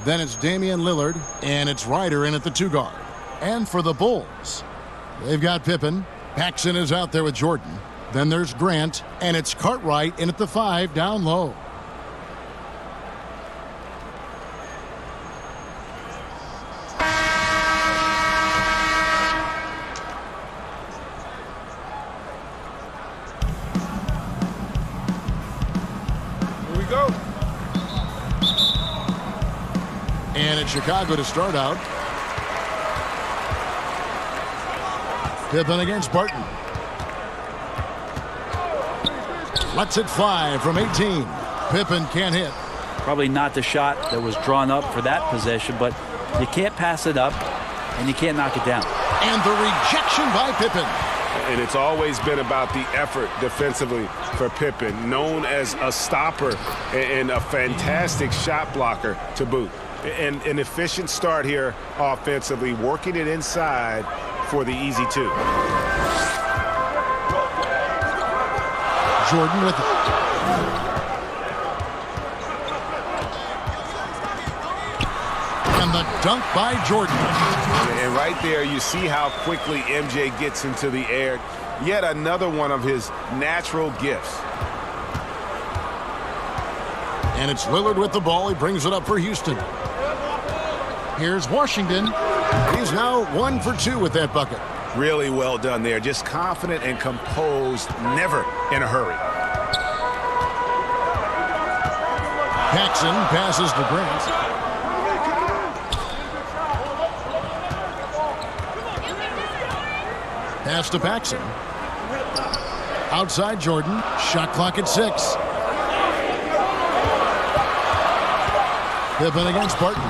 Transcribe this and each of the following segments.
Then it's Damian Lillard, and it's Ryder in at the 2 guard. And for the Bulls, they've got Pippen. Paxson is out there with Jordan. Then there's Grant, and it's Cartwright in at the 5 down low. Here we go. And it's Chicago to start out. Pippen against Barton. Lets it fly from 18. Pippen can't hit. Probably not the shot that was drawn up for that possession, but you can't pass it up, and you can't knock it down. And the rejection by Pippen. And it's always been about the effort defensively for Pippen, known as a stopper and a fantastic shot blocker to boot. And an efficient start here offensively, working it inside for the easy 2. Jordan with it. And the dunk by Jordan. And right there, you see how quickly MJ gets into the air. Yet another one of his natural gifts. And it's Lillard with the ball. He brings it up for Houston. Here's Washington. He's now 1 for 2 with that bucket. Really well done there. Just confident and composed, never in a hurry. Paxson passes to Grant. Pass to Paxson. Outside Jordan. Shot clock at 6. Pippen against Barton.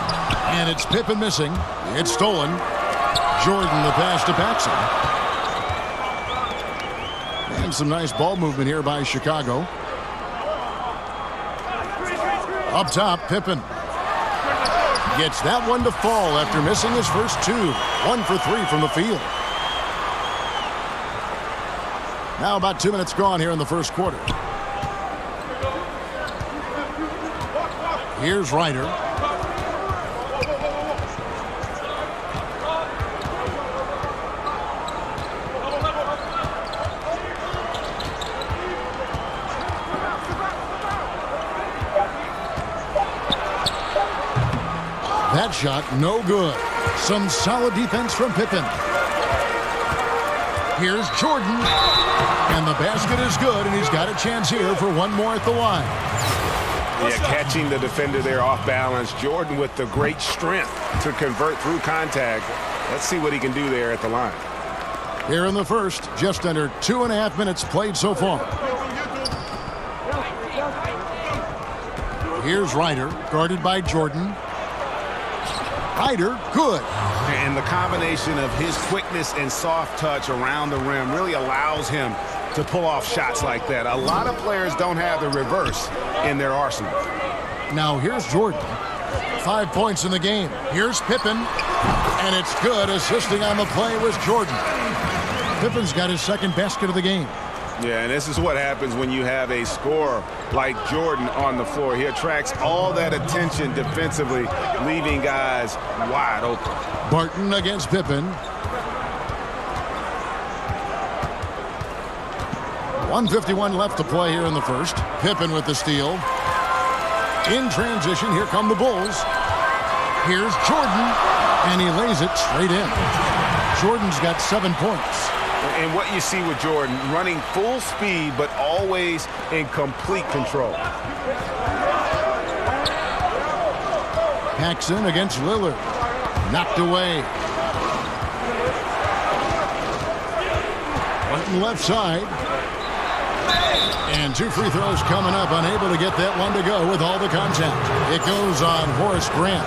And it's Pippen missing. It's stolen. Jordan the pass to Paxson. And some nice ball movement here by Chicago. Up top, Pippen. Gets that one to fall after missing his first 2. 1 for 3 from the field. Now about 2 minutes gone here in the first quarter. Here's Ryder. That shot, no good. Some solid defense from Pippen. Here's Jordan. And the basket is good, and he's got a chance here for one more at the line. Yeah, catching the defender there off balance. Jordan with the great strength to convert through contact. Let's see what he can do there at the line. Here in the first, just under 2.5 minutes played so far. Here's Ryder, guarded by Jordan. Ryder, good. And the combination of his quickness and soft touch around the rim really allows him to pull off shots like that. A lot of players don't have the reverse in their arsenal. Now here's Jordan. 5 points in the game. Here's Pippen. And it's good. Assisting on the play was Jordan. Pippen's got his second basket of the game. Yeah, and this is what happens when you have a scorer like Jordan on the floor. He attracts all that attention defensively, leaving guys wide open. Barton against Pippen. 1:51 left to play here in the first. Pippen with the steal. In transition, here come the Bulls. Here's Jordan, and he lays it straight in. Jordan's got 7 points. And what you see with Jordan, running full speed, but always in complete control. Paxson against Lillard. Knocked away. Barton left side. And 2 free throws coming up. Unable to get that one to go with all the contact. It goes on Horace Grant.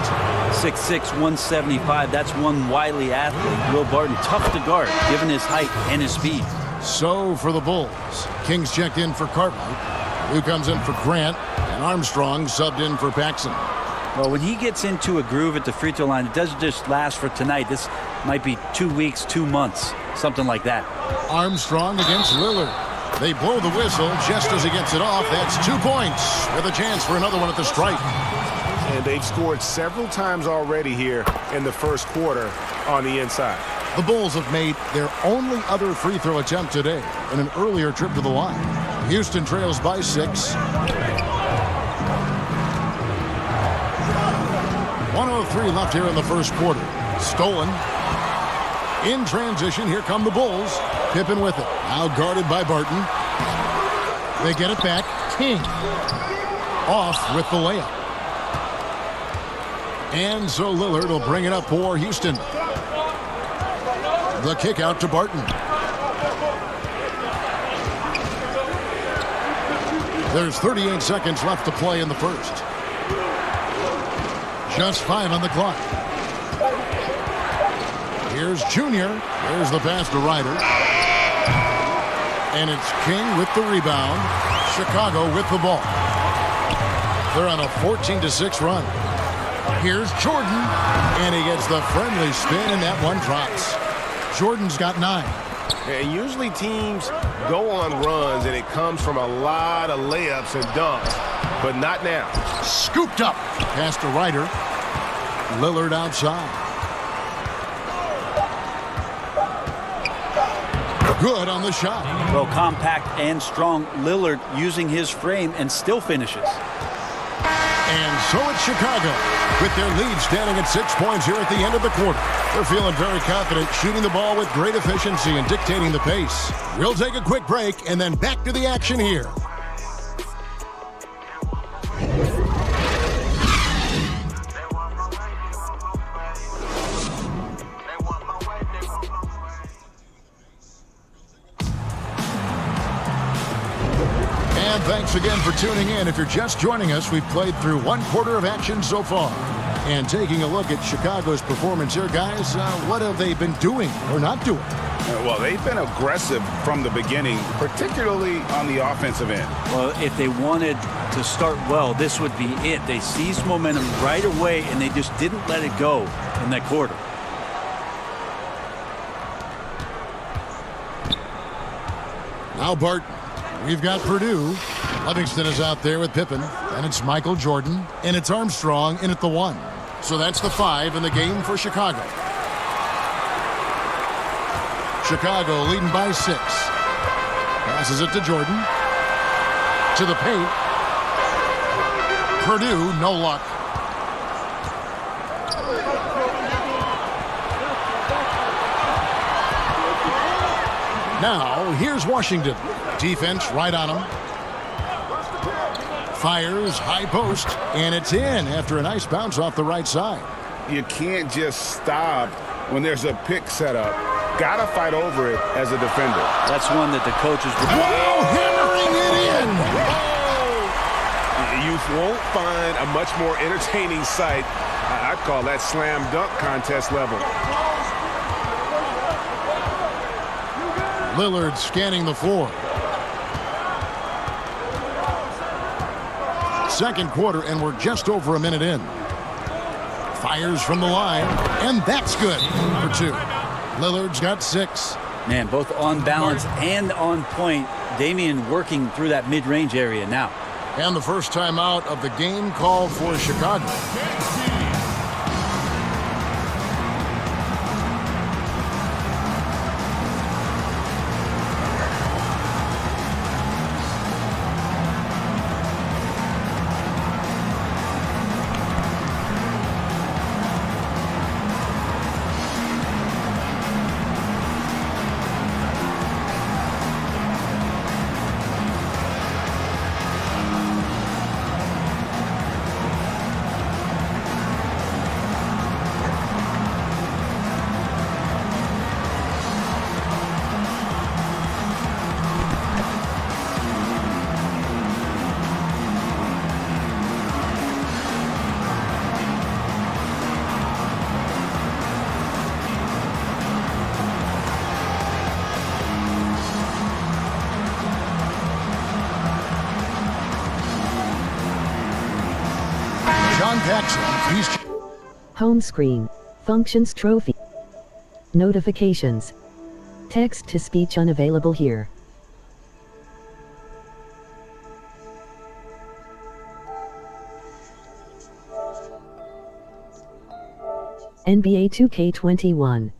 6'6", 175. That's one wily athlete. Will Barton, tough to guard, given his height and his speed. So for the Bulls, Kings checked in for Cartwright. Who comes in for Grant, and Armstrong subbed in for Paxson. Well, when he gets into a groove at the free throw line, it doesn't just last for tonight. This might be 2 weeks, 2 months, something like that. Armstrong against Lillard. They blow the whistle just as he gets it off. That's 2 points with a chance for another one at the stripe. And they've scored several times already here in the first quarter on the inside. The Bulls have made their only other free throw attempt today in an earlier trip to the line. Houston trails by 6. 1:03 left here in the first quarter. Stolen. In transition, here come the Bulls. Pippen with it. Now guarded by Barton. They get it back. King. Off with the layup. And so Lillard will bring it up for Houston. The kick out to Barton. There's 38 seconds left to play in the first. Just 5 on the clock. Here's Junior. There's the pass to Ryder. And it's King with the rebound. Chicago with the ball. They're on a 14-6 run. Here's Jordan. And he gets the friendly spin, and that one drops. Jordan's got 9. And usually teams go on runs, and it comes from a lot of layups and dunks. But not now. Scooped up. Pass to Ryder. Lillard outside. Good on the shot. Well, compact and strong. Lillard using his frame and still finishes. And so it's Chicago with their lead standing at 6 points here at the end of the quarter. They're feeling very confident, shooting the ball with great efficiency and dictating the pace. We'll take a quick break and then back to the action here. And thanks again for tuning in. If you're just joining us, we've played through 1 quarter of action so far. And taking a look at Chicago's performance here, guys, what have they been doing or not doing? Well, they've been aggressive from the beginning, particularly on the offensive end. Well, if they wanted to start well, this would be it. They seized momentum right away, and they just didn't let it go in that quarter. Now Barton. We've got Purdue. Livingston is out there with Pippen. And it's Michael Jordan. And it's Armstrong in at the 1. So that's the 5 in the game for Chicago. Chicago leading by 6. Passes it to Jordan. To the paint. Purdue, no luck. Now, here's Washington. Defense right on him. Fires, high post, and it's in after a nice bounce off the right side. You can't just stop when there's a pick set up. Gotta fight over it as a defender. That's one that the coaches would... Wow, hammering it in! You won't find a much more entertaining sight. I'd call that slam dunk contest level. Lillard scanning the floor. Second quarter, and we're just over a minute in. Fires from the line, and that's good for 2. Lillard's got 6. Man, both on balance and on point. Damian working through that mid-range area now. And the first time out of the game called for Chicago. Home screen. Functions trophy. Notifications. Text to speech unavailable here. NBA 2K21.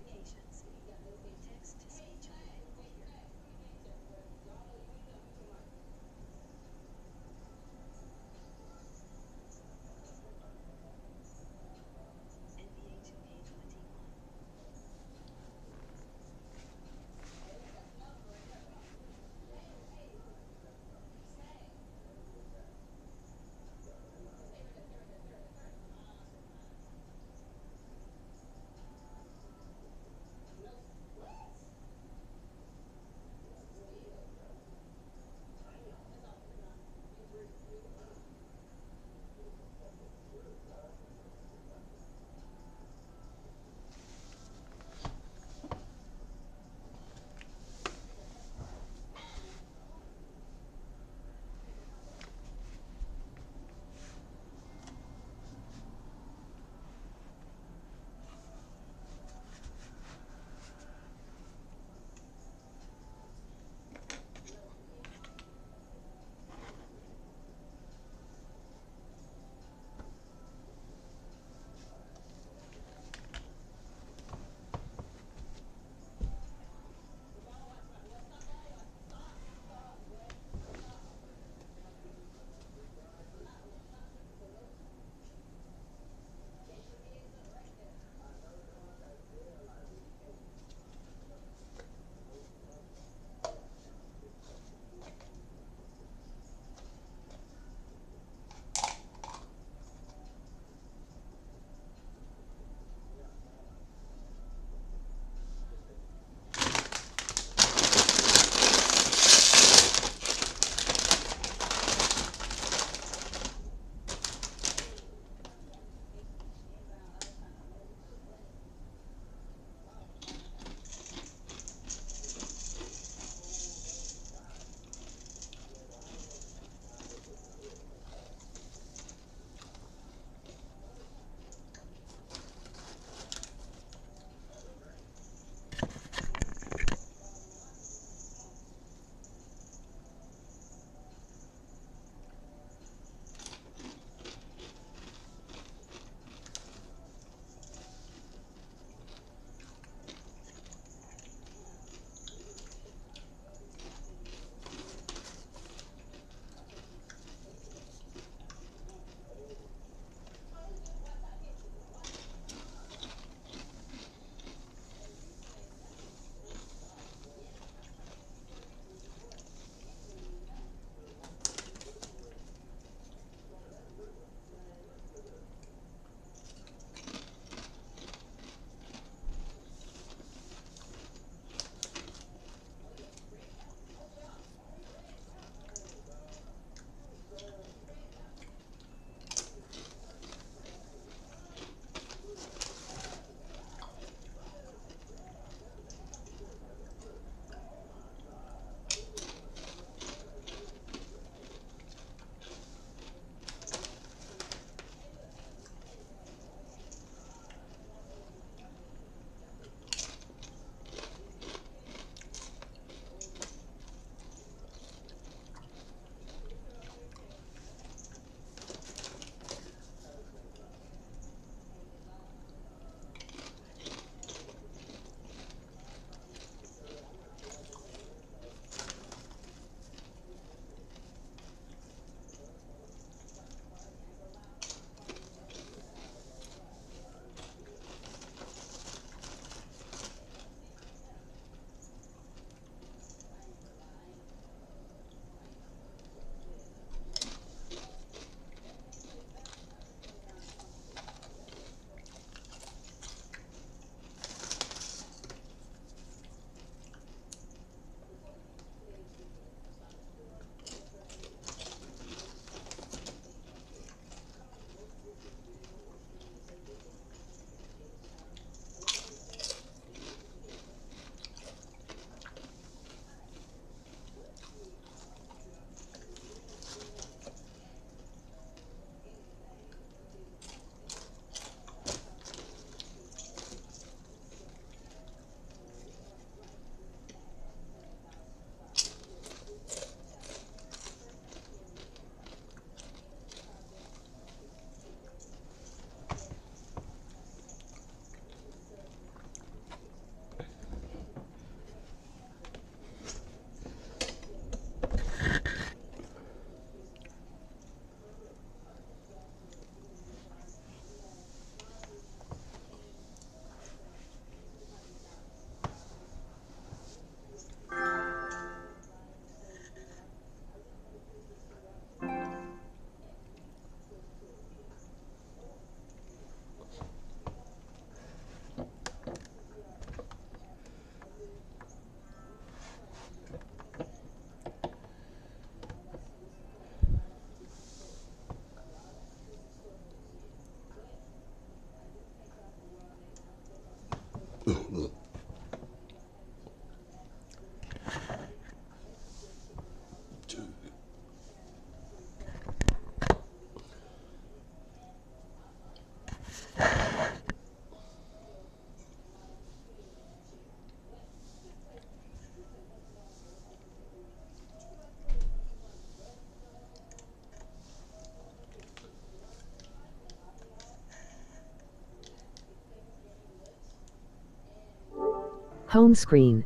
Home screen.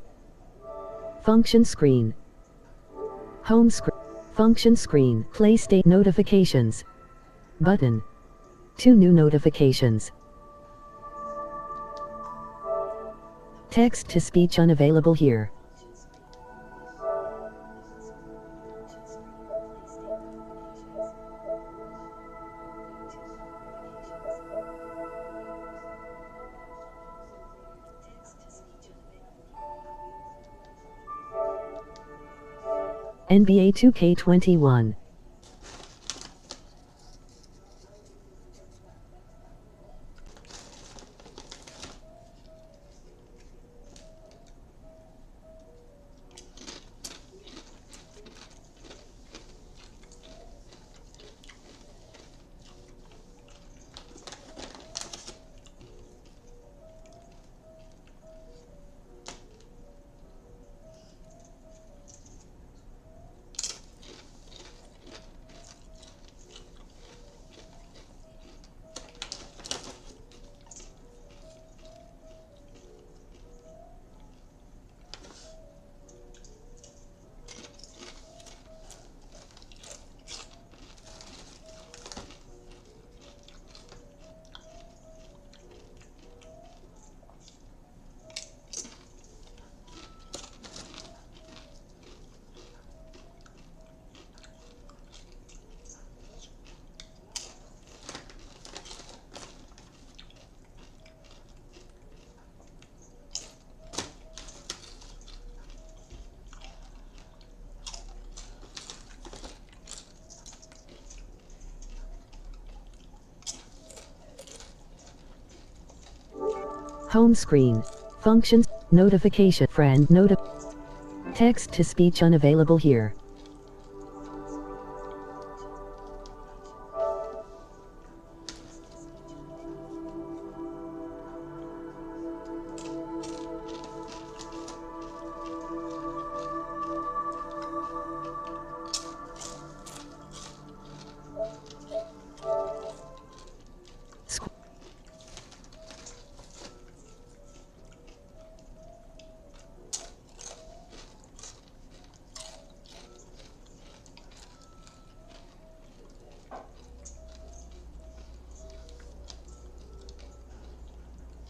Function screen. Home screen. Function screen. Play state notifications. Button. 2 new notifications. Text to speech unavailable here. NBA 2K21. Home screen. Functions. Notification. Friend. Text to speech unavailable here.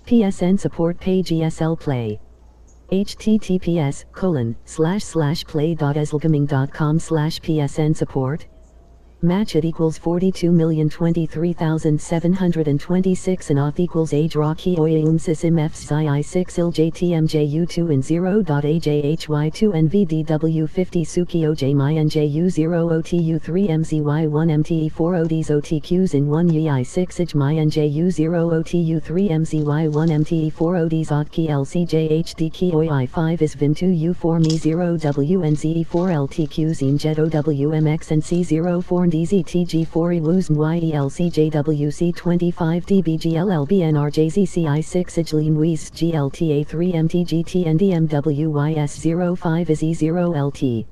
PSN support page ESL Play. https://play.eslgaming.com/PSN support. Match it equals 42,023,726 and auth equals age rocky oyeumsis imfs I6 iljtmju2 and 0.ajhy2 nvdw50 suki ojmynju0 otu3 mzy1 mte4 ods otqs in 1 yi6 ijmynju0 otu3 mzy1 mte4 ods otki lcjhdk oi5 is vim2 u4 me0 wnze4 ltqs in jet owmx and c04 DZTG4 EWUS YELCJWC25 DBGLLBNRJZCI6 IJLIN WES GLTA3 MTGT NDMWYS05 is E0LT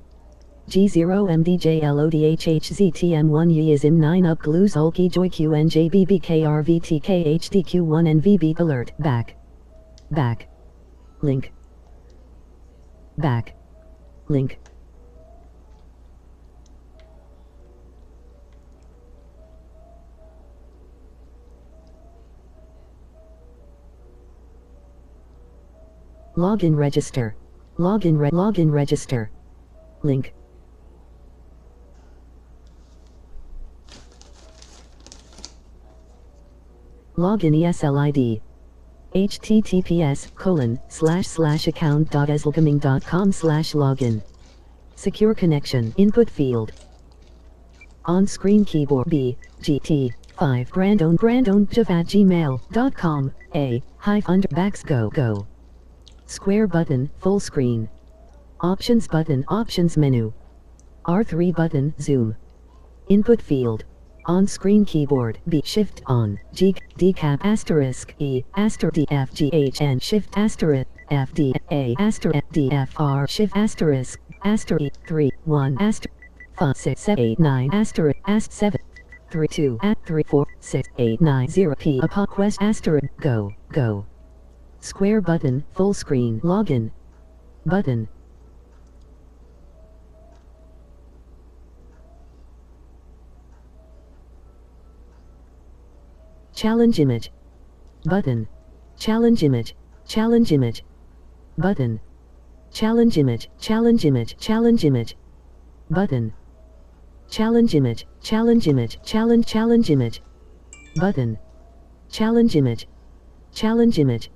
G0MDJLODHHZTM1 Y is IM9 up glues ULKI JOY QNJBBKRVTKHDQ1 NVB alert back link Login register. Login register. Link. Login ESL ID. https://account.eslgaming.com/login. Secure connection. Input field. On-screen keyboard B, G, T, 5 BrAnDoN Jav@gmail.com A, _ go. Square button, full screen. Options button, options menu. R3 button, zoom. Input field. On-screen keyboard, B, shift on, G, D cap asterisk, E, asterisk, D, F, G, H, N, shift asterisk, F, D, A, asterisk, D, F, R, shift asterisk, asterisk, E, 3, 1, asterisk, 5, 6, 7, 8, 9, asterisk, 7, 3, 2, 3, 4, 6, 8, 9, 0, P, upon quest asterisk, go, go. Square button, full screen, login. Button. Challenge image. Button. Challenge image. Challenge image. Button. Challenge image. Challenge image. Challenge image. Button. Challenge image. Challenge image. Challenge image. Button. Challenge image. Challenge image.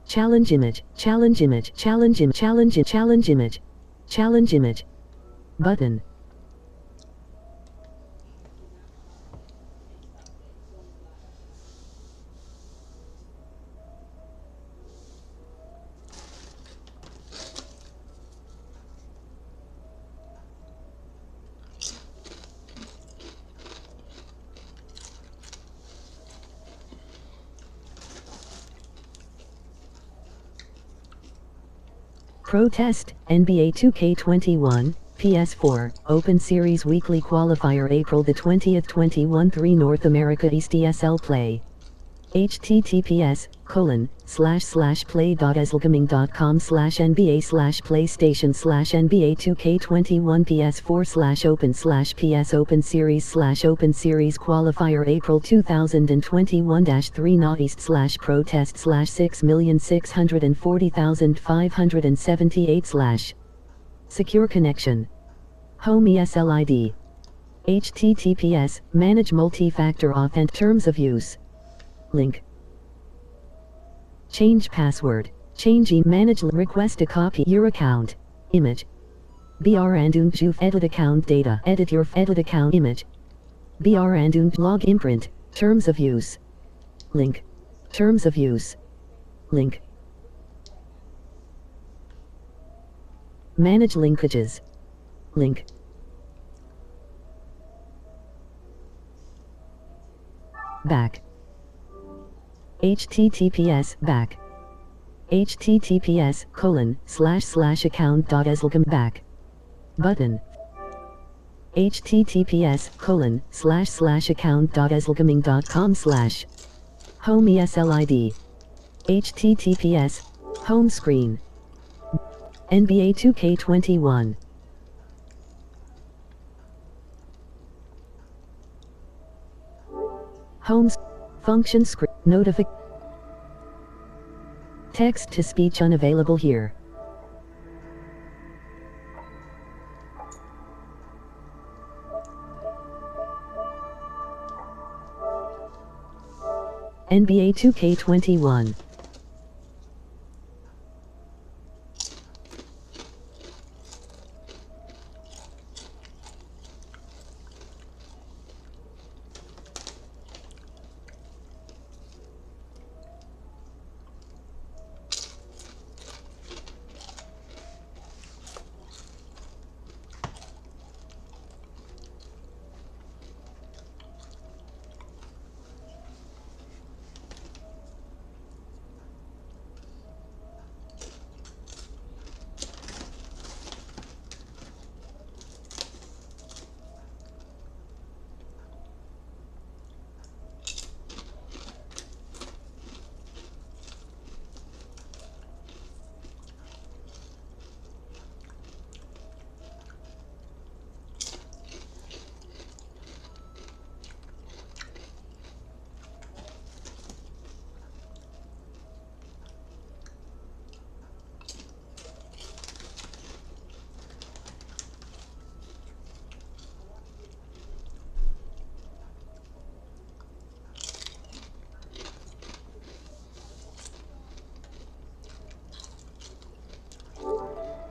Challenge image. Challenge image. Challenge image. Challenge image. Challenge image. Button. Protest, NBA 2K21, PS4, Open Series Weekly Qualifier April the 20th 21-3 North America East ESL Play. https://play.eslgaming.com/nba/playstation/nba 2k21 ps4/open/ps open series qualifier April 2021-3 not east/protest/6640578/ secure connection. Home ESL ID. https manage multi-factor auth and terms of use. Link. Change password. Change manage request to copy your account. Image. BrAnDoN's edit account data. Edit your edit account image. BrAnDoN's log imprint. Terms of use. Link. Terms of use. Link. Manage linkages. Link. Back. https back. https://account.eslgam back. Button. https://account.eslgaming.com/ home ESL ID. https home screen. NBA 2K21. Home function script notification. Text to speech unavailable here. NBA 2K21.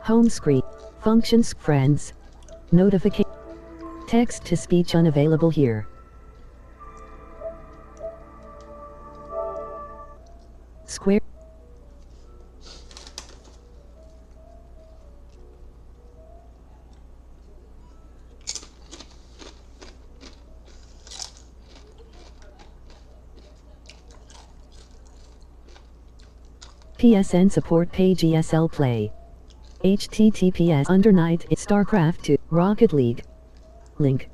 Home screen. Functions friends. Notification. Text to speech unavailable here. Square. PSN support page ESL Play. https /night StarCraft 2 Rocket League. Link.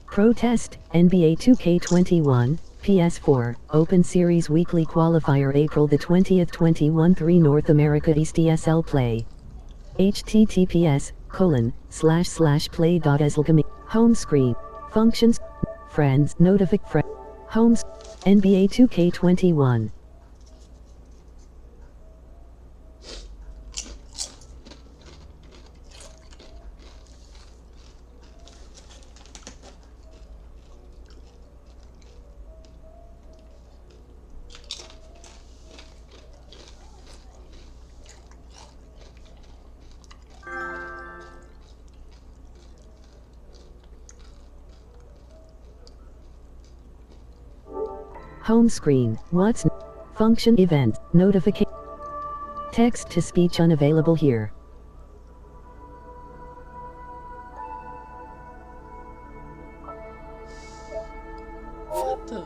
Protest, NBA 2K21, PS4, Open Series Weekly Qualifier April the 20th 21-3 North America East ESL Play. https://play.eslcom Home screen. Functions. Friends. Homes. NBA 2K21. Home screen. Function event. Notification. Text to speech unavailable here. What the?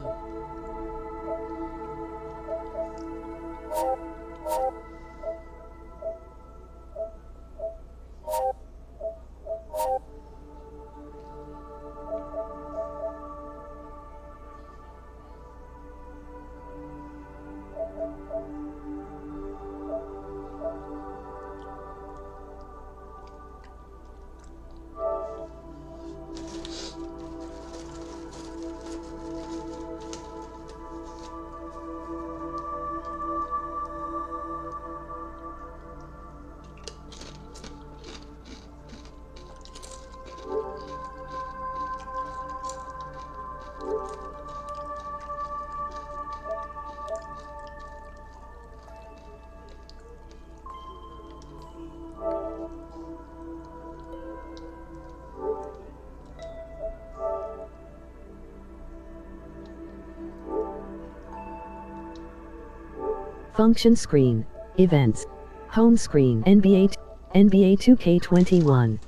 Function screen. Events. Home screen. NBA 2K21.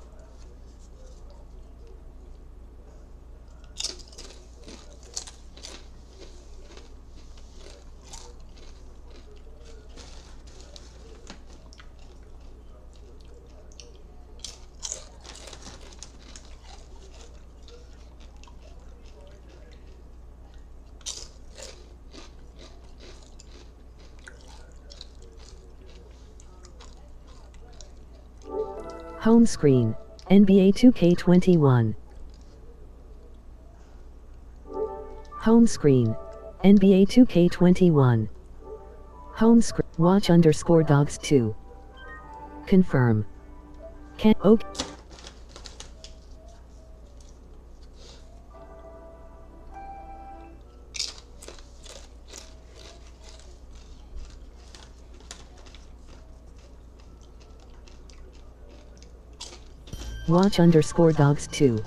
Home screen. NBA 2K21. Home screen. NBA 2K21. Home screen. Watch_dogs2. Confirm. OK. Watch_dogs2.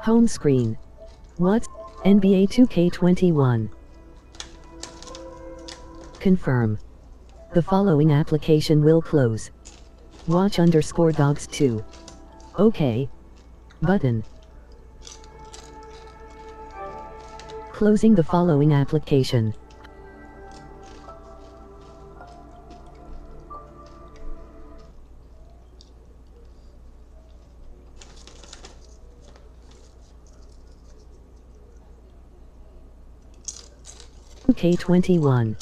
Home screen. NBA 2K21. Confirm. The following application will close. Watch_dogs2. OK. Button. Closing the following application. K21.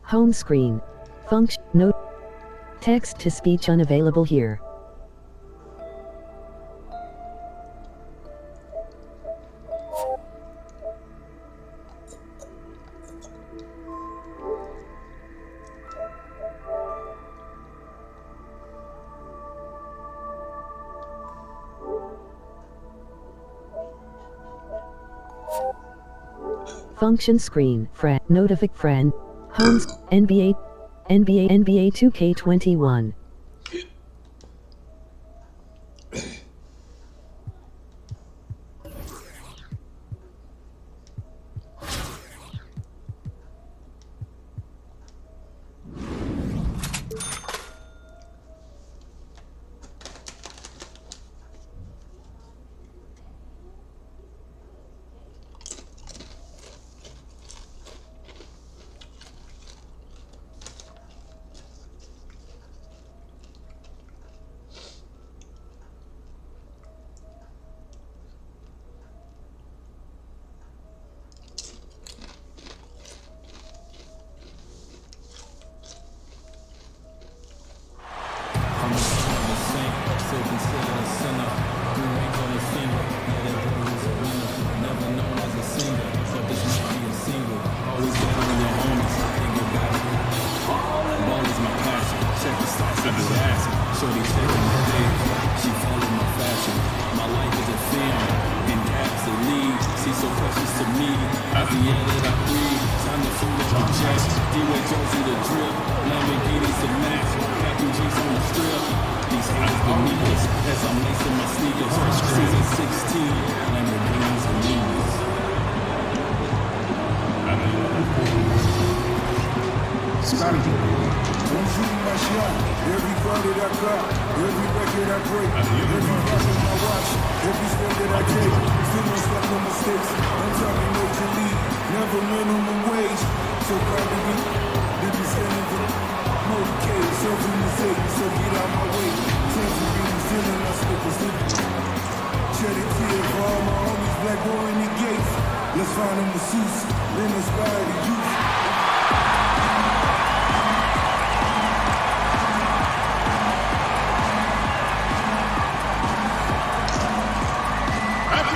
Home screen. Function. Note. Text to speech unavailable here. Function screen. Friend. Notify friend. Homes. NBA 2K21.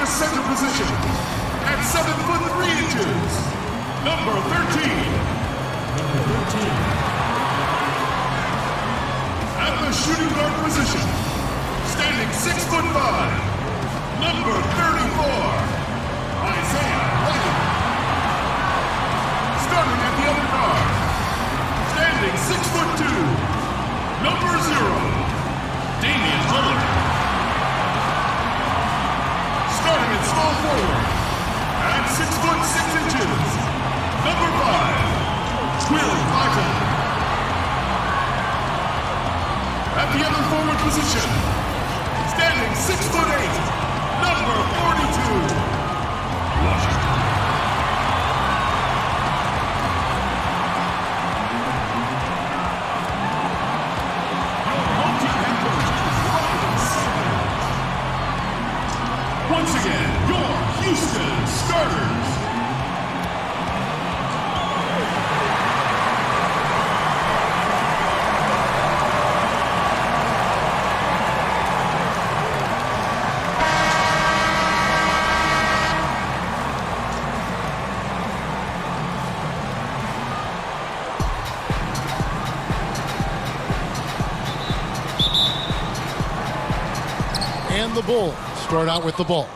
Center position at 7'3", number 13. At the shooting guard position, standing 6'5", number 34, Isaiah White. Starting at the other guard, standing 6'2", number 0, Damian Lillard. Starting at small forward, at 6'6", number 5, Will Barton. At the other forward position, standing 6'8", number 42, Washington. Once again, your Houston starters. And the Bulls start out with the ball.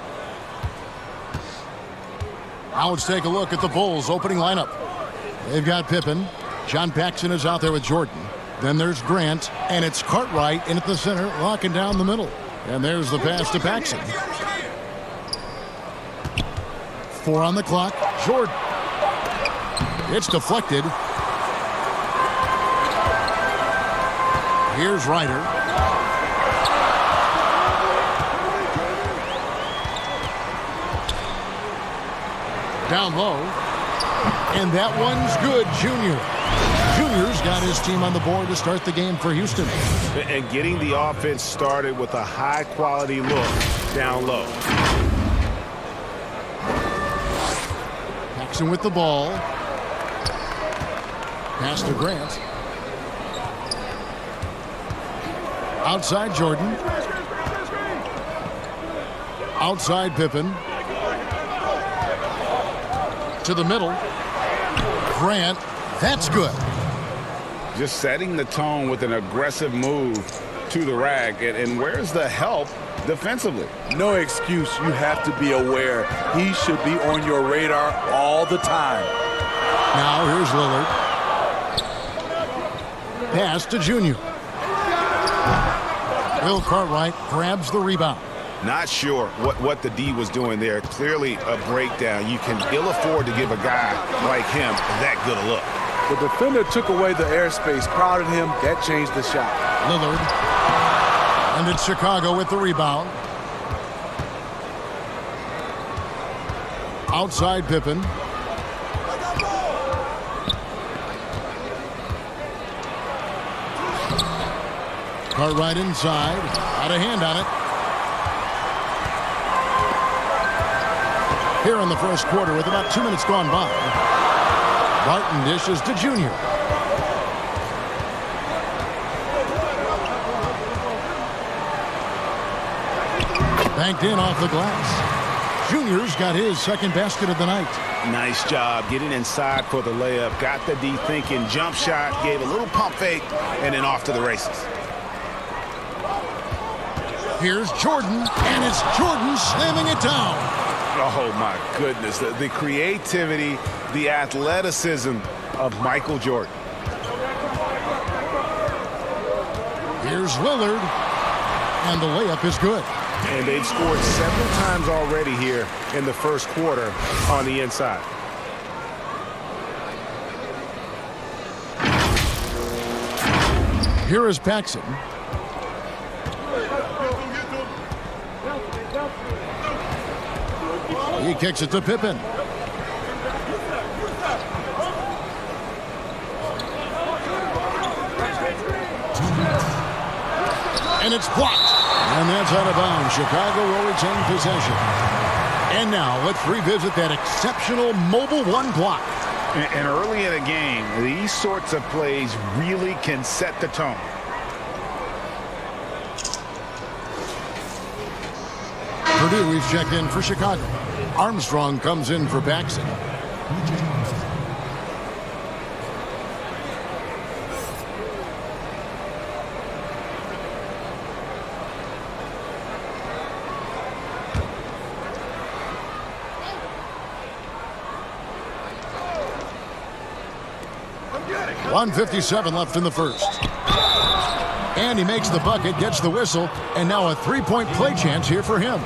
Now let's take a look at the Bulls opening lineup. They've got Pippen. John Paxson is out there with Jordan. Then there's Grant, and it's Cartwright in at the center, locking down the middle. And there's the pass to Paxson. 4 on the clock. Jordan. It's deflected. Here's Ryder. Down low, and that one's good. Junior's got his team on the board to start the game for Houston. And getting the offense started with a high-quality look down low. Paxson with the ball. Pass to Grant. Outside Jordan. Outside Pippen. To the middle. Grant. That's good. Just setting the tone with an aggressive move to the rack. And where's the help defensively? No excuse. You have to be aware. He should be on your radar all the time. Now here's Lillard. Pass to Junior. Will Cartwright grabs the rebound. Not sure what the D was doing there. Clearly a breakdown. You can ill afford to give a guy like him that good a look. The defender took away the airspace, crowded him. That changed the shot. Lillard. And it's Chicago with the rebound. Outside Pippen. Cartwright inside. Had a hand on it. Here in the first quarter with about 2 minutes gone by. Barton dishes to Junior. Banked in off the glass. Junior's got his second basket of the night. Nice job getting inside for the layup. Got the D thinking. Jump shot. Gave a little pump fake. And then off to the races. Here's Jordan. And it's Jordan slamming it down. Oh, my goodness. The creativity, the athleticism of Michael Jordan. Here's Lillard. And the layup is good. And they've scored several times already here in the first quarter on the inside. Here is Paxson. He kicks it to Pippen. And it's blocked. And that's out of bounds. Chicago will retain possession. And now let's revisit that exceptional mobile one block. And early in a game, these sorts of plays really can set the tone. Purdue is checked in for Chicago. Armstrong comes in for Paxson. .157 left in the first. And he makes the bucket, gets the whistle, and now a three-point play chance here for him.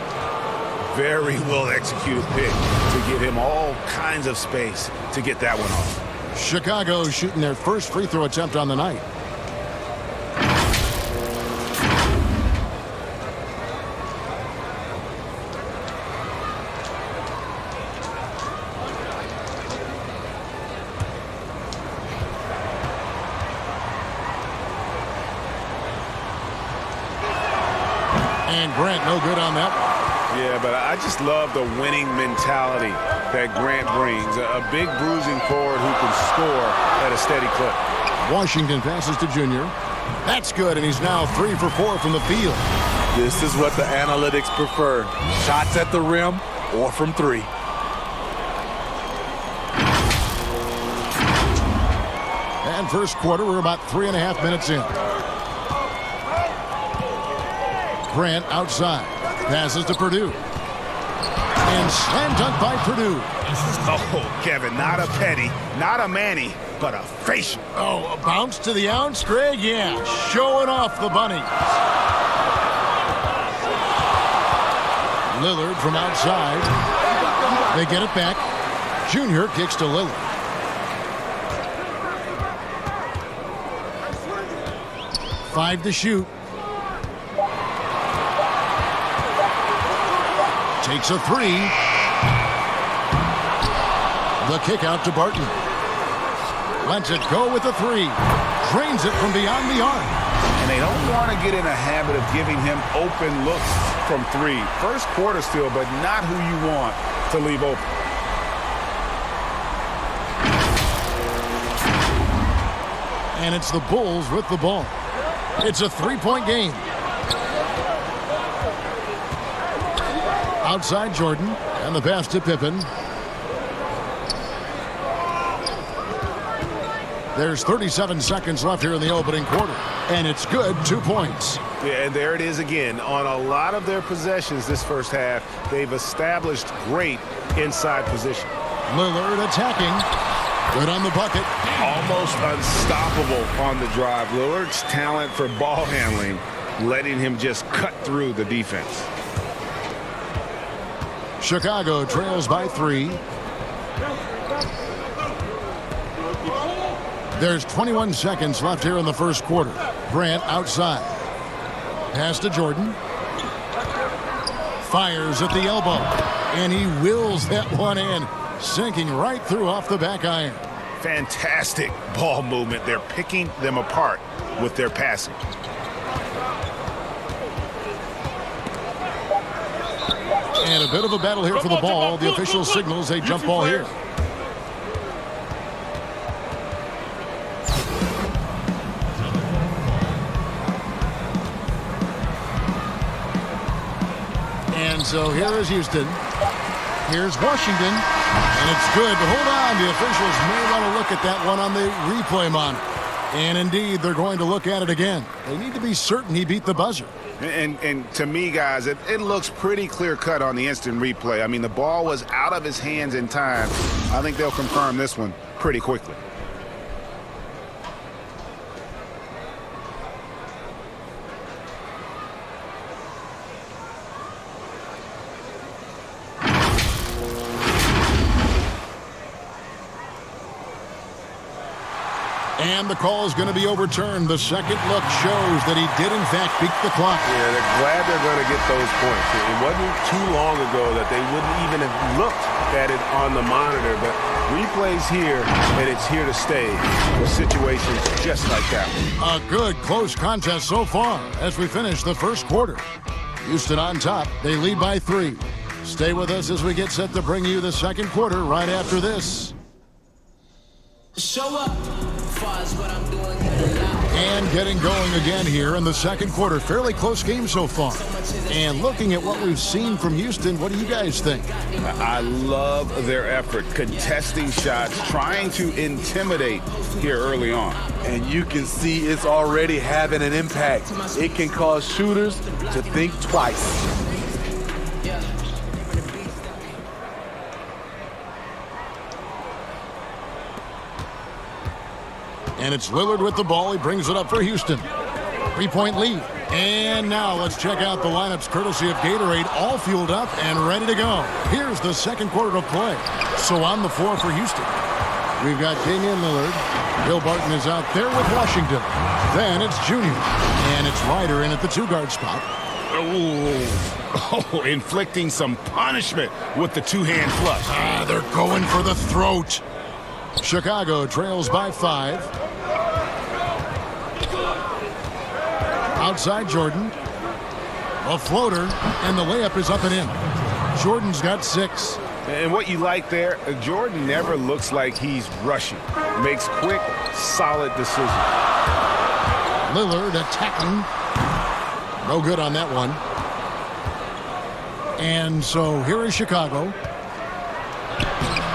Very well executed pick to get him all kinds of space to get that one off. Chicago shooting their first free throw attempt on the night. And Grant no good on that one. Yeah, but I just love the winning mentality that Grant brings. A big bruising forward who can score at a steady clip. Washington passes to Junior. That's good, and he's now 3 for 4 from the field. This is what the analytics prefer. Shots at the rim or from three. And first quarter, we're about 3.5 minutes in. Grant outside. Passes to Purdue. And slam dunk by Purdue. Oh, Kevin, not a penny, not a Manny, but a facial. Oh, a bounce to the ounce, Greg? Yeah, showing off the bunny. Lillard from outside. They get it back. Junior kicks to Lillard. Five to shoot. Takes a three. The kick out to Barton. Lets it go with a three. Drains it from beyond the arc. And they don't want to get in a habit of giving him open looks from three. First quarter still, but not who you want to leave open. And it's the Bulls with the ball. It's a three-point game. Outside Jordan, and the pass to Pippen. There's 37 seconds left here in the opening quarter, and it's good, 2 points. Yeah, and there it is again. On a lot of their possessions this first half, they've established great inside position. Lillard attacking. Good on the bucket. Almost unstoppable on the drive. Lillard's talent for ball handling, letting him just cut through the defense. Chicago trails by 3. There's 21 seconds left here in the first quarter. Grant outside. Pass to Jordan. Fires at the elbow. And he wills that one in. Sinking right through off the back iron. Fantastic ball movement. They're picking them apart with their passing. And a bit of a battle here for the ball. The official signals a jump ball here. And so here is Houston. Here's Washington. And it's good. Hold on. The officials may want to look at that one on the replay monitor. And indeed, they're going to look at it again. They need to be certain he beat the buzzer. And to me, guys, it looks pretty clear-cut on the instant replay. I mean, the ball was out of his hands in time. I think they'll confirm this one pretty quickly. And the call is going to be overturned. The second look shows that he did, in fact, beat the clock. Yeah, they're glad they're going to get those points. It wasn't too long ago that they wouldn't even have looked at it on the monitor, but replay's here, and it's here to stay for situations just like that one. A good, close contest so far as we finish the first quarter. Houston on top. They lead by 3. Stay with us as we get set to bring you the second quarter right after this. Show up. And getting going again here in the second quarter. Fairly close game so far. And looking at what we've seen from Houston, what do you guys think? I love their effort, contesting shots, trying to intimidate here early on. And you can see it's already having an impact. It can cause shooters to think twice. And it's Lillard with the ball. He brings it up for Houston. 3-point lead. And now let's check out the lineups courtesy of Gatorade, all fueled up and ready to go. Here's the second quarter of play. So on the floor for Houston, we've got Damian Lillard. Bill Barton is out there with Washington. Then it's Junior. And it's Ryder in at the 2-guard spot. Oh, inflicting some punishment with the two-hand flush. They're going for the throat. Chicago trails by 5. Outside Jordan. A floater, and the layup is up and in. Jordan's got 6. And what you like there, Jordan never looks like he's rushing. Makes quick, solid decisions. Lillard attacking. No good on that one. And so here is Chicago.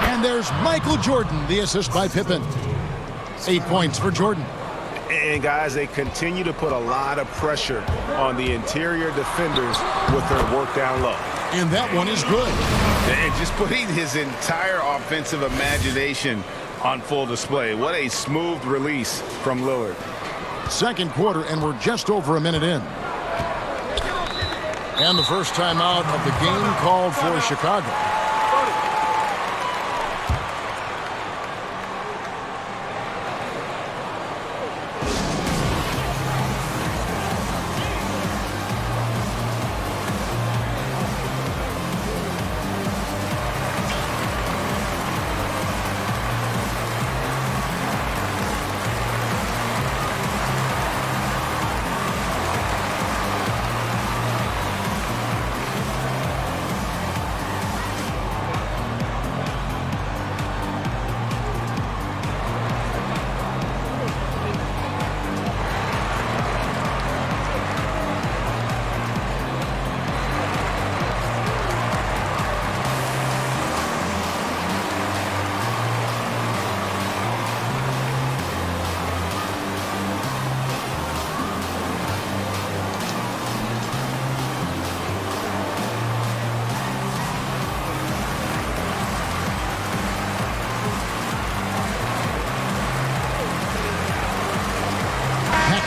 And there's Michael Jordan, the assist by Pippen. 8 points for Jordan. And, guys, they continue to put a lot of pressure on the interior defenders with their work down low. And that one is good. And just putting his entire offensive imagination on full display. What a smooth release from Lillard. Second quarter, and we're just over a minute in. And the first timeout of the game called for Chicago.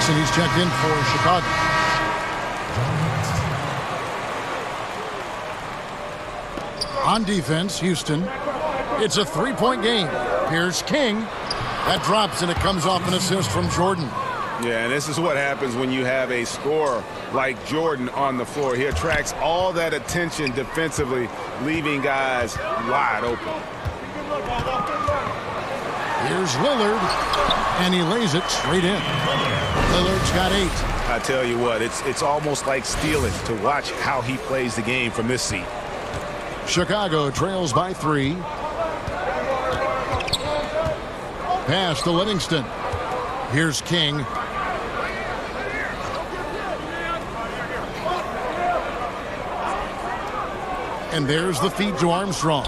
Paxson, he's checked in for Chicago. On defense, Houston. It's a three-point game. Here's King. That drops, and it comes off an assist from Jordan. Yeah, and this is what happens when you have a scorer like Jordan on the floor. He attracts all that attention defensively, leaving guys wide open. Here's Lillard, and he lays it straight in. Lillard's got 8. I tell you what, it's almost like stealing to watch how he plays the game from this seat. Chicago trails by 3. Pass to Livingston. Here's King. And there's the feed to Armstrong.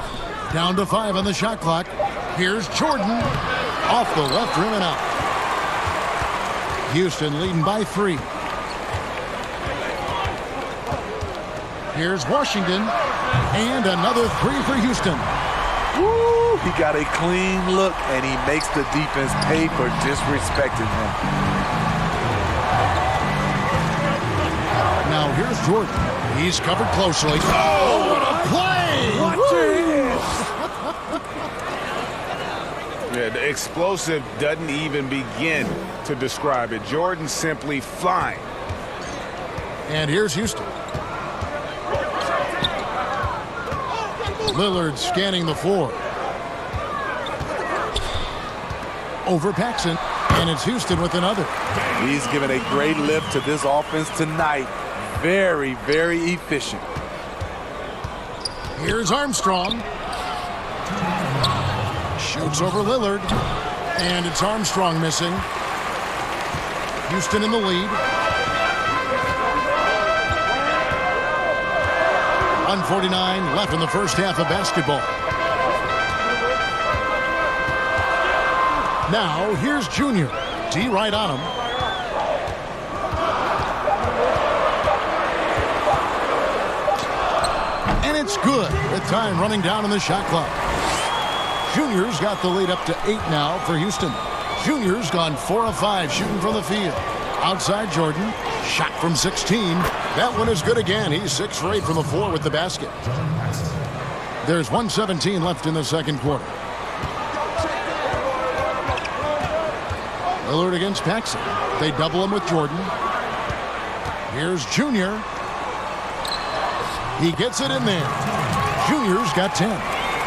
Down to 5 on the shot clock. Here's Jordan. Off the left rim and out. Houston leading by 3. Here's Washington. And another 3 for Houston. Woo! He got a clean look, and he makes the defense pay for disrespecting him. Now here's Jordan. He's covered closely. Oh, what a play! Watch it! Yeah, the explosive doesn't even begin to describe it. Jordan simply flying. And here's Houston. Lillard scanning the floor. Over Paxson, and it's Houston with another. He's given a great lift to this offense tonight. Very, very efficient. Here's Armstrong. Shoots over Lillard, and it's Armstrong missing. Houston in the lead. 1:49 left in the first half of basketball. Now, here's Junior. D right on him. And it's good with time running down on the shot clock. Junior's got the lead up to 8 now for Houston. Junior's gone 4 of 5 shooting from the field. Outside Jordan. Shot from 16. That one is good again. He's 6 for 8 from the floor with the basket. There's 1:17 left in the second quarter. Lillard against Paxson. They double him with Jordan. Here's Junior. He gets it in there. Junior's got 10.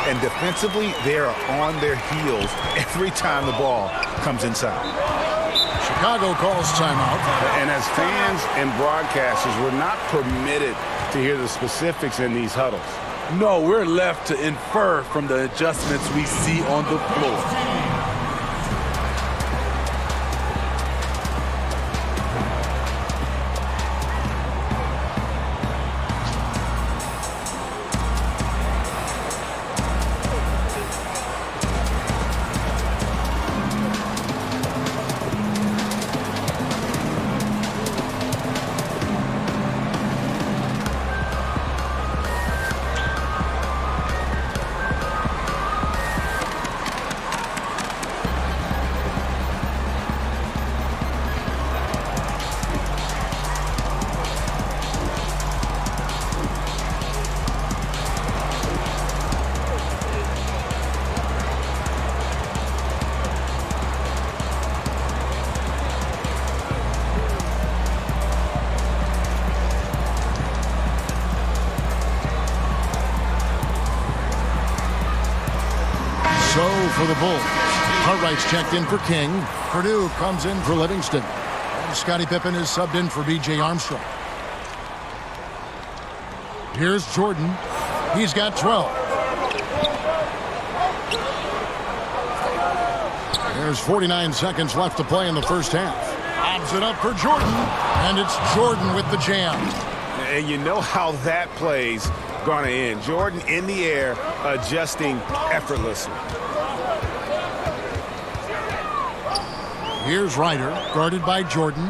And defensively, they are on their heels every time the ball comes inside. Chicago calls timeout. And as fans and broadcasters, we're not permitted to hear the specifics in these huddles. No, we're left to infer from the adjustments we see on the floor. So for the Bulls, Cartwright's checked in for King. Purdue comes in for Livingston. And Scottie Pippen is subbed in for B.J. Armstrong. Here's Jordan. He's got 12. There's 49 seconds left to play in the first half. Lobs it up for Jordan, and it's Jordan with the jam. And you know how that play's going to end. Jordan in the air, adjusting effortlessly. Here's Ryder, guarded by Jordan.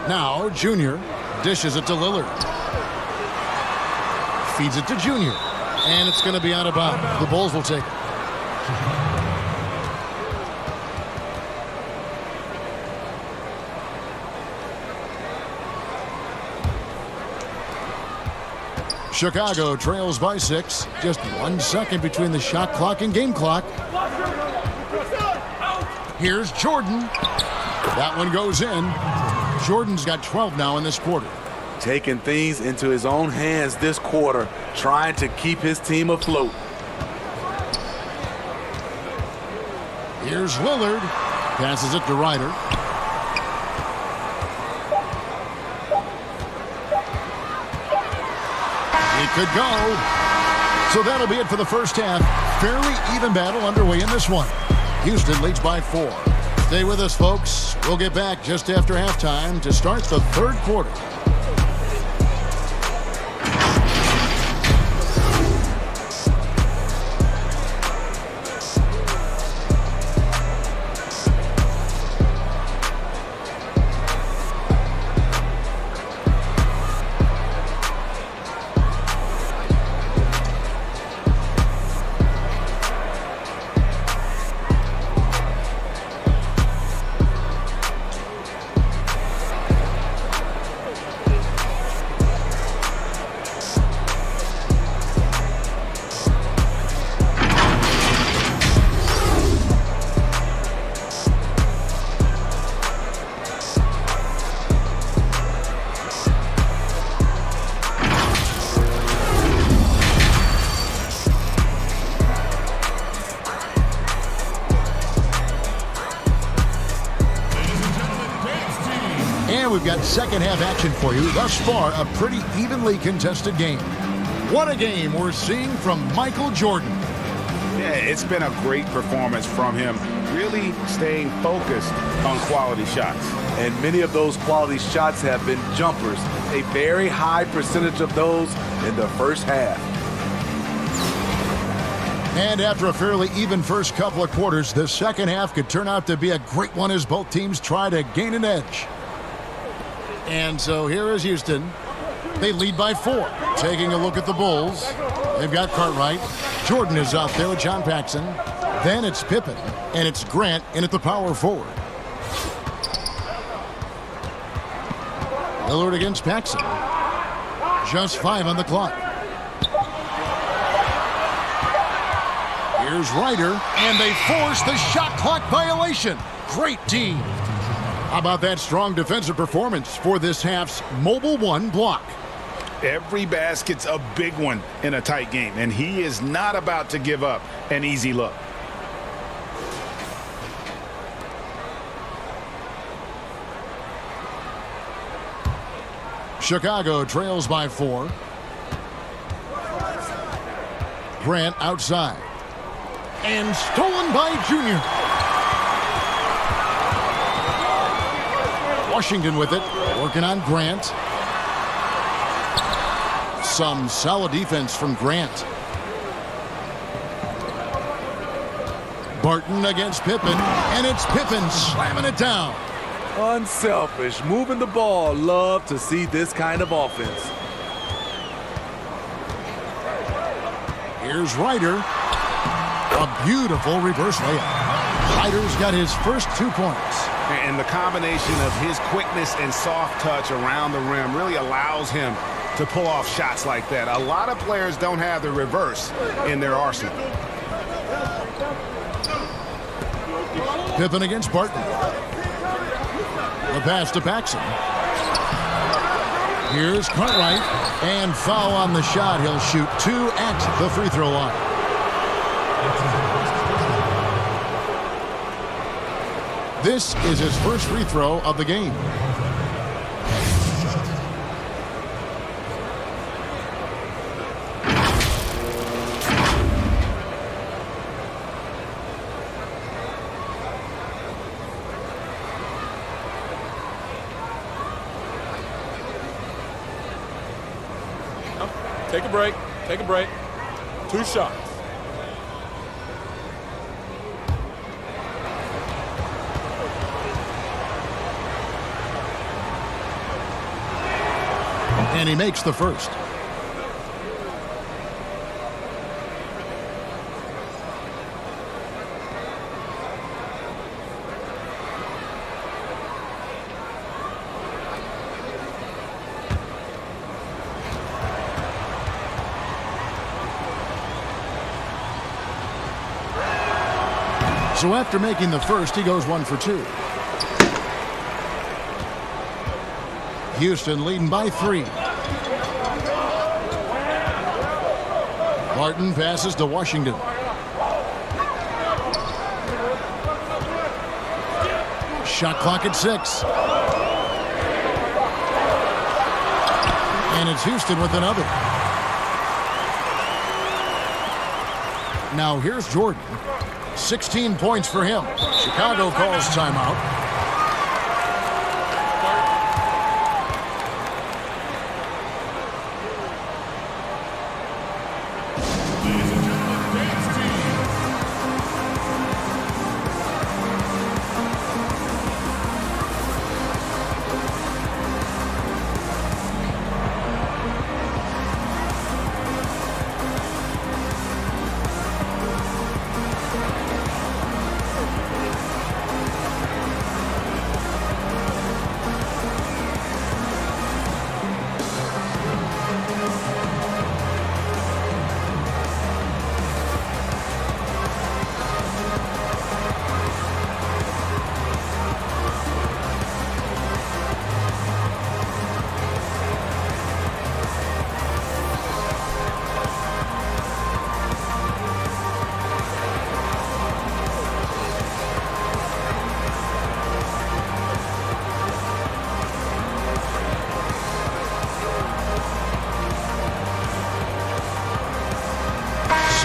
Now Junior dishes it to Lillard. Feeds it to Junior. And it's going to be out of bounds. The Bulls will take it. Chicago trails by 6. Just 1 second between the shot clock and game clock. Here's Jordan. That one goes in. Jordan's got 12 now in this quarter. Taking things into his own hands this quarter, trying to keep his team afloat. Here's Lillard. Passes it to Ryder. It could go. So that'll be it for the first half. Fairly even battle underway in this one. Houston leads by 4. Stay with us, folks. We'll get back just after halftime to start the third quarter. We've got second half action for you. Thus far, a pretty evenly contested game. What a game we're seeing from Michael Jordan. Yeah, it's been a great performance from him, really staying focused on quality shots. And many of those quality shots have been jumpers. A very high percentage of those in the first half. And after a fairly even first couple of quarters, the second half could turn out to be a great one as both teams try to gain an edge. And so here is Houston. They lead by 4. Taking a look at the Bulls. They've got Cartwright. Jordan is out there with John Paxson. Then it's Pippen. And it's Grant in at the power forward. Lillard against Paxson. Just 5 on the clock. Here's Ryder. And they force the shot clock violation. Great team. How about that strong defensive performance for this half's Mobile One block? Every basket's a big one in a tight game, and he is not about to give up an easy look. Chicago trails by 4. Grant outside. And stolen by Junior. Washington with it, working on Grant. Some solid defense from Grant. Barton against Pippen, and it's Pippen slamming it down. Unselfish, moving the ball. Love to see this kind of offense. Here's Ryder. A beautiful reverse layup. Ryder's got his first 2 points. And the combination of his quickness and soft touch around the rim really allows him to pull off shots like that. A lot of players don't have the reverse in their arsenal. Pippen against Barton. The pass to Paxson. Here's Cartwright. And foul on the shot. He'll shoot 2 at the free throw line. This is his first free throw of the game. Take a break. Take a break. 2 shots. And he makes the first. So after making the first, he goes 1 for 2. Houston leading by 3. Martin passes to Washington. Shot clock at 6. And it's Houston with another. Now here's Jordan. 16 points for him. Chicago calls timeout.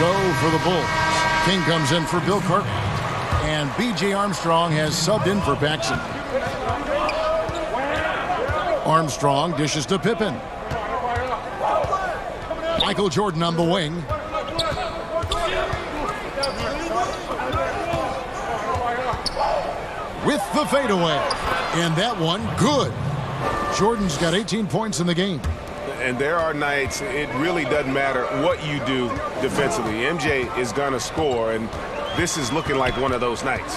So for the Bulls, King comes in for Bill Cartwright, and B.J. Armstrong has subbed in for Paxson. Armstrong dishes to Pippen. Michael Jordan on the wing. With the fadeaway, and that one good. Jordan's got 18 points in the game. And there are nights it really doesn't matter what you do defensively. MJ is going to score, and this is looking like one of those nights.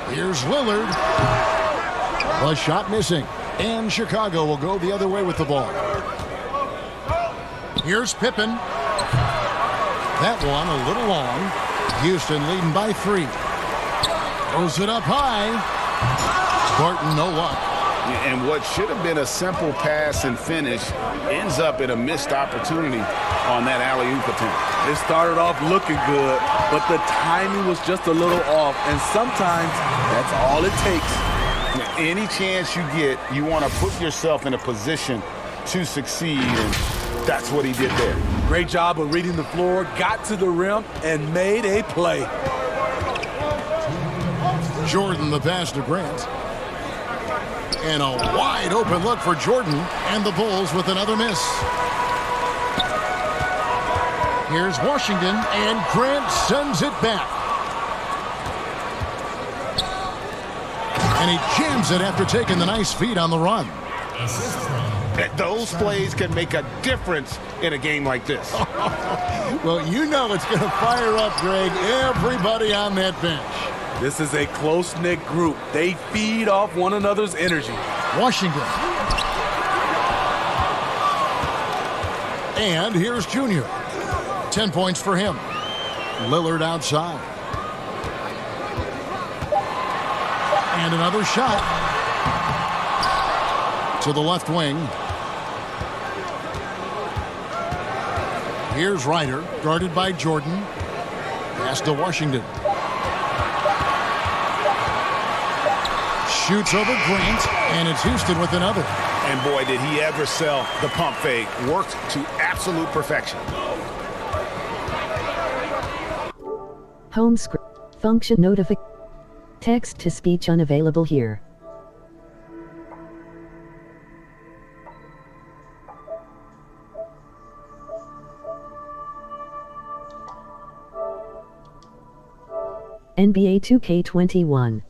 Here's Lillard. The shot missing, and Chicago will go the other way with the ball. Here's Pippen. That one a little long. Houston leading by 3. Throws it up high. Spartan, no luck. And what should have been a simple pass and finish ends up in a missed opportunity on that alley-oop attempt. It started off looking good, but the timing was just a little off, and sometimes that's all it takes. Any chance you get, you want to put yourself in a position to succeed, and that's what he did there. Great job of reading the floor, got to the rim, and made a play. Jordan the pass to Grant. And a wide open look for Jordan, and the Bulls with another miss. Here's Washington, and Grant sends it back. And he jams it after taking the nice feed on the run. Those plays can make a difference in a game like this. Well, you know it's going to fire up, Greg, everybody on that bench. This is a close-knit group. They feed off one another's energy. Washington. And here's Junior. 10 points for him. Lillard outside. And another shot. To the left wing. Here's Ryder, guarded by Jordan. Pass to Washington. Shoots over Grant, and it's Houston with another. And boy, did he ever sell the pump fake. Worked to absolute perfection. Home script. Function notification. Text to speech unavailable here. NBA 2K21.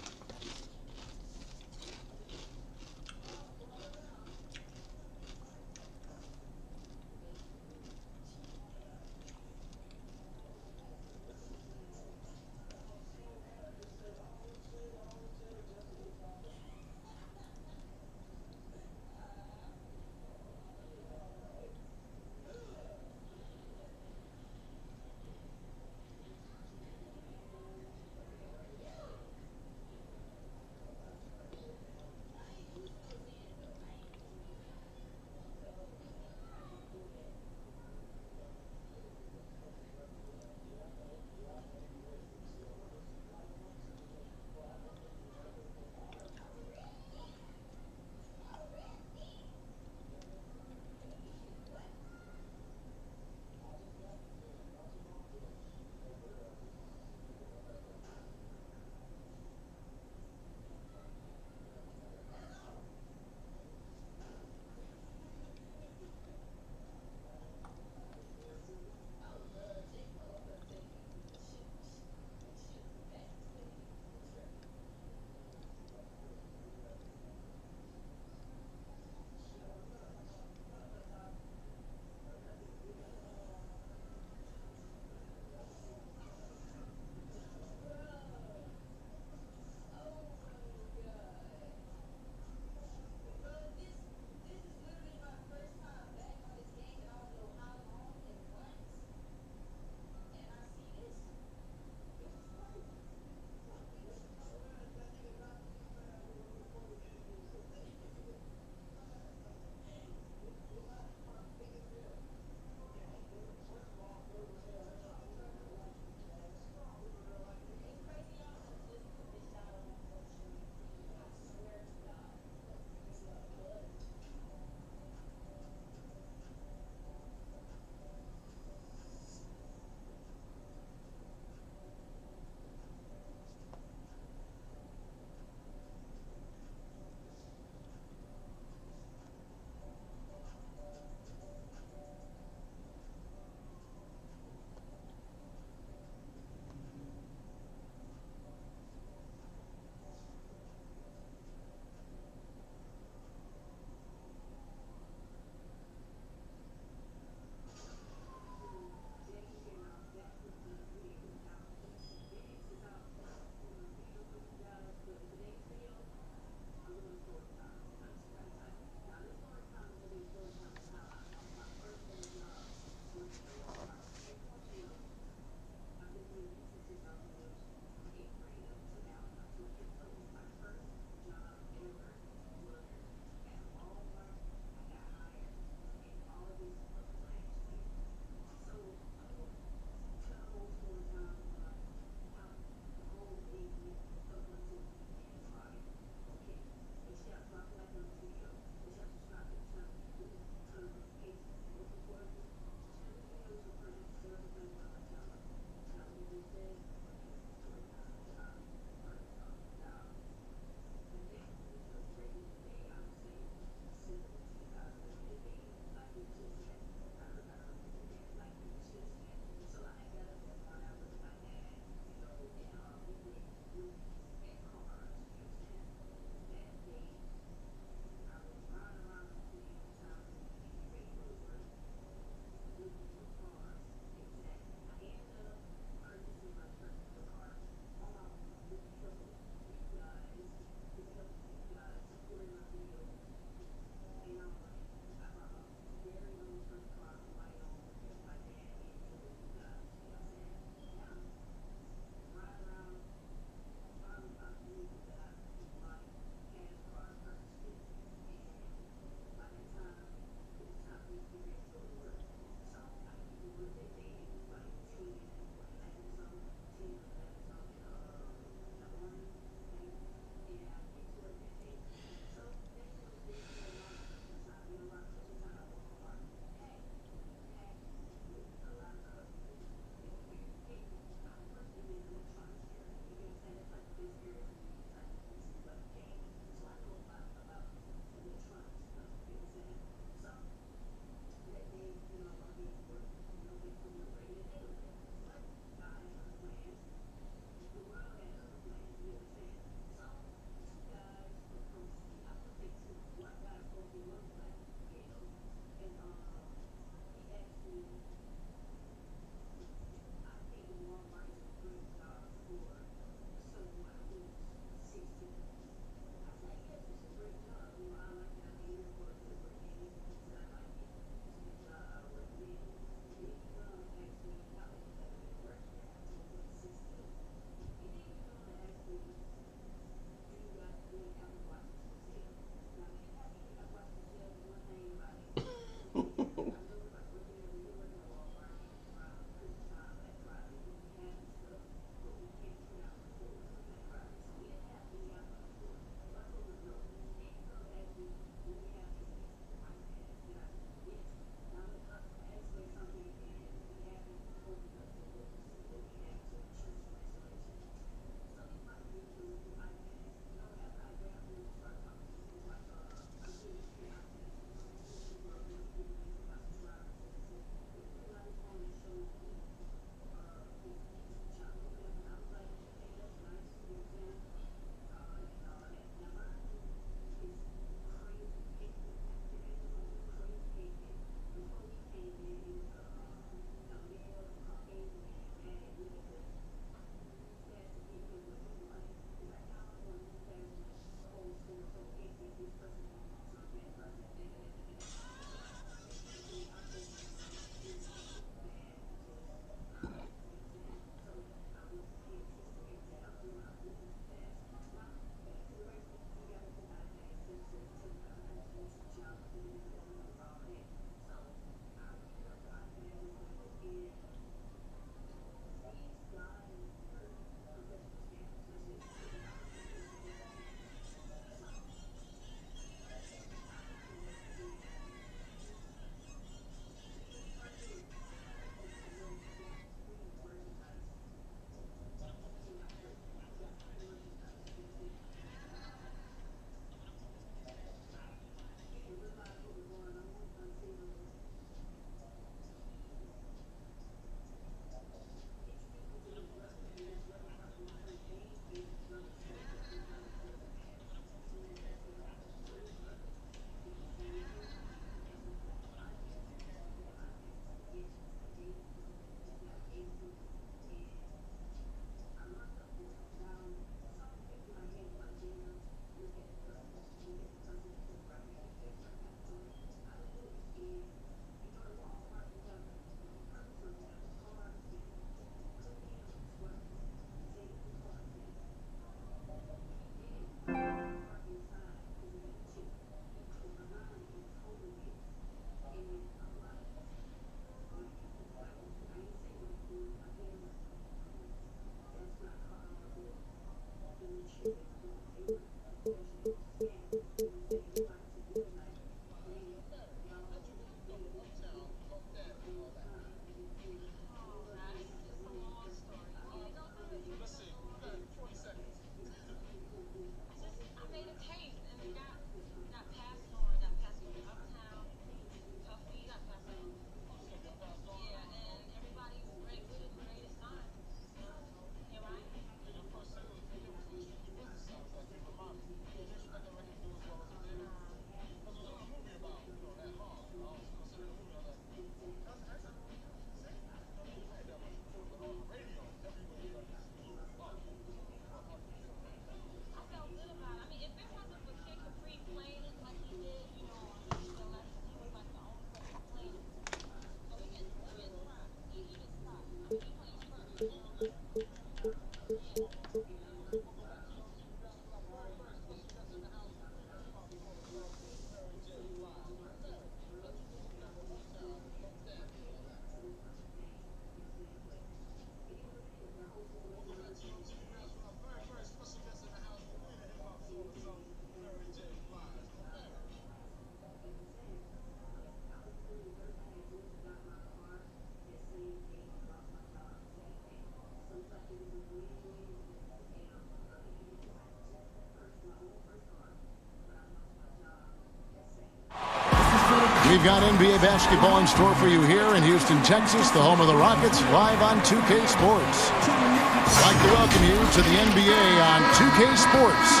We've got NBA basketball in store for you here in Houston, Texas, the home of the Rockets, live on 2K Sports. I'd like to welcome you to the NBA on 2K Sports.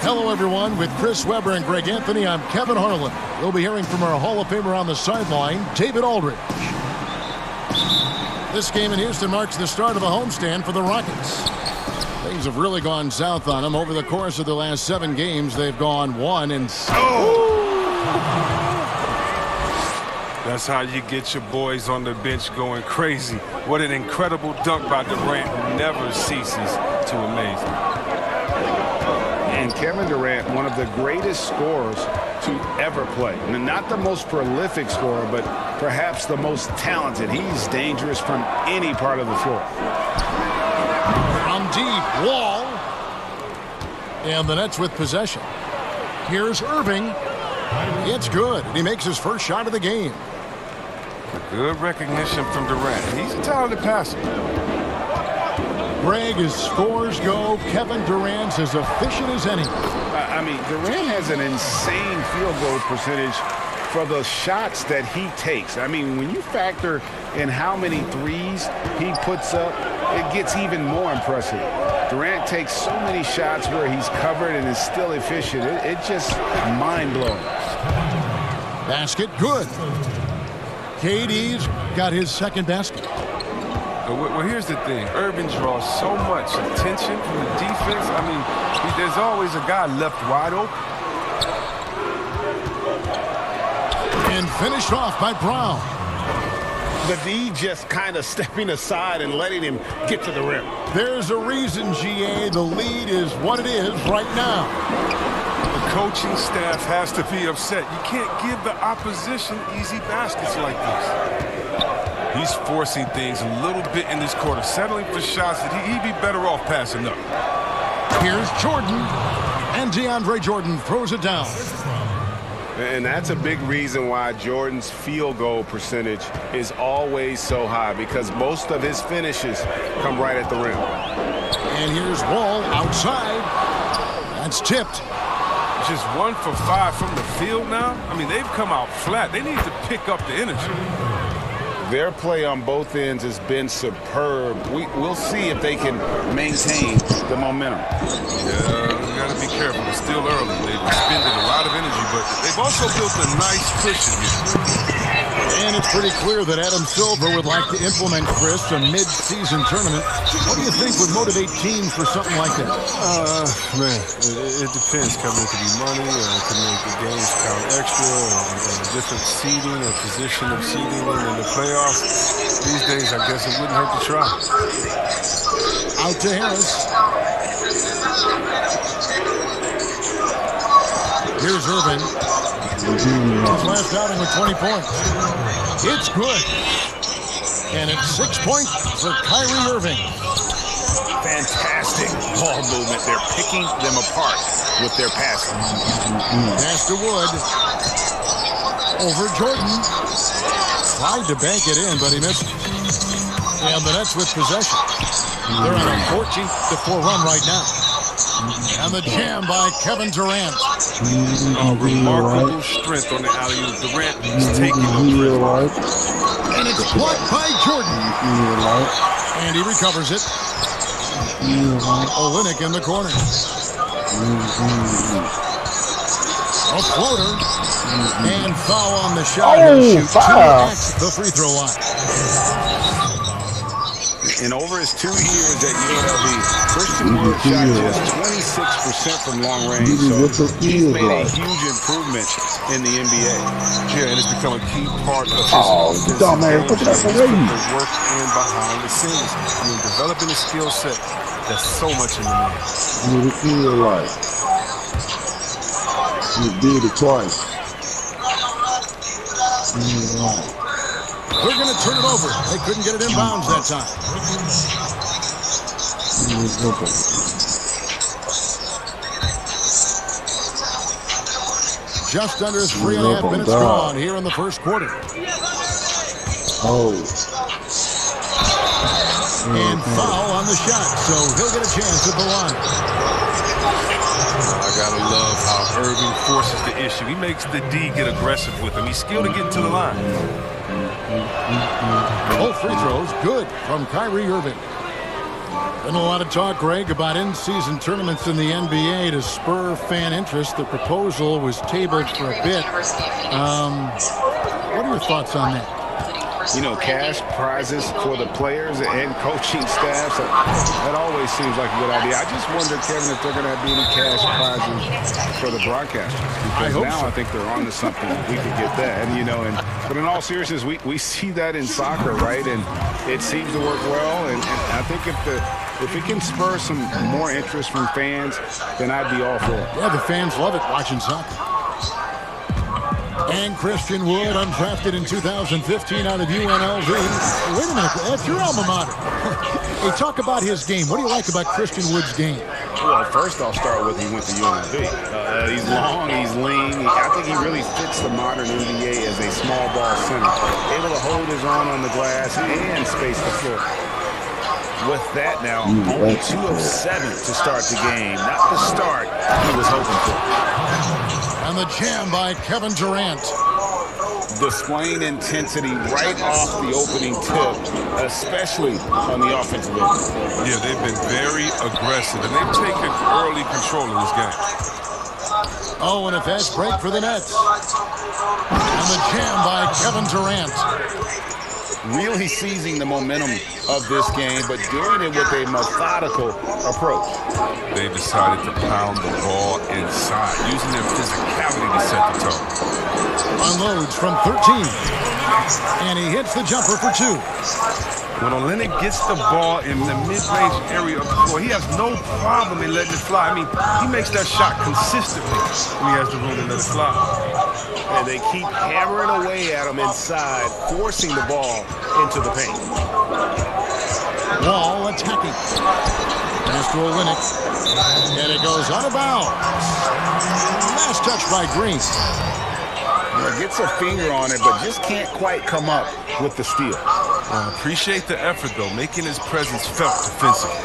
Hello, everyone. With Chris Webber and Greg Anthony, I'm Kevin Harlan. You'll be hearing from our Hall of Famer on the sideline, David Aldridge. This game in Houston marks the start of a homestand for the Rockets. Things have really gone south on them. Over the course of the last 7 games, they've gone 1-6. That's how you get your boys on the bench going crazy. What an incredible dunk by Durant, who never ceases to amaze me. And Kevin Durant, one of the greatest scorers to ever play. And not the most prolific scorer, but perhaps the most talented. He's dangerous from any part of the floor. From deep, Wall. And the Nets with possession. Here's Irving. It's good, and he makes his first shot of the game. Good recognition from Durant. He's a talented passer. Greg, as scores go, Kevin Durant's as efficient as any. I mean, Durant has an insane field goal percentage for the shots that he takes. I mean, when you factor in how many threes he puts up, it gets even more impressive. Durant takes so many shots where he's covered and is still efficient. It's just mind-blowing. Basket, good. KD's got his second basket. Well, here's the thing. Irving draws so much attention from the defense. I mean, there's always a guy left wide open. And finished off by Brown. The D just kind of stepping aside and letting him get to the rim. There's a reason, GA, the lead is what it is right now. The coaching staff has to be upset. You can't give the opposition easy baskets like this. He's forcing things a little bit in this quarter, settling for shots that he'd be better off passing up. Here's Jordan, and DeAndre Jordan throws it down. And that's a big reason why Jordan's field goal percentage is always so high, because most of his finishes come right at the rim. And here's Wall outside. That's tipped. Just 1 for 5 from the field now. I mean, they've come out flat. They need to pick up the energy. Their play on both ends has been superb. We'll see if they can maintain the momentum. Yeah, we got to be careful. It's still early. They've expended a lot of energy, but they've also built a nice cushion here. And it's pretty clear that Adam Silver would like to implement, Chris, a mid-season tournament. What do you think would motivate teams for something like that? Man, it depends. Kevin, it could be money, or it could make the games count extra, or different seeding or position of seeding in the playoffs. These days, I guess it wouldn't hurt to try. Out to Harris. Here's Irving. His last outing with 20 points. It's good. And it's 6 points for Kyrie Irving. Fantastic ball movement. They're picking them apart with their passing. Pass to Wood. Over Jordan. Tried to bank it in, but he missed. And the Nets with possession. They're on a 14-4 run right now. And the jam by Kevin Durant. Remarkable strength on the alley-oop. Durant is taking the right. And it's blocked by Jordan. And he recovers it. Olynyk in the corner. A floater. And foul on the shot. He'll shoot 2 at the free throw line. In over his 2 years at UNLV, Christian Wood shot just 26% from long range, so he's made a huge improvement in the NBA. Yeah, and it's become a key part of his offensive game. The work in behind the scenes. I mean, developing a skill set that's so much in the man. You feel like you did it twice. They're going to turn it over. They couldn't get it in bounds that time. Just under 3.5 minutes gone here in the first quarter. And foul on the shot, so he'll get a chance at the line. I gotta love how Irving forces the issue. He makes the D get aggressive with him. He's skilled at getting to the line. Both free throws good from Kyrie Irving. Been a lot of talk, Greg, about in-season tournaments in the NBA to spur fan interest. The proposal was tabled for a bit. What are your thoughts on that? You know, cash prizes for the players and coaching staffs, that always seems like a good idea. I just wonder, Kevin, if they're going to have any cash prizes for the broadcasters. Because I think they're on to something. We could get that. And, but in all seriousness, we see that in soccer, right? And it seems to work well. And I think if it can spur some more interest from fans, then I'd be all for it. Yeah, the fans love it watching soccer. And Christian Wood, undrafted in 2015 out of UNLV. Wait a minute, that's your alma mater. Hey, talk about his game. What do you like about Christian Wood's game? Well, first I'll start with he went to UNLV. He's long, he's lean. I think he really fits the modern NBA as a small ball center. Able to hold his own on the glass and space the floor. With that now, only 2 of 7 to start the game. Not the start he was hoping for. And the jam by Kevin Durant. Displaying intensity right off the opening tip, especially on the offensive end. Yeah, they've been very aggressive, and they've taken early control of this game. Oh, and a fast break for the Nets. And the jam by Kevin Durant. Really seizing the momentum of this game, but doing it with a methodical approach. They decided to pound the ball inside, using their physicality to set the tone. Unloads from 13. And he hits the jumper for 2. When Olynyk gets the ball in the mid-range area of the floor, he has no problem in letting it fly. I mean, he makes that shot consistently when he has the room to let it fly. And they keep hammering away at him inside, forcing the ball into the paint. Wall attacking. Pass to Olynyk. And it goes out of bounds. Last touch by Green. Gets a finger on it, but just can't quite come up with the steal. Appreciate the effort, though, making his presence felt defensively.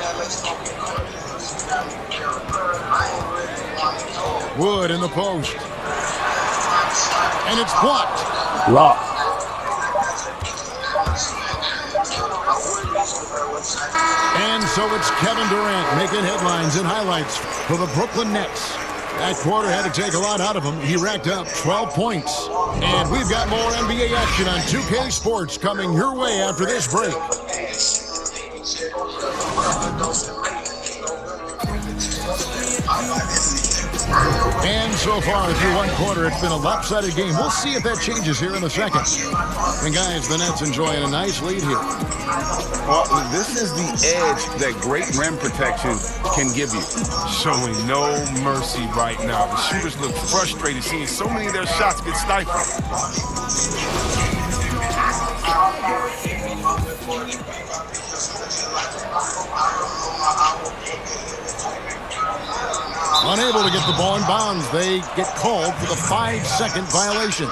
Wood in the post. And it's blocked. And so it's Kevin Durant making headlines and highlights for the Brooklyn Nets. That quarter had to take a lot out of him. He racked up 12 points. And we've got more NBA action on 2K Sports coming your way after this break. And so far through one quarter, it's been a lopsided game. We'll see if that changes here in the second. And guys, the Nets enjoying a nice lead here. Well, this is the edge that great rim protection can give you. Showing no mercy right now. The shooters look frustrated, seeing so many of their shots get stifled. Unable to get the ball in bounds. They get called for the 5-second violation.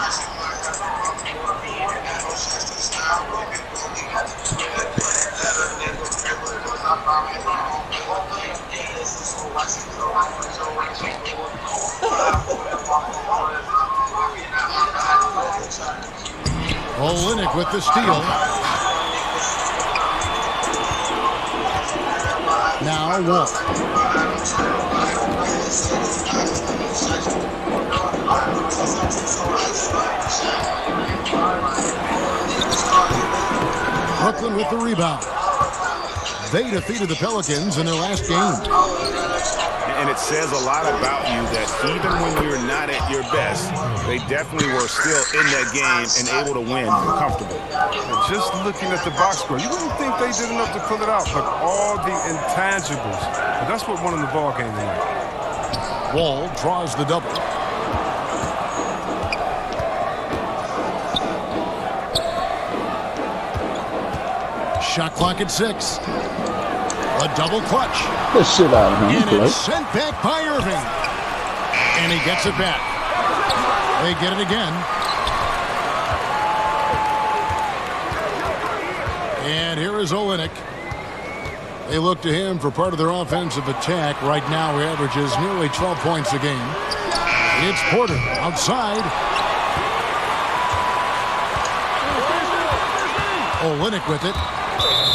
Olynyk with the steal. Now Wall. Brooklyn with the rebound. They defeated the Pelicans in their last game. And it says a lot about you that even when you're not at your best, they definitely were still in that game and able to win comfortably. And just looking at the box score, you wouldn't think they did enough to pull it out, but all the intangibles, and that's what won in the ball game tonight. Wall draws the double. Shot clock at 6. A double clutch. Get shit out of him. And it's sent back by Irving. And he gets it back. They get it again. And here is Olynyk. They look to him for part of their offensive attack. Right now, he averages nearly 12 points a game. It's Porter outside. Olynyk with it.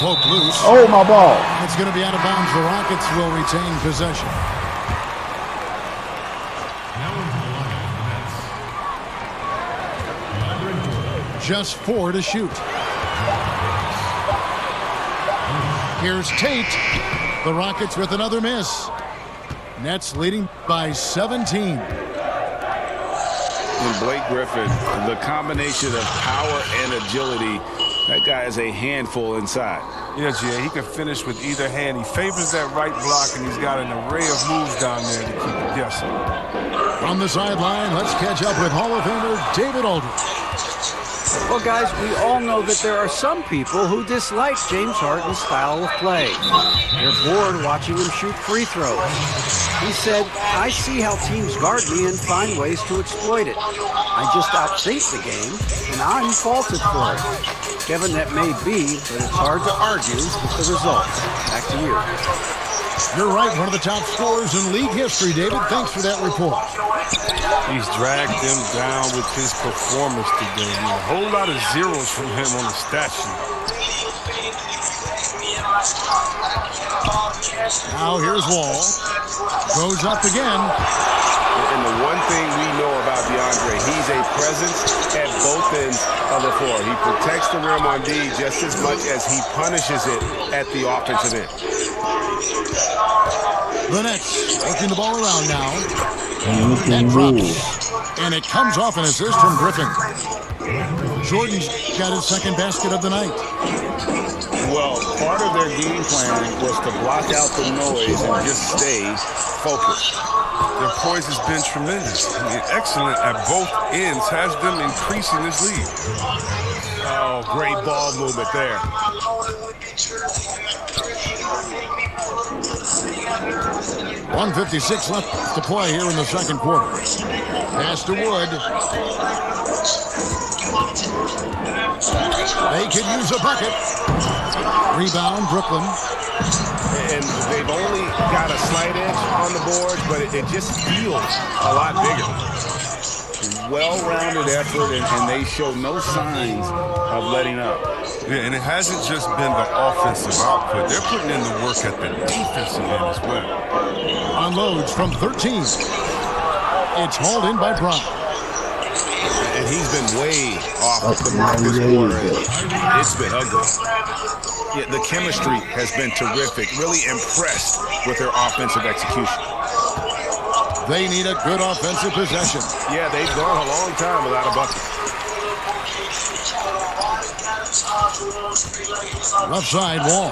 Poke loose. Oh, my ball. It's going to be out of bounds. The Rockets will retain possession. Just 4 to shoot. Here's Tate. The Rockets with another miss. Nets leading by 17. And Blake Griffin, the combination of power and agility, that guy is a handful inside. Yeah, Jay, he can finish with either hand. He favors that right block, and he's got an array of moves down there to keep it guessing. From the sideline, let's catch up with Hall of Famer David Aldridge. Well, guys, we all know that there are some people who dislike James Harden's style of play. They're bored watching him shoot free throws. He said, I see how teams guard me and find ways to exploit it. I just outthink the game, and I'm faulted for it. Kevin, that may be, but it's hard to argue with the results. Back to you. You're right, one of the top scorers in league history, David. Thanks for that report. He's dragged them down with his performance today. A whole lot of zeros from him on the stat sheet. Now here's Wall. Goes up again. And the one thing we know about DeAndre, he's a presence at both ends of the floor. He protects the rim on D just as much as he punishes it at the offensive end. The Nets working the ball around now. That drops. And it comes off an assist from Griffin. Jordan's got his second basket of the night. Well, part of their game plan was to block out the noise and just stay focused. Their poise has been tremendous. I mean, excellent at both ends, has them increasing this lead. Oh, great ball movement there. 1:56 left to play here in the second quarter. Pass to Wood. They could use a bucket. Rebound, Brooklyn. And they've only got a slight edge on the board, but it just feels a lot bigger. Well-rounded effort, and they show no signs of letting up. Yeah, and it hasn't just been the offensive output. They're putting in the work at the defensive end as well. Unloads from 13. It's hauled in by Brown. And he's been way off the mark this quarter. It's been ugly. Yeah, the chemistry has been terrific. Really impressed with their offensive execution. They need a good offensive possession. Yeah, they've gone a long time without a bucket. Left side, Wall.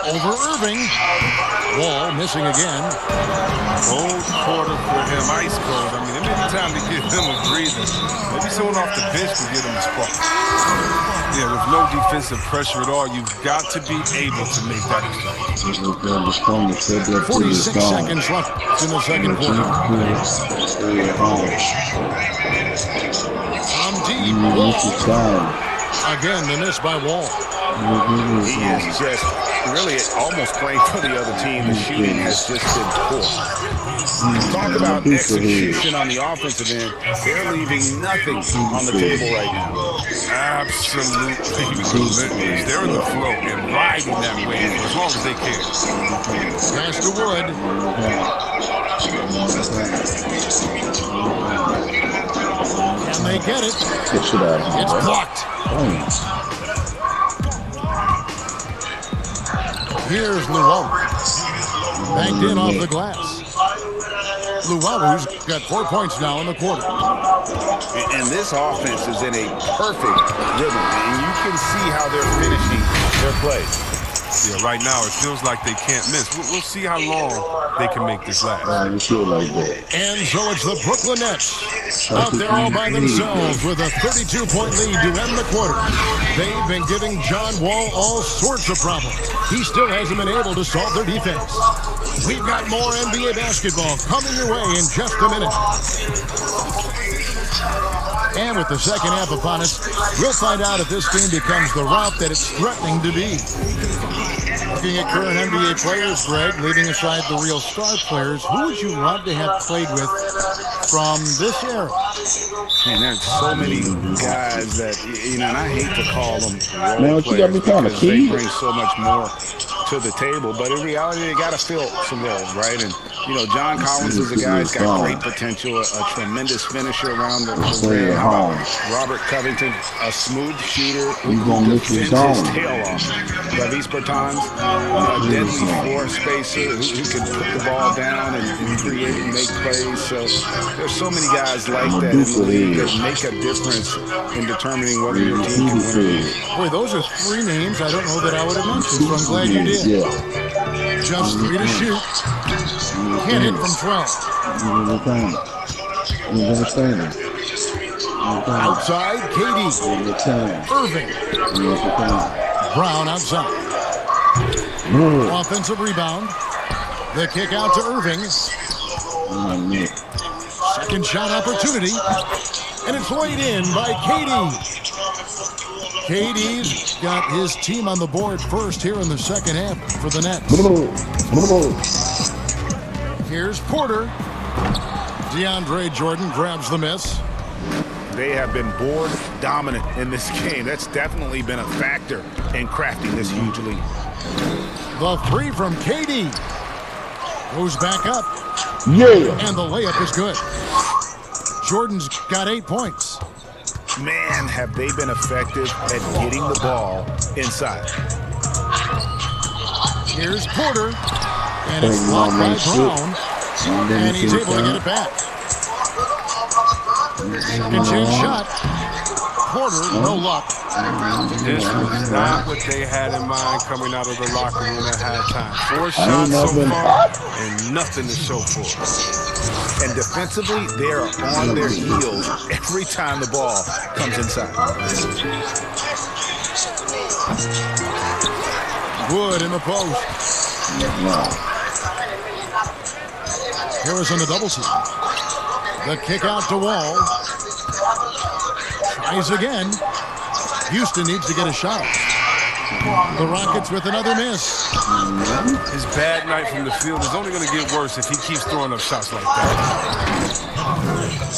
Over Irving. Wall missing again. Cold quarter for him, ice cold. I mean, there may be time to give him a breather. Maybe someone off the bench can get him a spark. Yeah, with no defensive pressure at all, you've got to be able to make that exchange. 46 seconds left in the second quarter. From deep, Wall. Again, the miss by Wall. He is just really almost playing for the other team. The shooting has just been poor. Talk about execution on the offensive end. They're leaving nothing on the table right now. Absolutely relentless. They're in the flow and riding that wave as long as they can. Pass to Wood. And they get it. It's blocked. Here's Luwawu. Banked in off the glass. Luwawu's got 4 points now in the quarter. And this offense is in a perfect rhythm, and you can see how they're finishing their plays. Yeah, right now it feels like they can't miss. We'll see how long they can make this last. You feel like that. And so it's the Brooklyn Nets out there all by themselves with a 32-point lead to end the quarter. They've been giving John Wall all sorts of problems. He still hasn't been able to solve their defense. We've got more NBA basketball coming your way in just a minute. And with the second half upon us, we'll find out if this game becomes the route that it's threatening to be. Looking at current NBA players, Greg, leaving aside the real star players, who would you love to have played with from this era? Man, there's so many guys that, you know, and I hate to call them role Man, you got me players kind of because they key. bring so much more to the table. But in reality, they got to fill some roles, right? And, you know, John Collins is a guy who's got great potential, a tremendous finisher around the rim. How about Robert Covington, a smooth shooter who defends his tail off. Lavis Bertans, a deadly floor spacer who can put the ball down and create and make plays. So there's so many guys like that in the league that make a difference in determining whether your team can win or lose. Boy, those are three names I don't know that I would have mentioned, so I'm glad you did. Yeah. Just 3 to shoot. Can't hit from 12. Outside, KD. Irving. Brown outside. Offensive rebound. The kick out to Irving. Second shot opportunity. And it's laid in by KD. KD's got his team on the board first here in the second half for the Nets. Here's Porter. DeAndre Jordan grabs the miss. They have been board dominant in this game. That's definitely been a factor in crafting this huge lead. The three from KD. Goes back up. Yeah. And the layup is good. Jordan's got 8 points. Man, have they been effective at getting the ball inside. Here's Porter. And it's blocked by Brown. And he's able to get it back. Second chance shot. Porter, no luck. This was not what they had in mind coming out of the locker room at halftime. 4 shots so far and nothing to show for it. And defensively, they are on their heels every time the ball comes inside. Wood in the post. Harris on the double team. The kick out to Wall. Tries again. Houston needs to get a shot. The Rockets with another miss. His bad night from the field is only going to get worse if he keeps throwing up shots like that.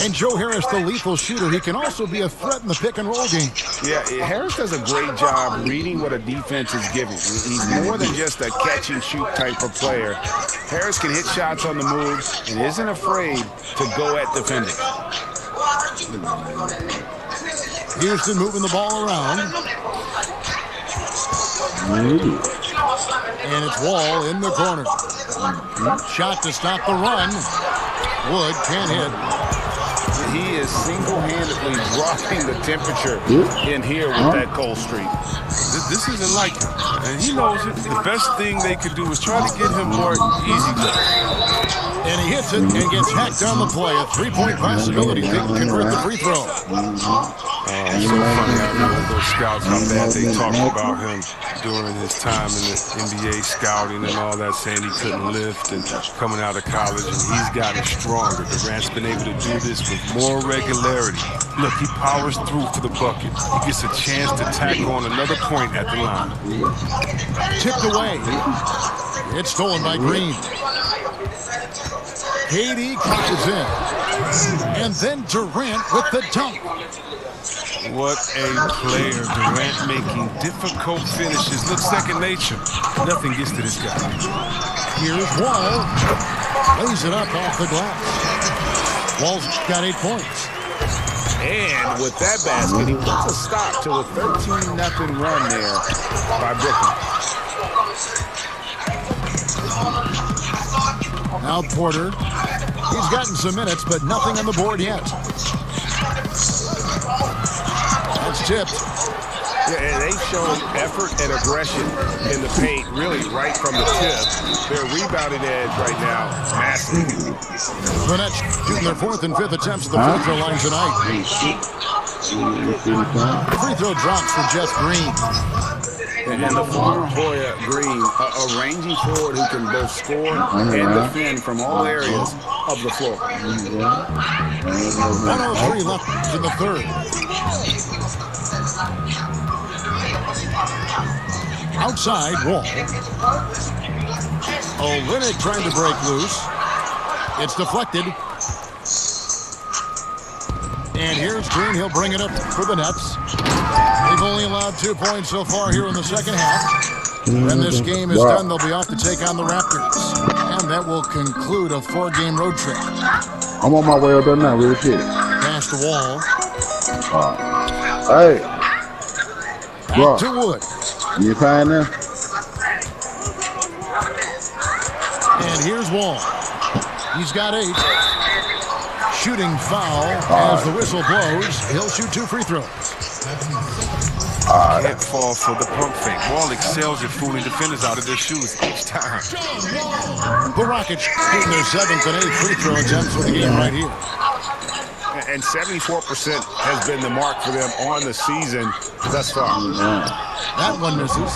And Joe Harris, the lethal shooter, he can also be a threat in the pick-and-roll game. Yeah, Harris does a great job reading what a defense is giving. He's more than just a catch-and-shoot type of player. Harris can hit shots on the move and isn't afraid to go at defenders. Houston moving the ball around. And it's Wall in the corner. Shot to stop the run. Wood can't hit. He is single-handedly dropping the temperature in here with that cold streak. This isn't like him, and he knows it. The best thing they could do is try to get him more easy look. And he hits it and gets hacked on the play. A three-point possibility. They can convert the free throw. It's so funny. I remember those scouts, how bad they talked about him during his time in the NBA scouting and all that, saying he couldn't lift and coming out of college, and he's gotten stronger. Durant's been able to do this with more regularity. Look, he powers through for the bucket. He gets a chance to tack on another point at the line. Tipped away. It's stolen by Green. KD crosses in. And then Durant with the dunk. What a player. Durant making difficult finishes. Looks second nature. Nothing gets to this guy. Here's Wall. Lays it up off the glass. Wall's got 8 points. And with that basket, he puts a stop to a 13-0 run there by Brooklyn. Now Porter. He's gotten some minutes, but nothing on the board yet. That's tipped. Yeah, they showed effort and aggression in the paint, really right from the tip. Their rebounding edge right now, massive. The Nets shooting their 4th and 5th attempts at the free throw line tonight. Free throw drops for Jeff Green. And the former Hoya Green, a rangy forward who can both score and defend from all areas of the floor. 103 left in the third. Outside, Wall. Olynyk trying to break loose. It's deflected. And here's Green. He'll bring it up for the Nets. They've only allowed 2 points so far here in the second half. When this game is done, they'll be off to take on the Raptors. And that will conclude a 4-game road trip. I'm on my way up there now, real shit. Past the Wall. Hey. Back to Wood. You fine now? And here's Wall. He's got 8. Shooting foul as the whistle blows. He'll shoot 2 free throws. Can't fall for the pump fake. Wall excels at fooling defenders out of their shoes each time. The Rockets shooting their 7th and 8th free throw attempts for the game right here. And 74% has been the mark for them on the season thus far. That one misses.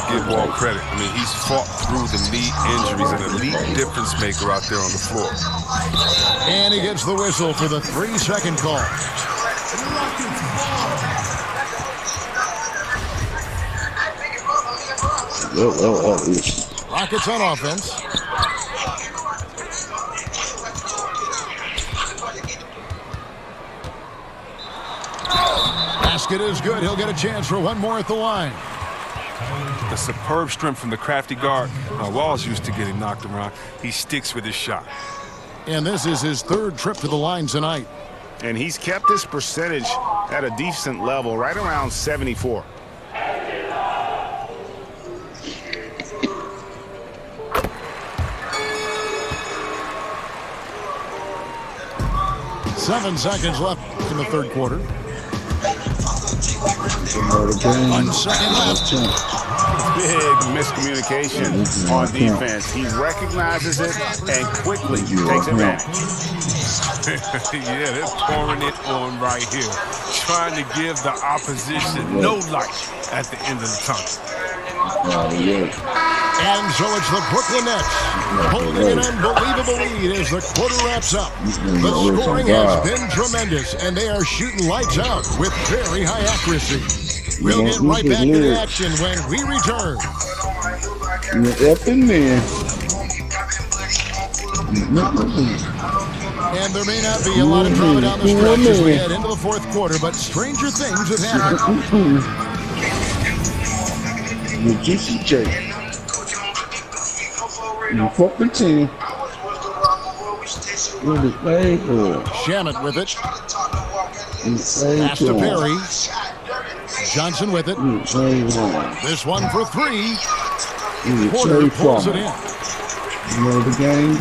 Give Wall credit. I mean, he's fought through the knee injuries, an elite difference maker out there on the floor. And he gets the whistle for the 3-second call. Rockets on offense. Basket is good. He'll get a chance for one more at the line. The superb strength from the crafty guard. Wall's used to getting knocked around. He sticks with his shot. And this is his 3rd trip to the line tonight. And he's kept his percentage at a decent level, right around 74. Seven seconds left in the third quarter. 1 second left. Big miscommunication on defense. He recognizes it and quickly takes advantage. Yeah, they're pouring it on right here. Trying to give the opposition no light at the end of the tunnel. And so it's the Brooklyn Nets holding an unbelievable lead as the quarter wraps up. The scoring has been tremendous, and they are shooting lights out with very high accuracy. We'll get right back to the action when we return. Up in there. And there may not be a lot of drama down the stretch as we head into the fourth quarter, but stranger things have happened. You juicy J. You fucking team. Shamet with it. Pass to Perry. Johnson with it. This one for 3. Porter pulls it in. You know the game?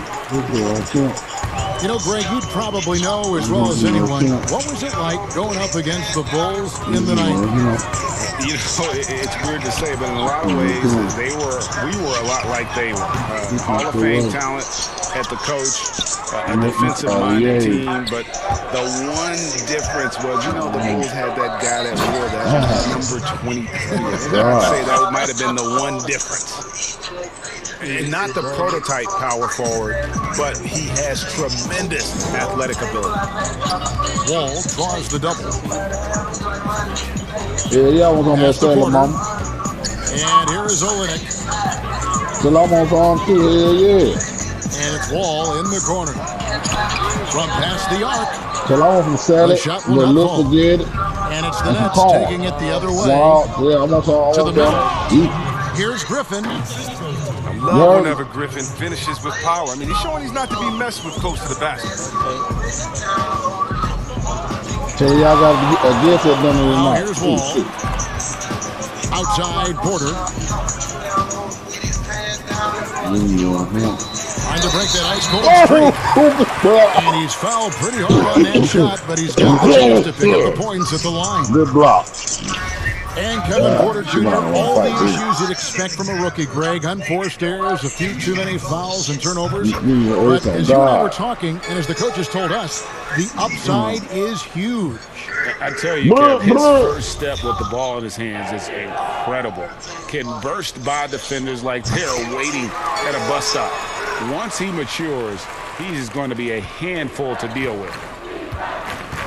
You know, Greg, you probably know as well as anyone, what was it like going up against the Bulls in the night? You know, it's weird to say, but in a lot of ways, we were a lot like they were. Hall of Fame talent at the coach, a defensive-minded team, but the one difference was, you know, the Bulls had that guy that wore that number 23. I'd say that might have been the one difference. Not the prototype power forward, but he has tremendous athletic ability. Wall draws the double. Yeah, I was almost saying, Mom. And here is Olynyk. Till I'm on too, yeah. And it's Wall in the corner. From past the arc. Till I was from Saturday, the look again. And it's the Nets taking it the other way. Yeah, I'm on to the middle. Here's Griffin. I love whenever Griffin finishes with power. I mean, he's showing he's not to be messed with close to the basket. So y'all got to get it done tonight. Here's Wall. Outside Porter. Trying to break that ice cold streak. And he's fouled pretty hard on that shot, but he's got the chance to pick up the points at the line. Good block. And Kevin Porter Jr., all the issues you'd expect from a rookie, Greg. Unforced errors, a few too many fouls and turnovers. But as you and I were talking, and as the coaches told us, the upside is huge. I tell you, Kev, his first step with the ball in his hands is incredible. Can burst by defenders like they're waiting at a bus stop. Once he matures, he is going to be a handful to deal with.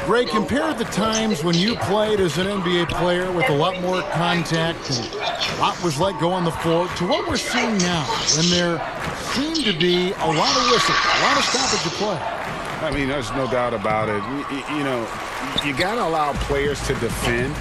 Greg, compare the times when you played as an NBA player with a lot more contact and a lot was let go on the floor to what we're seeing now, when there seem to be a lot of whistles, a lot of stoppage of play. I mean, there's no doubt about it. You know, you got to allow players to defend.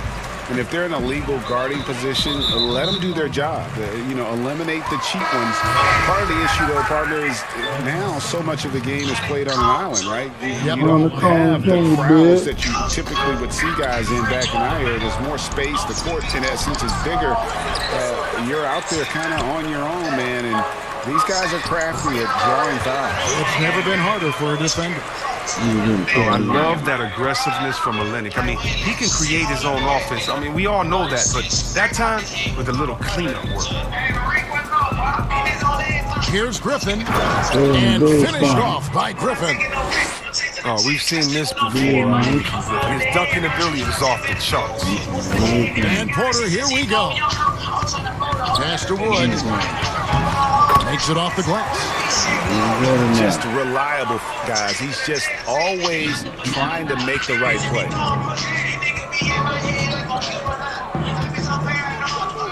And if they're in a legal guarding position, let them do their job. Eliminate the cheap ones. Part of the issue, though, partner, is now so much of the game is played on an island, right? You don't have the crowds that you typically would see guys in back in our era. There's more space. The court, in essence, is bigger. You're out there kind of on your own, man. And these guys are crafty at drawing fouls. It's never been harder for a defender. I love that aggressiveness from Olynyk. I mean, he can create his own offense. I mean, we all know that, but that time with a little cleanup work. Here's Griffin, and finished off by Griffin. Oh, we've seen this before. His dunking ability was off the charts. And Porter, here we go. Pass to Wood. Makes it off the glass. Just reliable, guys. He's just always trying to make the right play.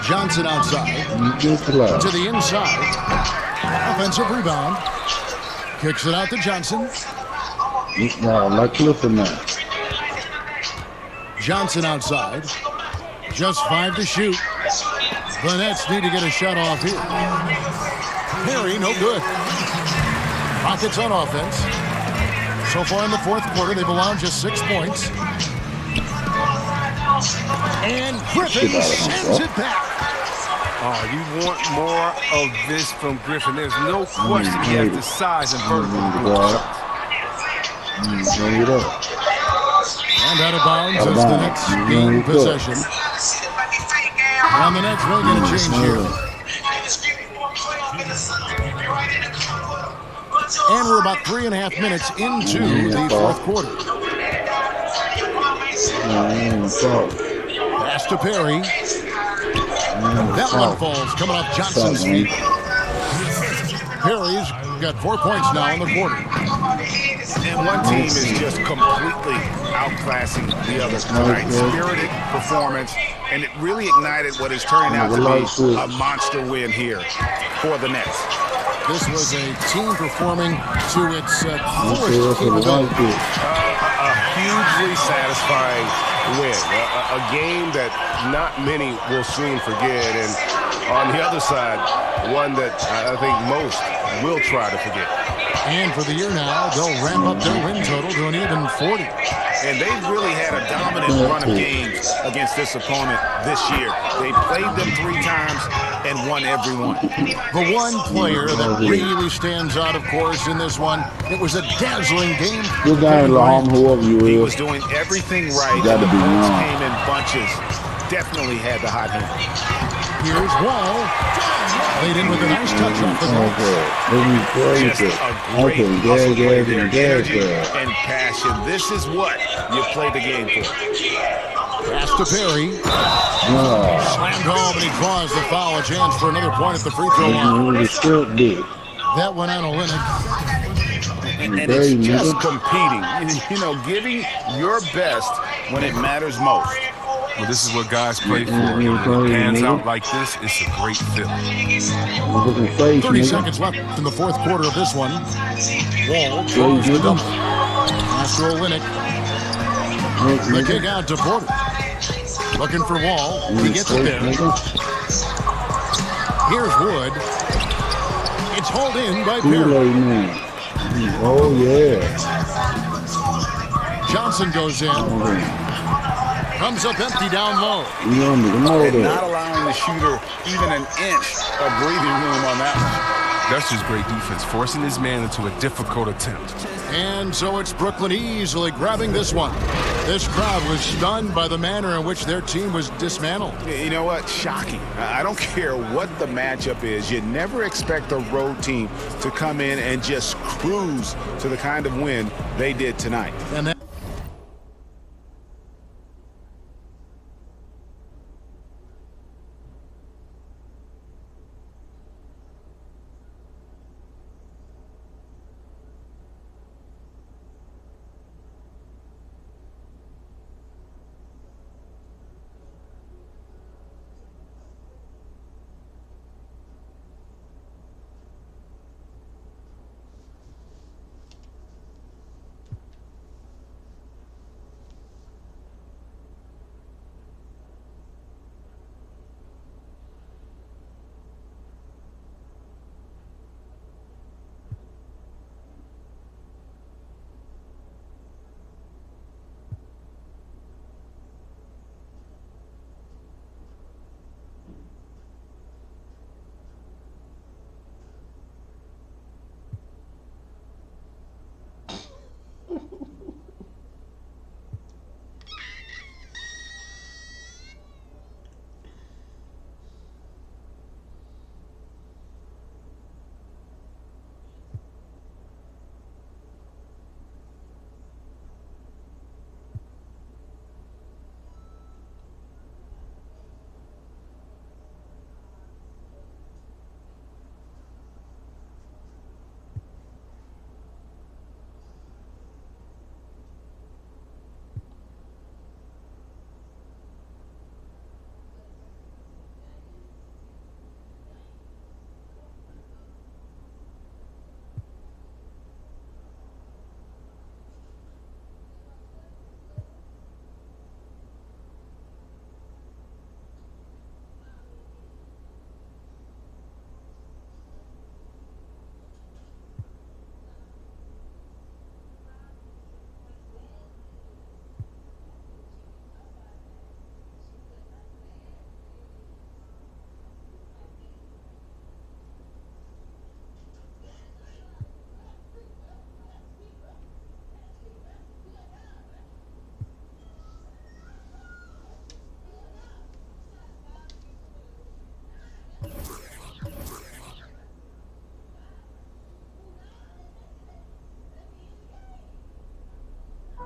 Johnson outside. To the inside. Offensive rebound. Kicks it out to Johnson. Johnson outside. Just 5 to shoot. The Nets need to get a shot off here. Perry, no good. Rockets on offense. So far in the fourth quarter, they've allowed just 6 points. And Griffin sends it back. Oh, you want more of this from Griffin. There's no question he has the size and vertical. And out of bounds as the Nets gain possession. And the Nets making a change here. And we're about 3.5 minutes into the fourth quarter. Pass to Perry. That one falls coming off Johnson's feet. Perry's got 4 points now in the quarter. And one team is just completely outclassing the other tonight. Spirited performance, and it really ignited what is turning out to be a monster win here for the Nets. This was a team performing to its fullest capability. A hugely satisfying win. A game that not many will soon forget. And on the other side, one that I think most will try to forget. And for the year now, they'll ramp up their win total to an even 40. And they've really had a dominant run of games against this opponent this year. They played them 3 times and won every one. The one player that really stands out, of course, in this one, it was a dazzling game. He was doing everything right. The points came in bunches. Definitely had the hot hand. Here's Wall. Laid in with a nice touch off the glass. Just a great hustle play there. Energy and passion. This is what you play the game for. Pass to Perry. Slammed home, and he draws the foul. A chance for another point at the free throw line. That went on Olynyk. And it's just competing. Giving your best when it matters most. Well, this is what guys play for. When it pans out like this, it's a great feeling. 30 seconds left in the fourth quarter of this one. Wall throws the double. Pass to Olynyk. The kick out to Porter. Looking for Wall. He gets it there. Here's Wood. It's hauled in by Perry. Oh, yeah. Johnson goes in. Comes up empty down low. And not allowing the shooter even an inch of breathing room on that That's just great defense, forcing his man into a difficult attempt. And so it's Brooklyn easily grabbing this one. This crowd was stunned by the manner in which their team was dismantled. You know what? Shocking. I don't care what the matchup is. You never expect a road team to come in and just cruise to the kind of win they did tonight. And then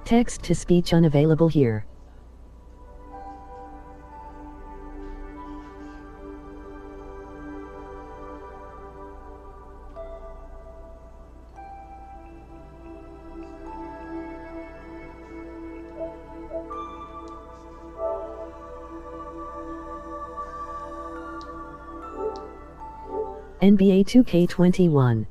text-to-speech unavailable here. NBA 2K21.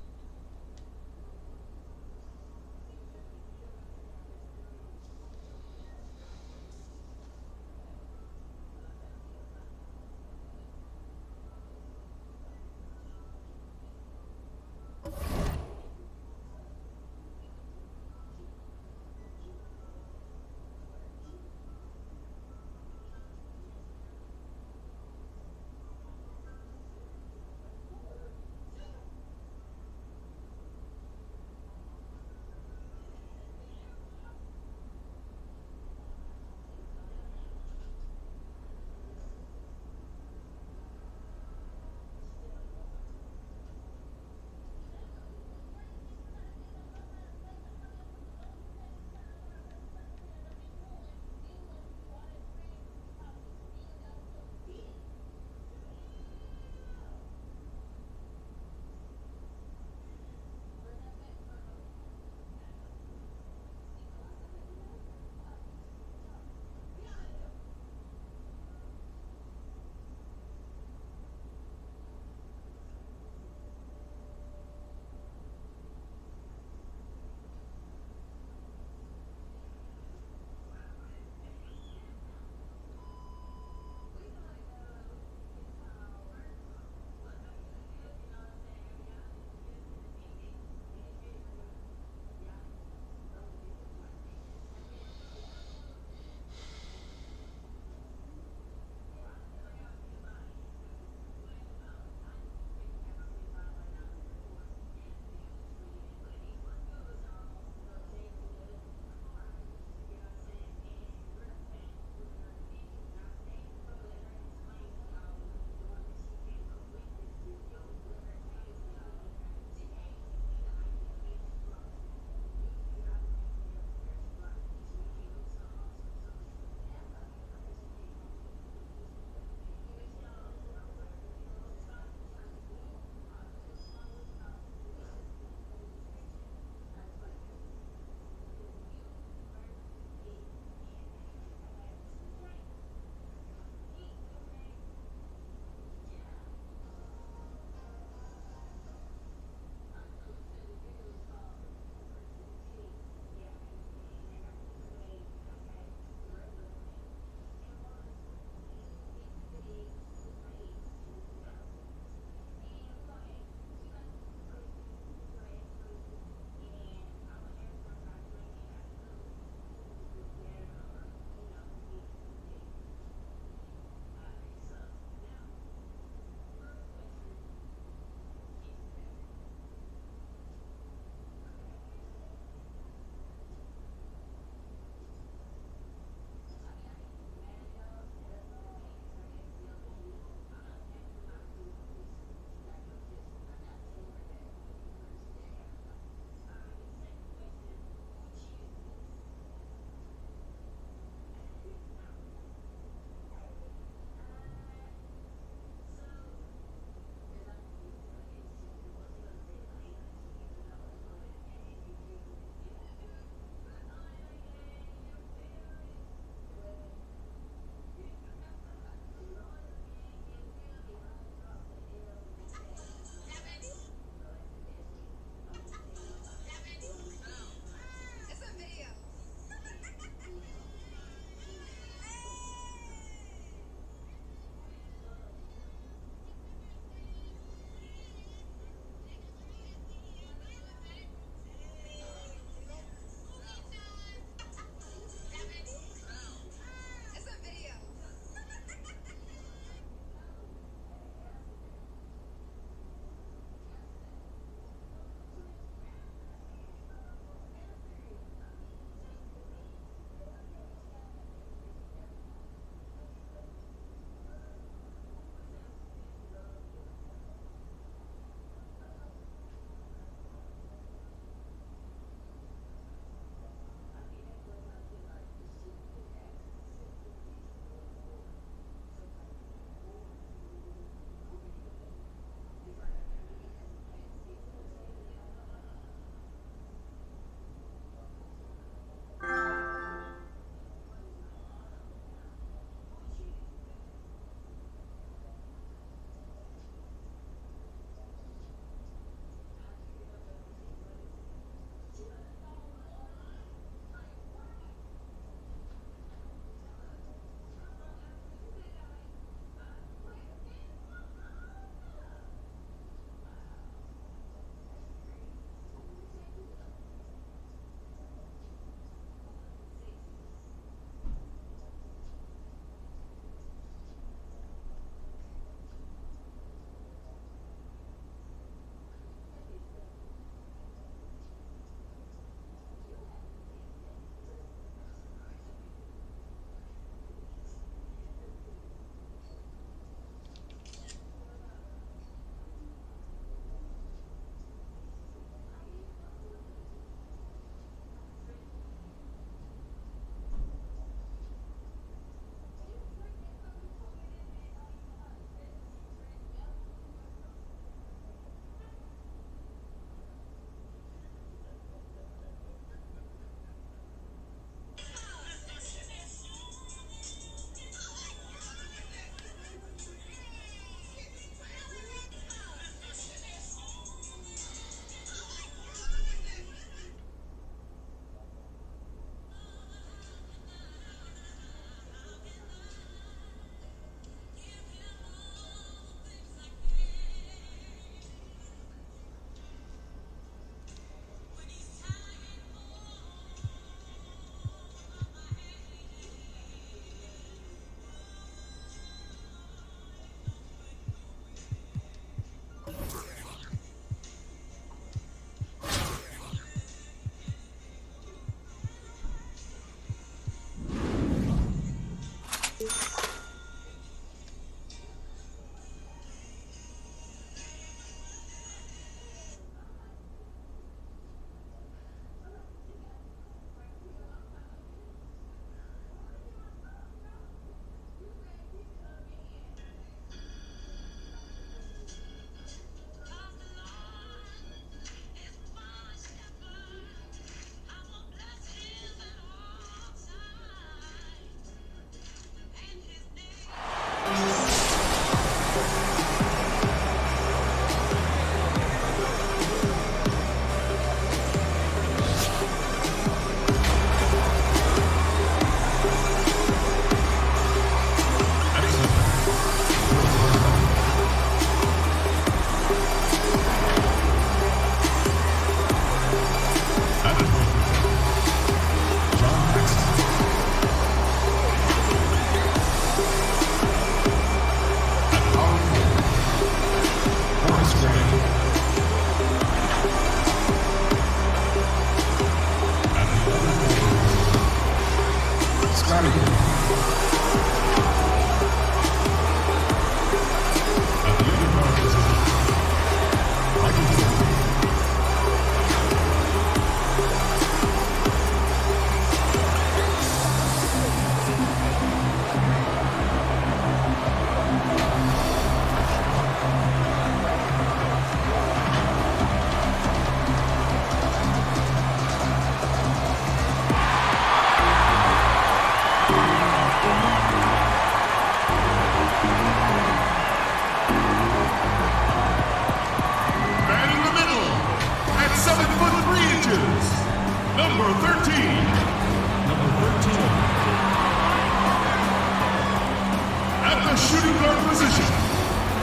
shooting guard position,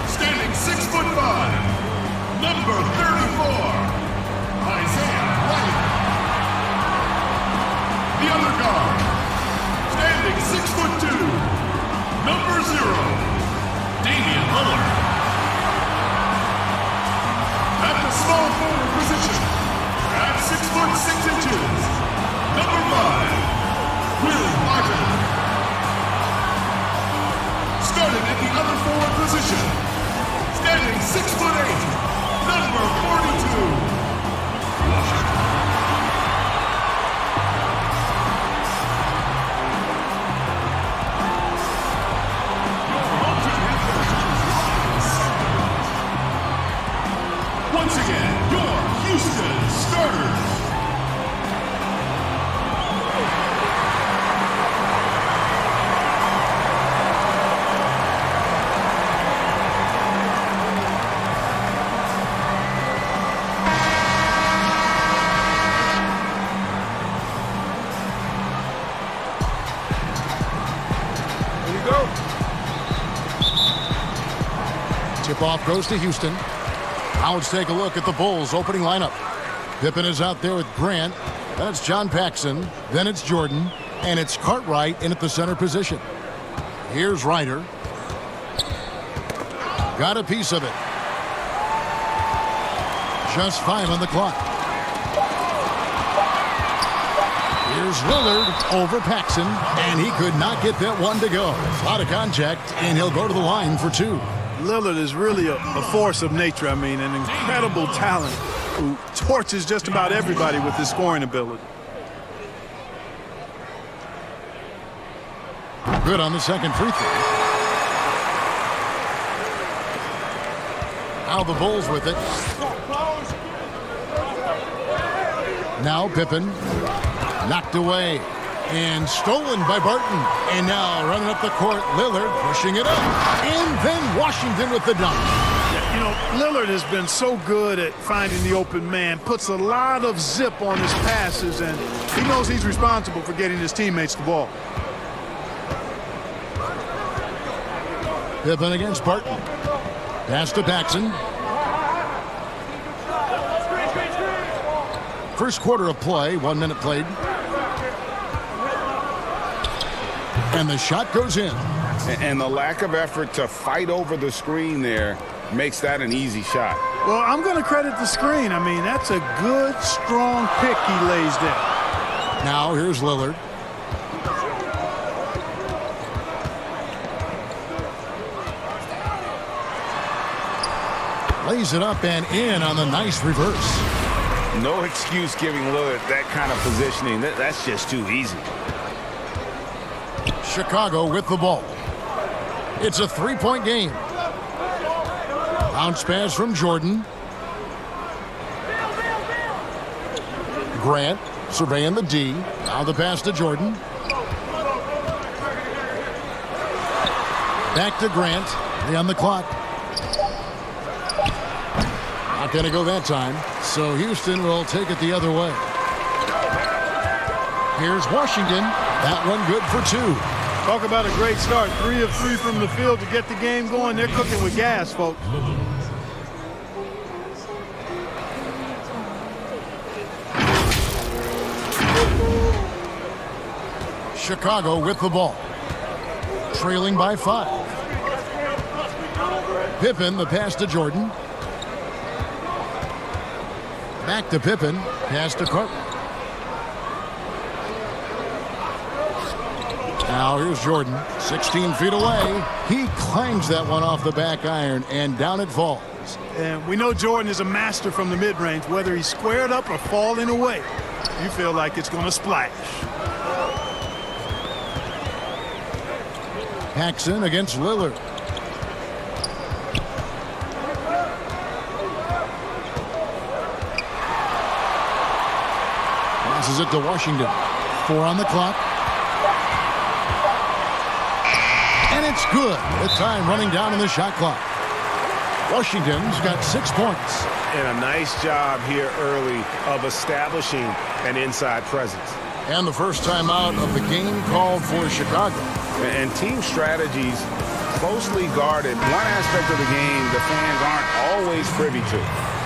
standing 6'5", number 34, Isaiah White. The other guard, standing 6'2", number 0, Damian Lillard. At the small forward position, at 6'6", number 5, Will Barton. Starting at the other forward position, standing 6'8", number 42, Washington. Once again, your Houston starters. Tip-off goes to Houston. Now let's take a look at the Bulls' opening lineup. Pippen is out there with Grant. That's John Paxson. Then it's Jordan. And it's Cartwright in at the center position. Here's Ryder. Got a piece of it. Just 5 on the clock. Here's Lillard over Paxson. And he could not get that one to go. A lot of contact, and he'll go to the line for 2. Lillard is really a force of nature. I mean, an incredible talent who torches just about everybody with his scoring ability. Good on the second free throw. Now the Bulls with it. Now Pippen. Knocked away. And stolen by Barton. And now running up the court, Lillard pushing it up. And then Washington with the dunk. You know, Lillard has been so good at finding the open man, puts a lot of zip on his passes, and he knows he's responsible for getting his teammates the ball. Pippen against Barton. Pass to Paxson. First quarter of play, 1 minute played. And the shot goes in. And the lack of effort to fight over the screen there makes that an easy shot. Well, I'm going to credit the screen. I mean, that's a good, strong pick he lays there. Now here's Lillard. Lays it up and in on the nice reverse. No excuse giving Lillard that kind of positioning. That's just too easy. Chicago with the ball. It's a 3-point game. Bounce pass from Jordan. Grant surveying the D. Now the pass to Jordan. Back to Grant. 3 on the clock. Not going to go that time. So Houston will take it the other way. Here's Washington. That one good for 2. Talk about a great start. 3 of 3 from the field to get the game going. They're cooking with gas, folks. Chicago with the ball. Trailing by 5. Pippen, the pass to Jordan. Back to Pippen. Pass to Cartwright. Now here's Jordan, 16 feet away. He clangs that one off the back iron, and down it falls. And we know Jordan is a master from the mid-range. Whether he's squared up or falling away, you feel like it's going to splash. Paxson against Lillard. Passes it to Washington. 4 on the clock. And it's good. The time running down in the shot clock. Washington's got 6 points. And a nice job here early of establishing an inside presence. And the first time out of the game called for Chicago. And team strategies closely guarded. One aspect of the game the fans aren't always privy to.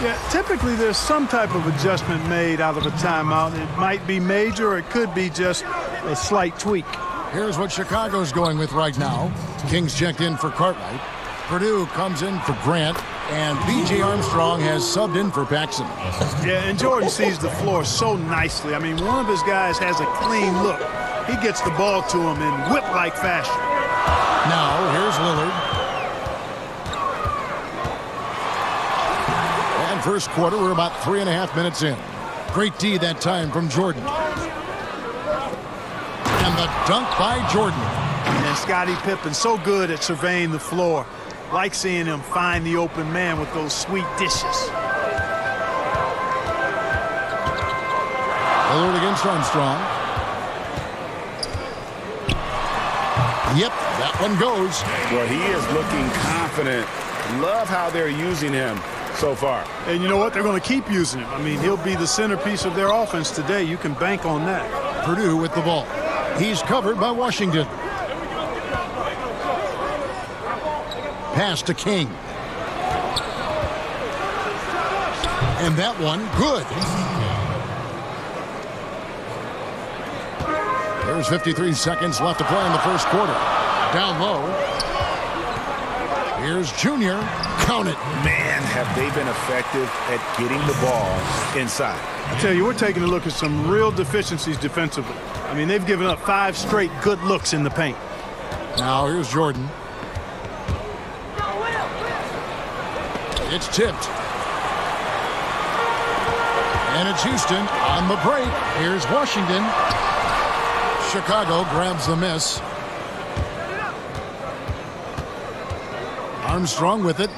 Yeah, typically there's some type of adjustment made out of a timeout. It might be major, or it could be just a slight tweak. Here's what Chicago's going with right now. King's checked in for Cartwright. Purdue comes in for Grant, and B.J. Armstrong has subbed in for Paxson. Yeah, and Jordan sees the floor so nicely. I mean, one of his guys has a clean look. He gets the ball to him in whip-like fashion. Now, here's Lillard. And first quarter, we're about 3.5 minutes in. Great D that time from Jordan. And the dunk by Jordan. And Scottie Pippen so good at surveying the floor. Like seeing him find the open man with those sweet dishes. Lillard against Armstrong. Yep, that one goes. Well, he is looking confident. Love how they're using him so far. And you know what? They're going to keep using him. I mean, he'll be the centerpiece of their offense today. You can bank on that. Purdue with the ball. He's covered by Washington. Pass to King. And that one, good. There's 53 seconds left to play in the first quarter. Down low. Here's Junior. Count it. Man, have they been effective at getting the ball inside. I tell you, we're taking a look at some real deficiencies defensively. I mean, they've given up 5 straight good looks in the paint. Now here's Jordan. It's tipped. And it's Houston on the break. Here's Washington. Chicago grabs the miss. Armstrong with it.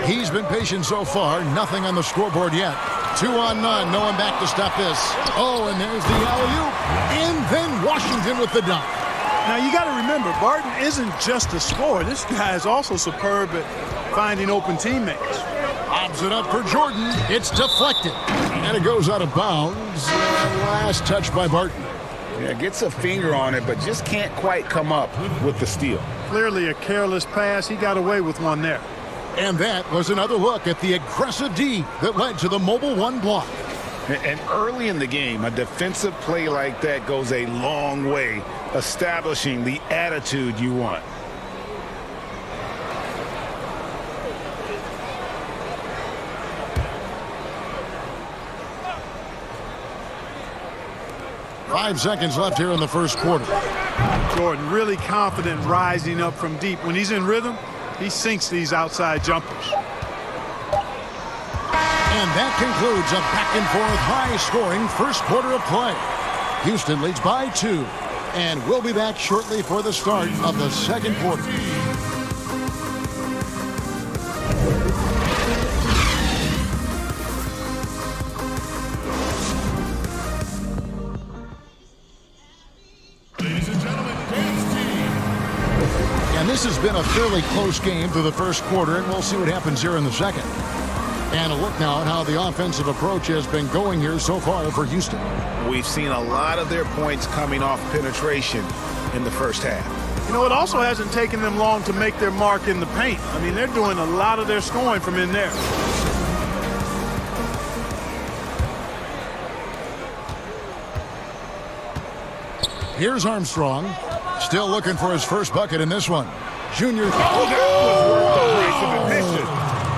He's been patient so far. Nothing on the scoreboard yet. 2 on none. No one back to stop this. Oh, and there's the alley-oop. And then Washington with the dunk. Now, you got to remember, Barton isn't just a scorer. This guy is also superb at finding open teammates. Lobs it up for Jordan. It's deflected. And it goes out of bounds. Last touch by Barton. Yeah, gets a finger on it, but just can't quite come up with the steal. Clearly a careless pass. He got away with one there. And that was another look at the aggressive D that led to the mobile 1 block. And early in the game, a defensive play like that goes a long way, establishing the attitude you want. Five seconds left here in the first quarter. Jordan really confident rising up from deep. When he's in rhythm, he sinks these outside jumpers. And that concludes a back-and-forth, high-scoring first quarter of play. Houston leads by 2, and we'll be back shortly for the start of the second quarter. Ladies and gentlemen, dance team. And this has been a fairly close game through the first quarter, and we'll see what happens here in the second. And a look now at how the offensive approach has been going here so far for Houston. We've seen a lot of their points coming off penetration in the first half. You know, it also hasn't taken them long to make their mark in the paint. I mean, they're doing a lot of their scoring from in there. Here's Armstrong. Still looking for his first bucket in this one. Junior.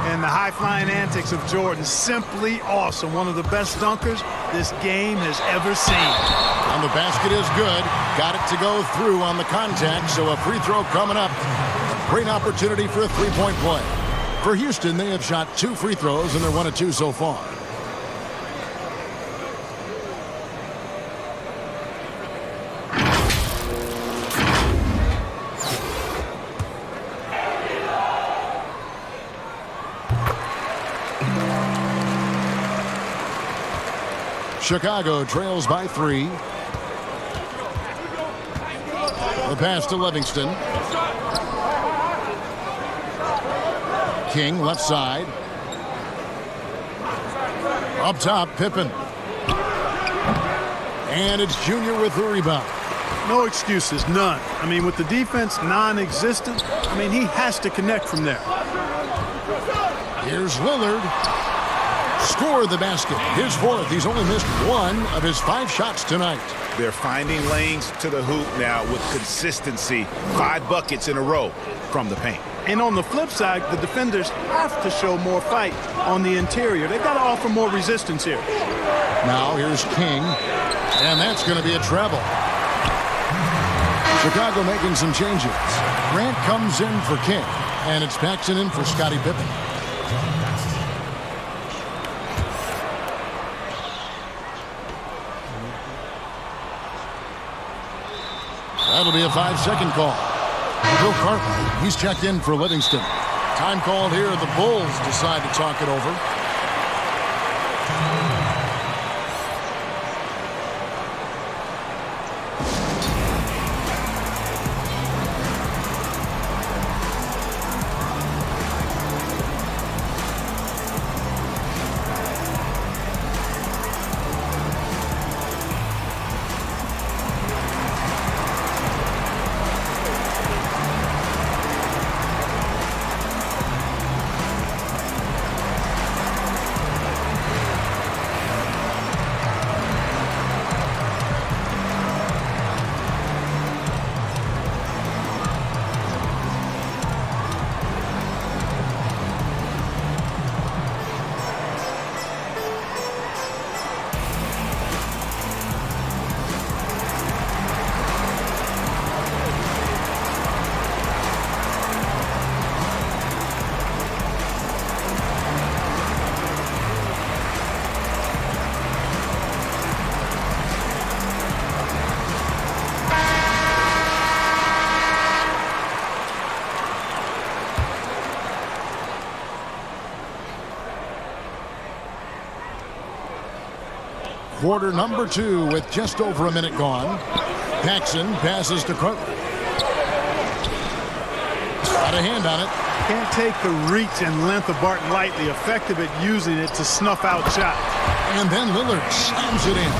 And the high-flying antics of Jordan, simply awesome. One of the best dunkers this game has ever seen. And the basket is good. Got it to go through on the contact, so a free throw coming up. Great opportunity for a three-point play. For Houston, they have shot 2 free throws, and they're 1 of 2 so far. Chicago trails by 3. The pass to Livingston. King left side. Up top, Pippen. And it's Junior with the rebound. No excuses, none. I mean, with the defense non-existent, I mean, he has to connect from there. Here's Lillard. Score the basket. His fourth. He's only missed one of his 5 shots tonight. They're finding lanes to the hoop now with consistency. 5 buckets in a row from the paint. And on the flip side, the defenders have to show more fight on the interior. They've got to offer more resistance here. Now here's King, and that's going to be a treble. Chicago making some changes. Grant comes in for King, and it's Paxson in for Scottie Pippen. That'll be a 5-second call. Bill Cartwright, he's checked in for Livingston. Time called here. The Bulls decide to talk it over. Quarter number 2 with just over a minute gone. Paxson passes to Cartwright. Got a hand on it. Can't take the reach and length of Barton lightly. Effective at using it to snuff out shots. And then Lillard slams it in.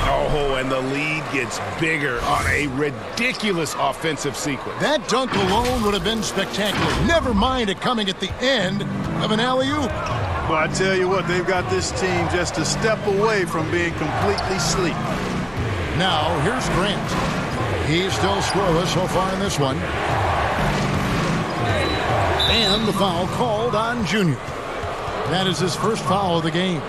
Oh, and the lead gets bigger on a ridiculous offensive sequence. That dunk alone would have been spectacular. Never mind it coming at the end of an alley-oop. Well, I tell you what, they've got this team just a step away from being completely asleep. Now, here's Grant. He's still scoreless so far in this one. And the foul called on Junior. That is his first foul of the game.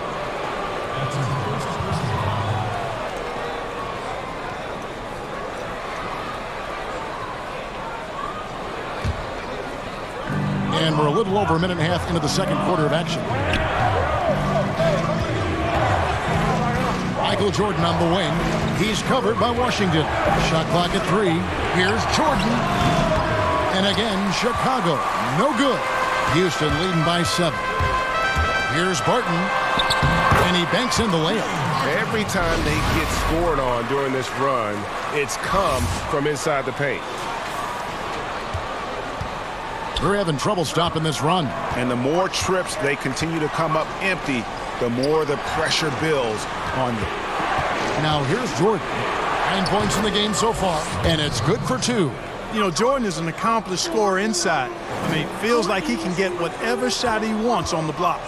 And we're a little over a minute and a half into the second quarter of action. Michael Jordan on the wing. He's covered by Washington. Shot clock at 3. Here's Jordan. And again, Chicago. No good. Houston leading by 7. Here's Barton. And he banks in the layup. Every time they get scored on during this run, it's come from inside the paint. They're having trouble stopping this run. And the more trips they continue to come up empty, the more the pressure builds on them. Now here's Jordan. 9 points in the game so far, and it's good for 2. You know, Jordan is an accomplished scorer inside. I mean, feels like he can get whatever shot he wants on the block.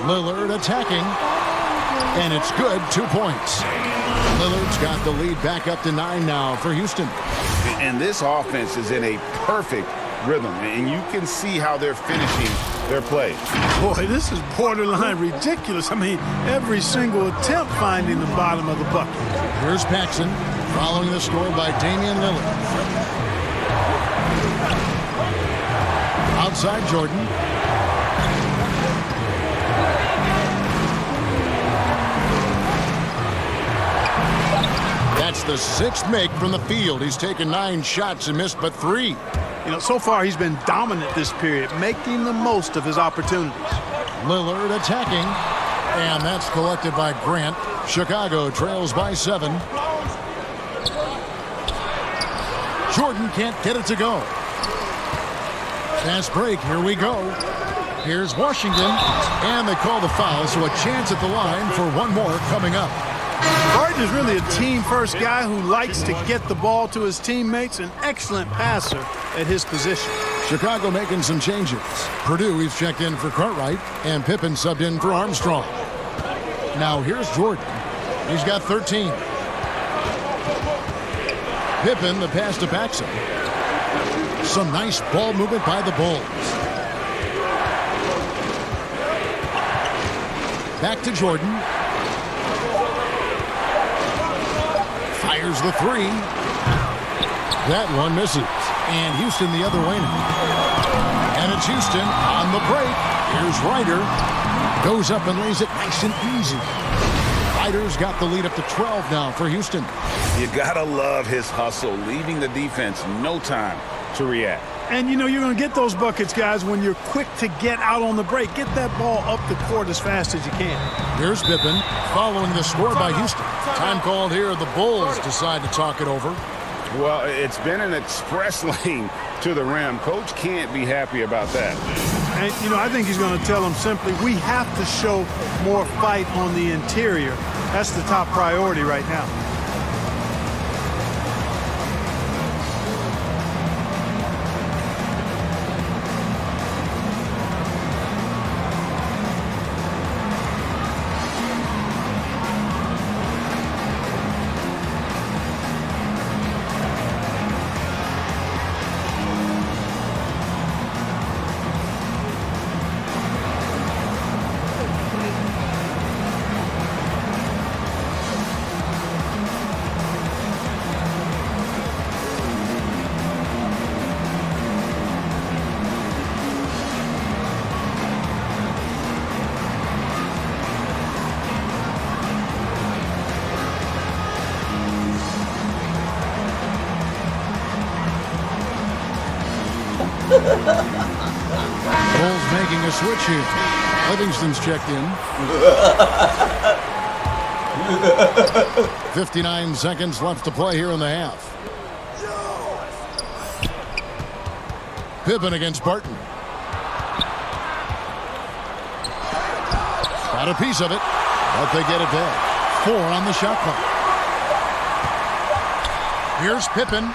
Lillard attacking, and it's good. 2 points. Lillard's got the lead back up to 9 now for Houston. And this offense is in a perfect rhythm, and you can see how they're finishing their play. Boy, this is borderline ridiculous. I mean, every single attempt finding the bottom of the bucket. Here's Paxson, following the score by Damian Lillard. Outside Jordan. That's the 6th make from the field. He's taken 9 shots and missed but 3. You know, so far he's been dominant this period, making the most of his opportunities. Lillard attacking, and that's collected by Grant. Chicago trails by 7. Jordan can't get it to go. Fast break, here we go. Here's Washington, and they call the foul, so a chance at the line for one more coming up. Barton is really a team-first guy who likes to get the ball to his teammates, an excellent passer at his position. Chicago making some changes. Purdue, he's checked in for Cartwright, and Pippen subbed in for Armstrong. Now here's Jordan. He's got 13. Pippen, the pass to Paxson. Some nice ball movement by the Bulls. Back to Jordan. Fires the three. That one misses. And Houston the other way now. And it's Houston on the break. Here's Ryder. Goes up and lays it nice and easy. Ryder's got the lead up to 12 now for Houston. You gotta love his hustle, leaving the defense no time to react. And, you know, you're going to get those buckets, guys, when you're quick to get out on the break. Get that ball up the court as fast as you can. Here's Pippen following the score by Houston. Time called here. The Bulls decide to talk it over. Well, it's been an express lane to the rim. Coach can't be happy about that. And, you know, I think he's going to tell them simply, we have to show more fight on the interior. That's the top priority right now. Bulls making a switch here. Livingston's checked in. 59 seconds left to play here in the half. Pippen against Barton. Got a piece of it, but they get it back. 4 on the shot clock. Here's Pippen.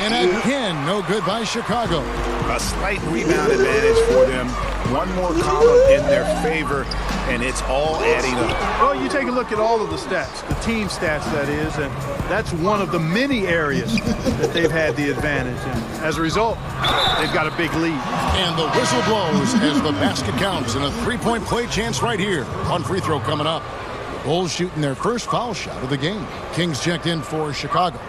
And again, no good by Chicago. A slight rebound advantage for them. One more column in their favor, and it's all adding up. Well, you take a look at all of the stats, the team stats, that is, and that's one of the many areas that they've had the advantage. And as a result, they've got a big lead. And the whistle blows as the basket counts, and a three-point play chance right here. One free throw coming up. Bulls shooting their first foul shot of the game. Kings checked in for Chicago.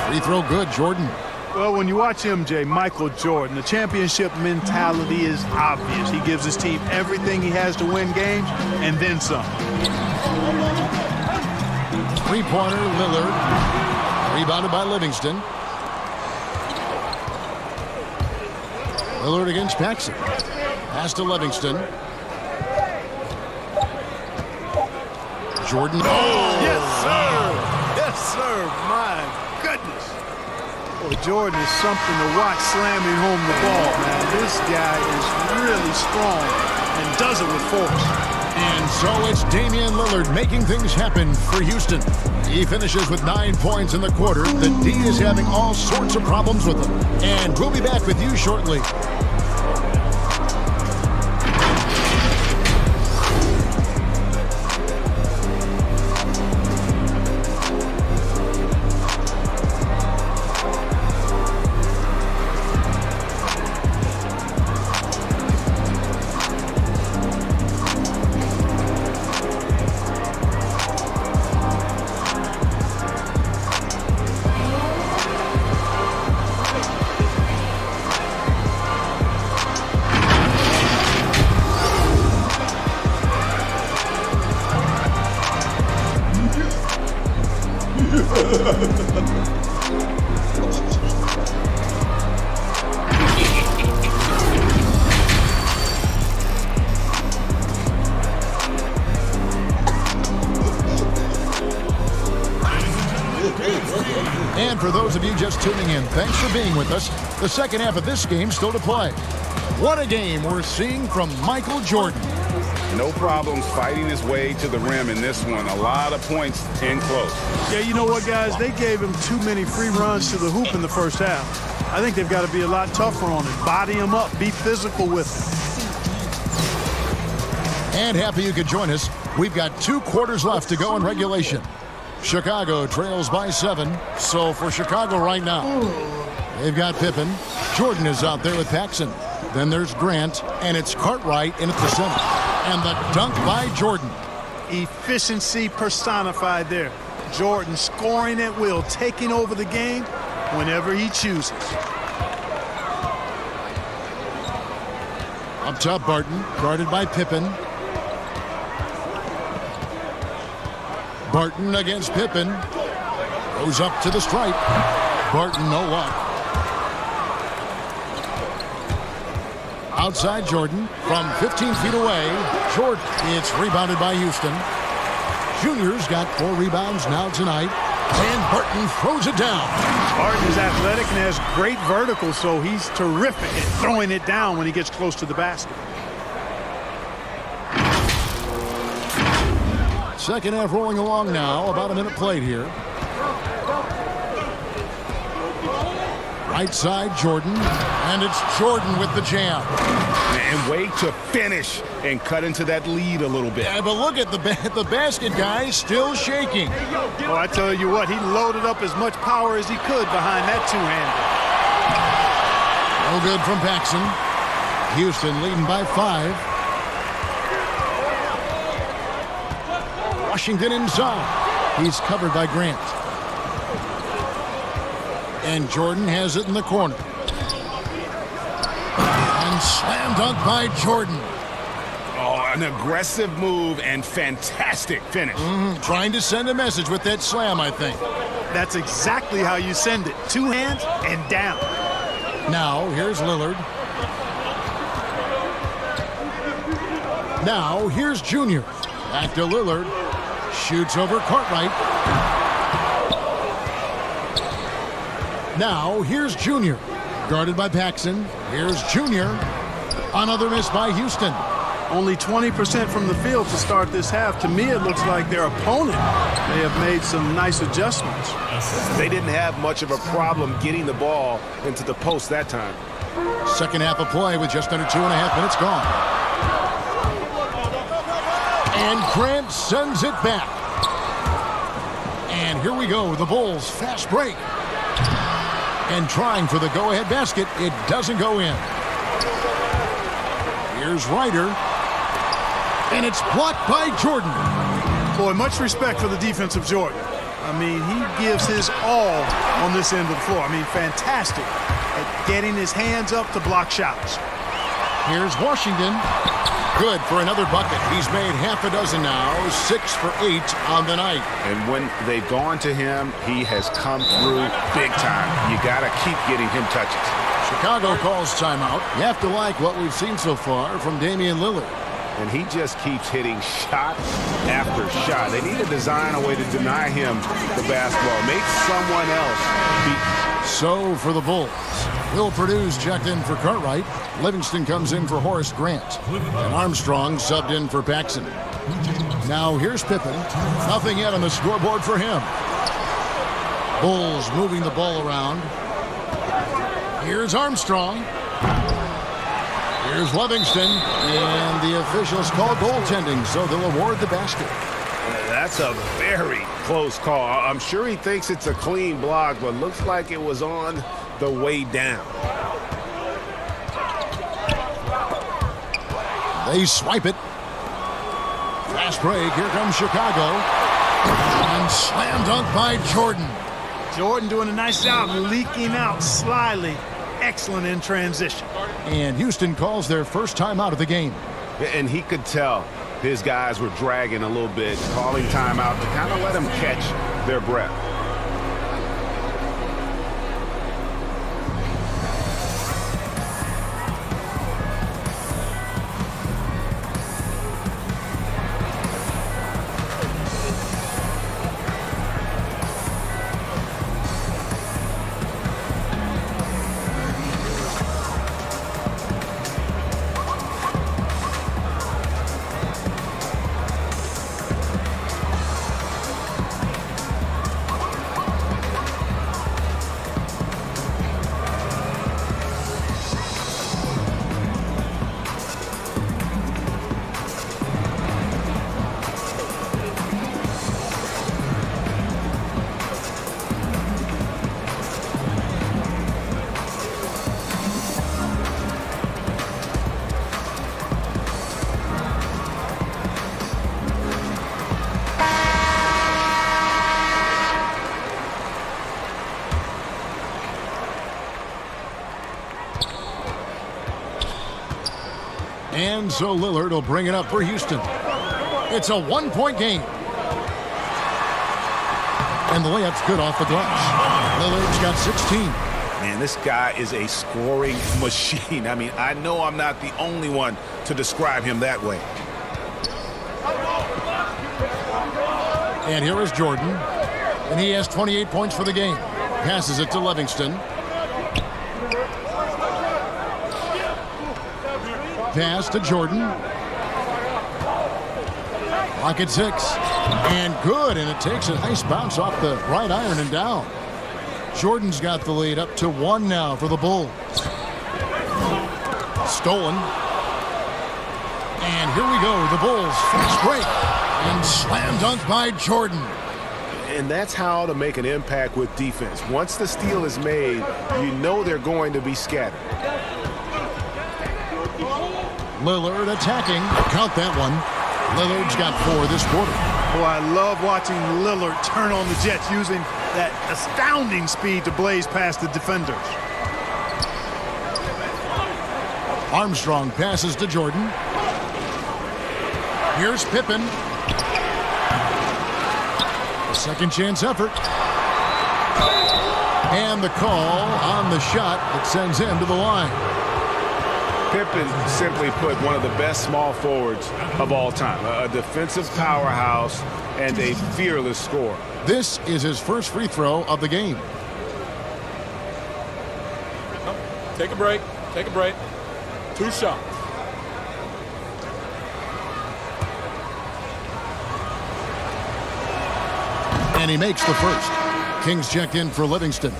Free throw good, Jordan. Well, when you watch MJ, Michael Jordan, the championship mentality is obvious. He gives his team everything he has to win games, and then some. Three-pointer, Lillard. Rebounded by Livingston. Lillard against Paxson. Pass to Livingston. Jordan. Oh, yes, sir. Yes, sir. My goodness. Well, Jordan is something to watch slamming home the ball, man. This guy is really strong and does it with force. And so it's Damian Lillard making things happen for Houston. He finishes with 9 points in the quarter. The D is having all sorts of problems with him. And we'll be back with you shortly. And for those of you just tuning in, thanks for being with us. The second half of this game still to play. What a game we're seeing from Michael Jordan. No problems fighting his way to the rim in this one. A lot of points in close. Yeah, you know what, guys? They gave him too many free runs to the hoop in the first half. I think they've got to be a lot tougher on it. Body him up. Be physical with him. And happy you could join us. We've got 2 quarters left to go in regulation. Chicago trails by 7. So for Chicago right now, they've got Pippen. Jordan is out there with Paxson. Then there's Grant, and it's Cartwright in at the center. And the dunk by Jordan. Efficiency personified there. Jordan scoring at will, taking over the game whenever he chooses. Up top, Barton, guarded by Pippen. Barton against Pippen. Goes up to the stripe. Barton, no luck. Outside Jordan from 15 feet away. Jordan. It's rebounded by Houston. Junior's got 4 rebounds now tonight. And Barton throws it down. Barton is athletic and has great vertical, so he's terrific at throwing it down when he gets close to the basket. Second half rolling along now. About a minute played here. Right side, Jordan. And it's Jordan with the jam. And wait to finish and cut into that lead a little bit. Yeah, but look at the basket, guys, still shaking. Oh, I tell you what, he loaded up as much power as he could behind that two-hander. No good from Paxson. Houston leading by 5. Washington inside. He's covered by Grant. And Jordan has it in the corner. And slam dunk by Jordan. Oh, an aggressive move and fantastic finish. Trying to send a message with that slam, I think. That's exactly how you send it. 2 hands and down. Now, here's Lillard. Now, here's Junior. Back to Lillard. Shoots over Cartwright. Now, here's Junior. Guarded by Paxson. Here's Junior. Another miss by Houston. Only 20% from the field to start this half. To me, it looks like their opponent may have made some nice adjustments. They didn't have much of a problem getting the ball into the post that time. Second half of play with just under 2.5 minutes gone. And Grant sends it back. And here we go. The Bulls fast break. And trying for the go-ahead basket. It doesn't go in. Here's Ryder. And it's blocked by Jordan. Boy, much respect for the defensive Jordan. I mean, he gives his all on this end of the floor. I mean, fantastic at getting his hands up to block shots. Here's Washington. Good for another bucket. He's made half a dozen now. 6 for 8 on the night. And when they've gone to him, he has come through big time. You got to keep getting him touches. Chicago calls timeout. You have to like what we've seen so far from Damian Lillard. And he just keeps hitting shot after shot. They need to design a way to deny him the basketball. Make someone else beat. So for the Bulls, Will Purdue's checked in for Cartwright. Livingston comes in for Horace Grant. And Armstrong subbed in for Paxson. Now here's Pippen. Nothing yet on the scoreboard for him. Bulls moving the ball around. Here's Armstrong. Here's Livingston. And the officials call goaltending, so they'll award the basket. That's a very close call. I'm sure he thinks it's a clean block, but looks like it was on the way down. They swipe it. Fast break. Here comes Chicago. And slam dunk by Jordan. Jordan doing a nice job leaking out slyly. Excellent in transition. And Houston calls their first timeout of the game. And he could tell his guys were dragging a little bit, calling timeout to kind of let them catch their breath. And so Lillard will bring it up for Houston. It's a one-point game. And the layup's good off the glass. Lillard's got 16. Man, this guy is a scoring machine. I mean, I know I'm not the only one to describe him that way. And here is Jordan. And he has 28 points for the game. Passes it to Livingston. Pass to Jordan. Pocket 6. And good, and it takes a nice bounce off the right iron and down. Jordan's got the lead up to 1 now for the Bulls. Stolen. And here we go, the Bulls fast break. And slam dunk by Jordan. And that's how to make an impact with defense. Once the steal is made, you know they're going to be scattered. Lillard attacking. Count that one. Lillard's got 4 this quarter. Boy, I love watching Lillard turn on the Jets using that astounding speed to blaze past the defenders. Armstrong passes to Jordan. Here's Pippen. A second chance effort. And the call on the shot that sends him to the line. Pippen, simply put, one of the best small forwards of all time. A defensive powerhouse and a fearless scorer. This is his first free throw of the game. Take a break. Take a break. 2 shots. And he makes the first. Kings checked in for Livingston.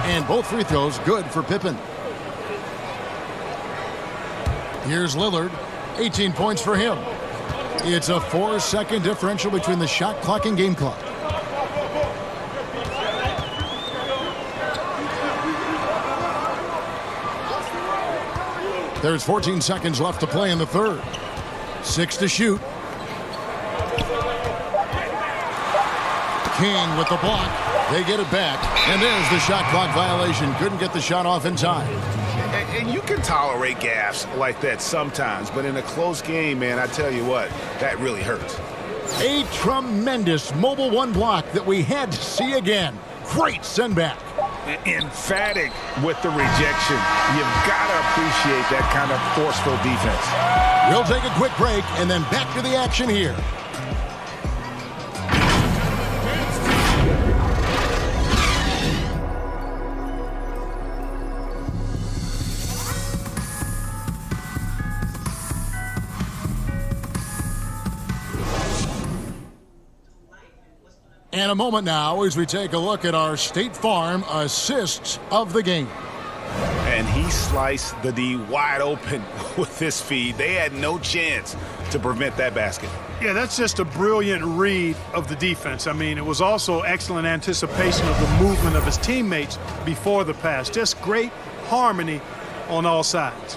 And both free throws good for Pippen. Here's Lillard. 18 points for him. It's a 4-second differential between the shot clock and game clock. There's 14 seconds left to play in the third. 6 to shoot. King with the block. They get it back. And there's the shot clock violation. Couldn't get the shot off in time. And you can tolerate gaffes like that sometimes, but in a close game, man, I tell you what, that really hurts. A tremendous Mobile One block that we had to see again. Great send back. Emphatic with the rejection. You've got to appreciate that kind of forceful defense. We'll take a quick break and then back to the action here. And a moment now as we take a look at our State Farm assists of the game. And he sliced the D wide open with this feed. They had no chance to prevent that basket. Yeah, that's just a brilliant read of the defense. I mean, it was also excellent anticipation of the movement of his teammates before the pass. Just great harmony on all sides.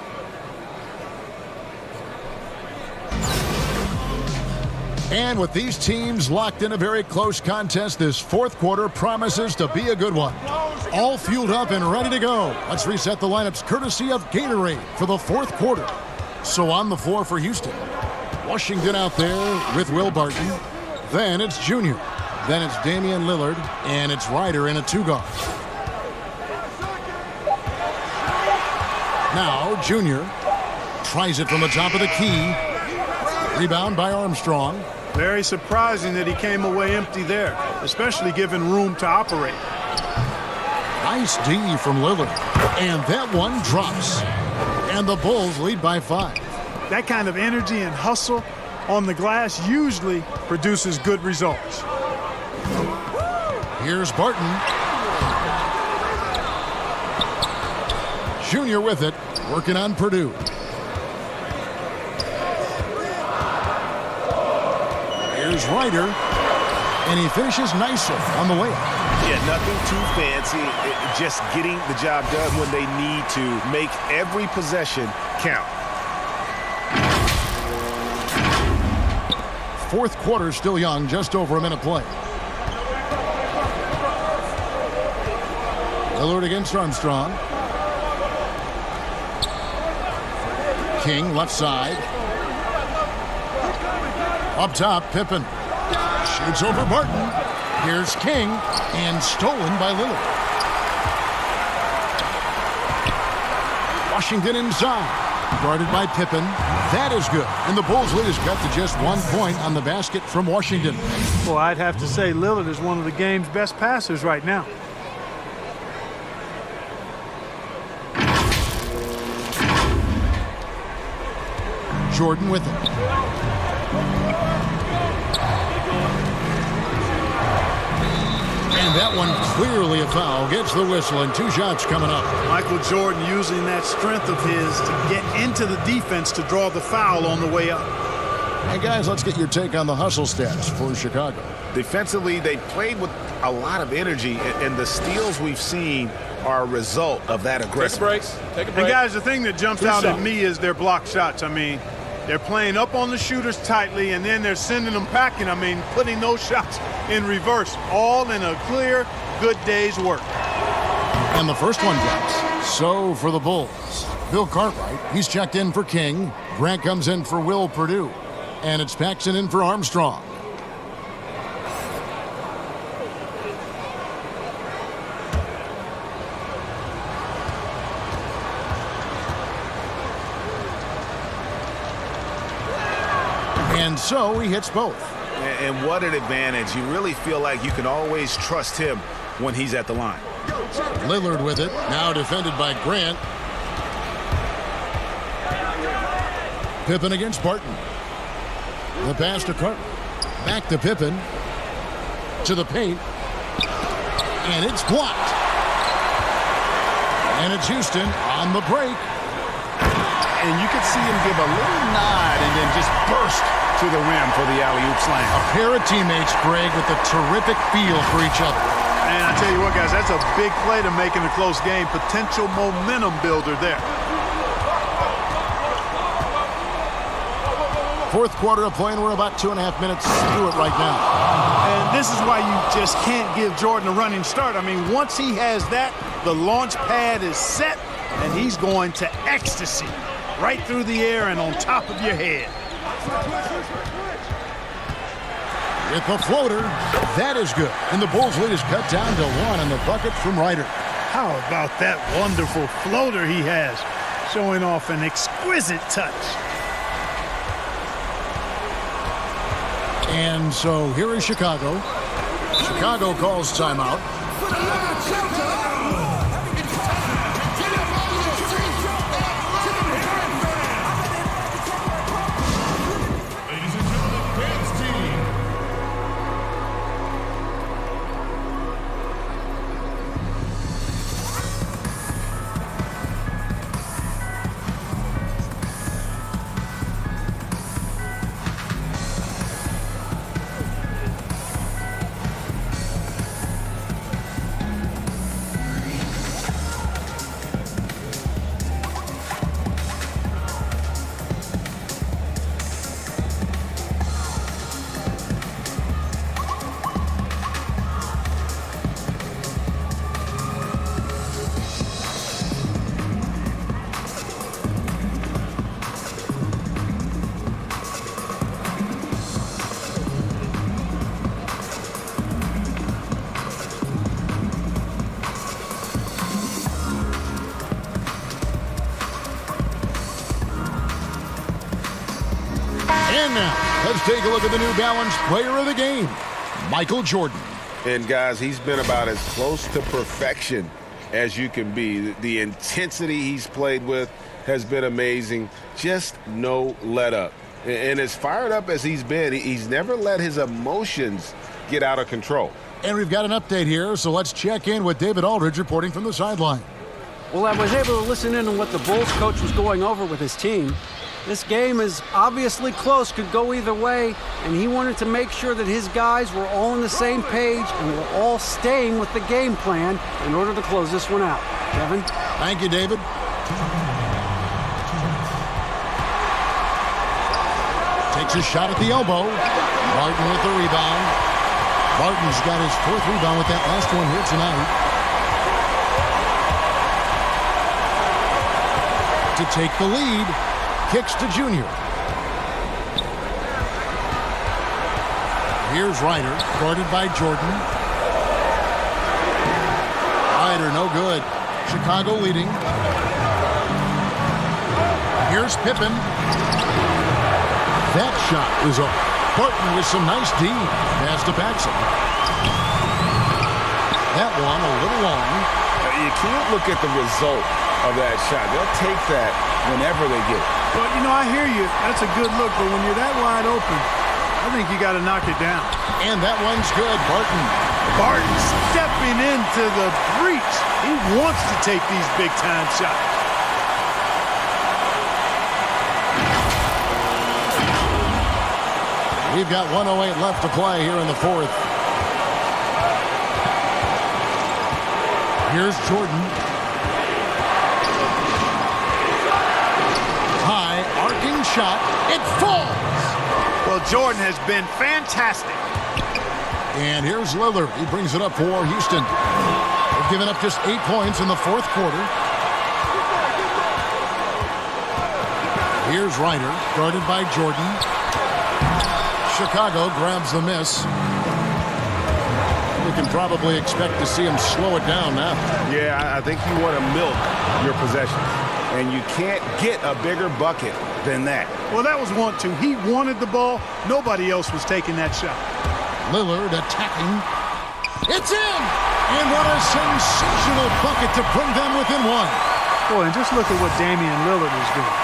And with these teams locked in a very close contest, this fourth quarter promises to be a good one. All fueled up and ready to go. Let's reset the lineups courtesy of Gatorade for the fourth quarter. So on the floor for Houston. Washington out there with Will Barton. Then it's Junior. Then it's Damian Lillard. And it's Ryder in a 2-guard. Now Junior tries it from the top of the key. Rebound by Armstrong. Very surprising that he came away empty there, especially given room to operate. Nice D from Lillard. And that one drops. And the Bulls lead by 5. That kind of energy and hustle on the glass usually produces good results. Here's Barton. Junior with it, working on Purdue. Here's Ryder, and he finishes nicely on the layup. Yeah, nothing too fancy, just getting the job done when they need to. Make every possession count. Fourth quarter still young, just over a minute play. Lillard against Armstrong. King, left side. Up top, Pippen. Shoots over Barton. Here's King, and stolen by Lillard. Washington inside. Guarded by Pippen. That is good. And the Bulls' lead is cut to just 1 point on the basket from Washington. Well, I'd have to say Lillard is one of the game's best passers right now. Jordan with it. And that one clearly a foul. Gets the whistle, and 2 shots coming up. Michael Jordan using that strength of his to get into the defense to draw the foul on the way up. Hey, guys, let's get your take on the hustle stats for Chicago. Defensively, they played with a lot of energy, and the steals we've seen are a result of that aggressiveness. Take a break. And, guys, the thing that jumps out at me is their block shots. I mean, they're playing up on the shooters tightly, and then they're sending them packing. I mean, putting those shots in reverse, all in a clear, good day's work. And the first one drops. So for the Bulls, Bill Cartwright, he's checked in for King. Grant comes in for Will Perdue. And it's Paxson in for Armstrong. And so he hits both. And what an advantage. You really feel like you can always trust him when he's at the line. Lillard with it. Now defended by Grant. Pippen against Barton. The pass to Carter. Back to Pippen. To the paint. And it's blocked. And it's Houston on the break. And you could see him give a little nod and then just burst to the rim for the alley-oop slam. A pair of teammates, Greg, with a terrific feel for each other. And I tell you what, guys, that's a big play to make in a close game. Potential momentum builder there. Fourth quarter of play, and we're about 2.5 minutes through it right now. And this is why you just can't give Jordan a running start. I mean, once he has that, the launch pad is set, and he's going to ecstasy right through the air and on top of your head. With the floater, that is good. And the Bulls' lead is cut down to 1 on the bucket from Ryder. How about that wonderful floater he has, showing off an exquisite touch. And so here is Chicago. Chicago calls timeout. And now, let's take a look at the New Balance player of the game, Michael Jordan. And, guys, he's been about as close to perfection as you can be. The intensity he's played with has been amazing. Just no let-up. And as fired up as he's been, he's never let his emotions get out of control. And we've got an update here, so let's check in with David Aldridge reporting from the sideline. Well, I was able to listen in on what the Bulls coach was going over with his team. This game is obviously close, could go either way, and he wanted to make sure that his guys were all on the same page and were all staying with the game plan in order to close this one out. Kevin? Thank you, David. Takes a shot at the elbow. Barton with the rebound. Barton's got his 4th rebound with that last one here tonight. To take the lead. Kicks to Junior. Here's Ryder, guarded by Jordan. Ryder, no good. Chicago leading. Here's Pippen. That shot is up. Barton with some nice D. Pass to Paxson. That one a little long. You can't look at the result of that shot. They'll take that whenever they get it. But, you know, I hear you. That's a good look. But when you're that wide open, I think you got to knock it down. And that one's good. Barton stepping into the breach. He wants to take these big-time shots. We've got 1:08 left to play here in the fourth. Here's Jordan. High, arcing shot. It falls. Well, Jordan has been fantastic. And here's Lillard. He brings it up for Houston. They've given up just 8 points in the fourth quarter. Here's Ryder, guarded by Jordan. Chicago grabs the miss. We can probably expect to see him slow it down now. Yeah, I think you want to milk your possessions. And you can't get a bigger bucket than that. Well, that was 1-2. He wanted the ball. Nobody else was taking that shot. Lillard attacking. It's in! And what a sensational bucket to bring them within one. Boy, and just look at what Damian Lillard is doing.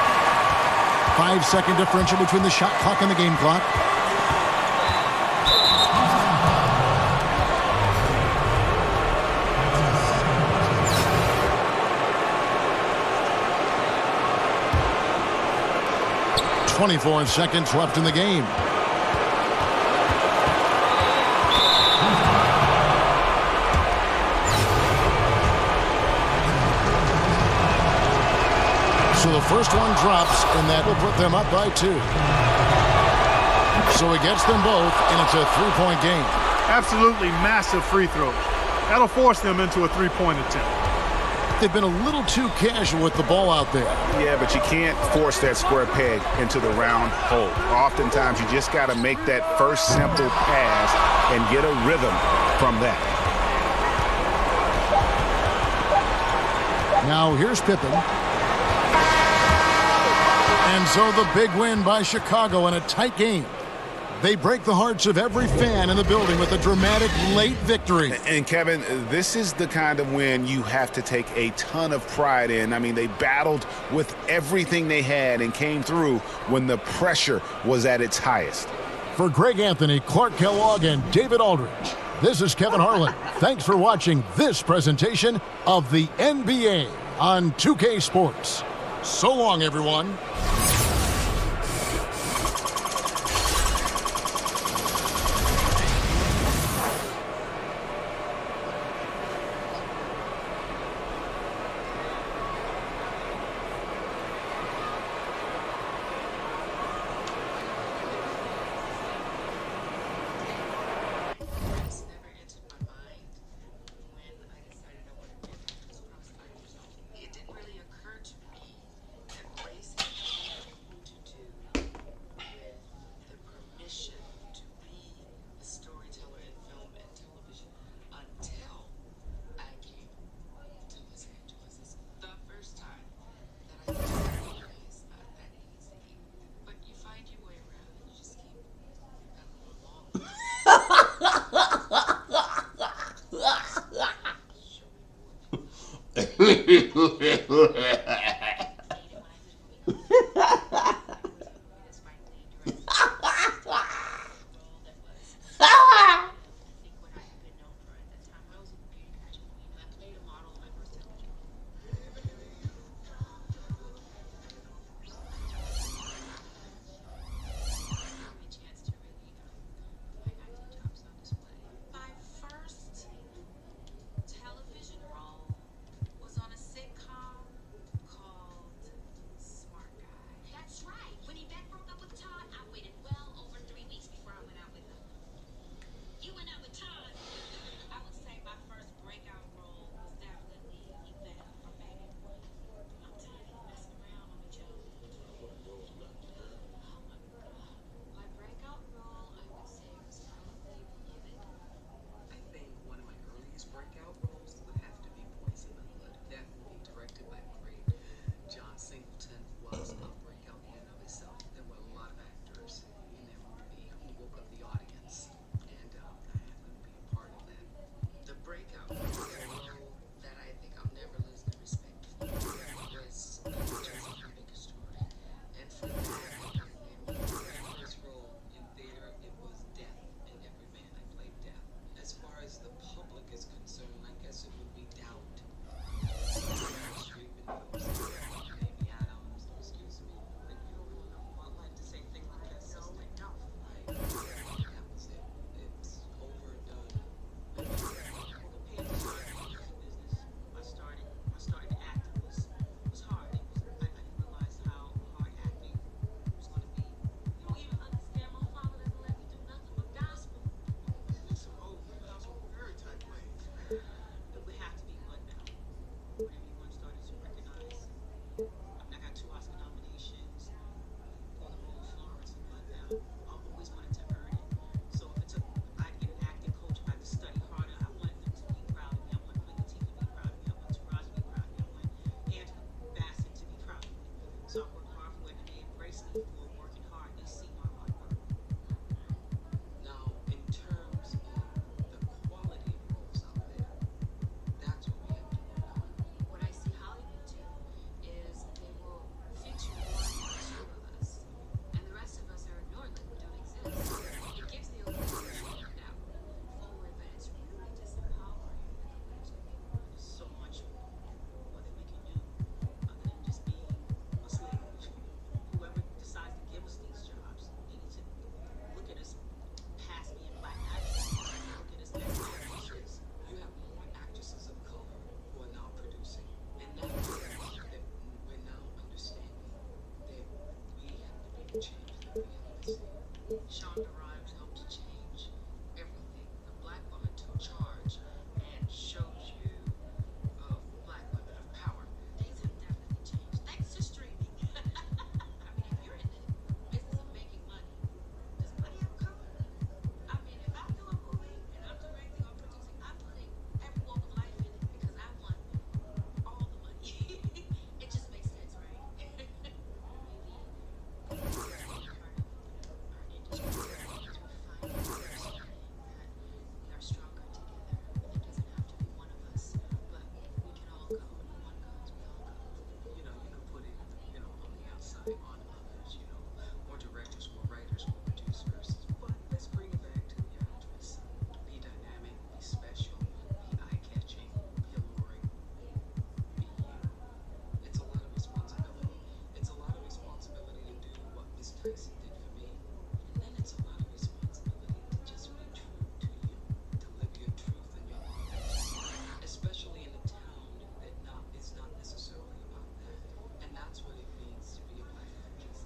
5-second differential between the shot clock and the game clock. .24 seconds left in the game. So the first one drops, and that will put them up by 2. So he gets them both, and it's a 3-point game. Absolutely massive free throws. That'll force them into a 3-point attempt. They've been a little too casual with the ball out there. Yeah, but you can't force that square peg into the round hole. Oftentimes, you just got to make that first simple pass and get a rhythm from that. Now here's Pippen. And so the big win by Chicago in a tight game. They break the hearts of every fan in the building with a dramatic late victory. And Kevin, this is the kind of win you have to take a ton of pride in. I mean, they battled with everything they had and came through when the pressure was at its highest. For Greg Anthony, Clark Kellogg, and David Aldridge, this is Kevin Harlan. Thanks for watching this presentation of the NBA on 2K Sports. So long, everyone. television role was on a sitcom Shonda Rhimes helped to change everything. The black woman took charge and showed you black women of power. Things have definitely changed. Thanks to streaming. I mean, if you're in the business of making money, does money have color? I mean, if I do a movie and I'm directing or producing, I'm putting every walk of life in it because I want all the money. It just makes sense, right? We are stronger together. It doesn't have to be one of us, but we can all go. One goes, we all go. You know, you can put it, on the outside on others, more directors, more writers, more producers. But let's bring it back to the actress. Be dynamic, be special, be eye-catching, be alluring, be you. It's a lot of responsibility. It's a lot of responsibility to do what Miss Tyson did for me. And then it's a lot of responsibility to just be true to you, to live your truth and your authenticity, especially in a town that is not necessarily about that. And that's what it means to be a black actress.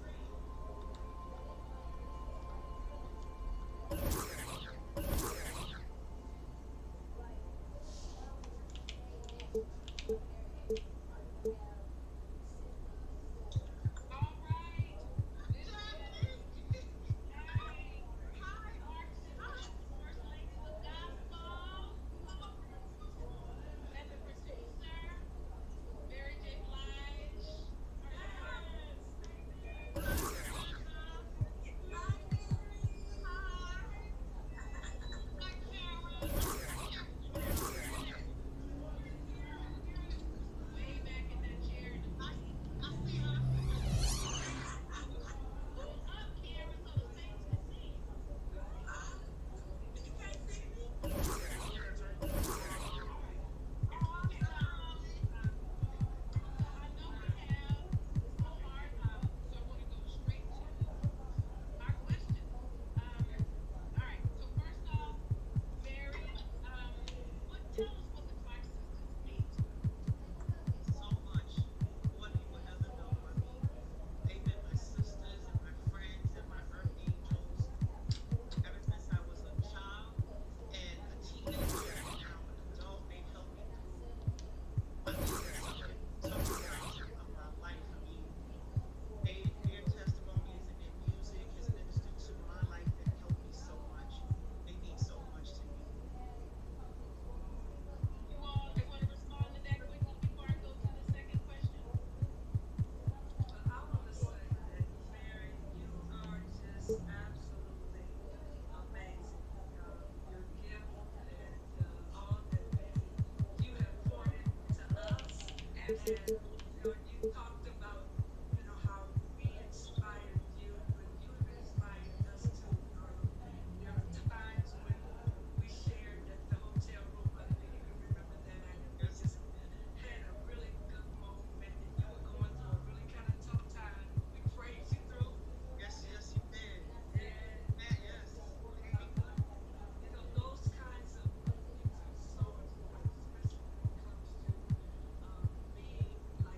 Those kinds of things are so important, especially when it comes to being like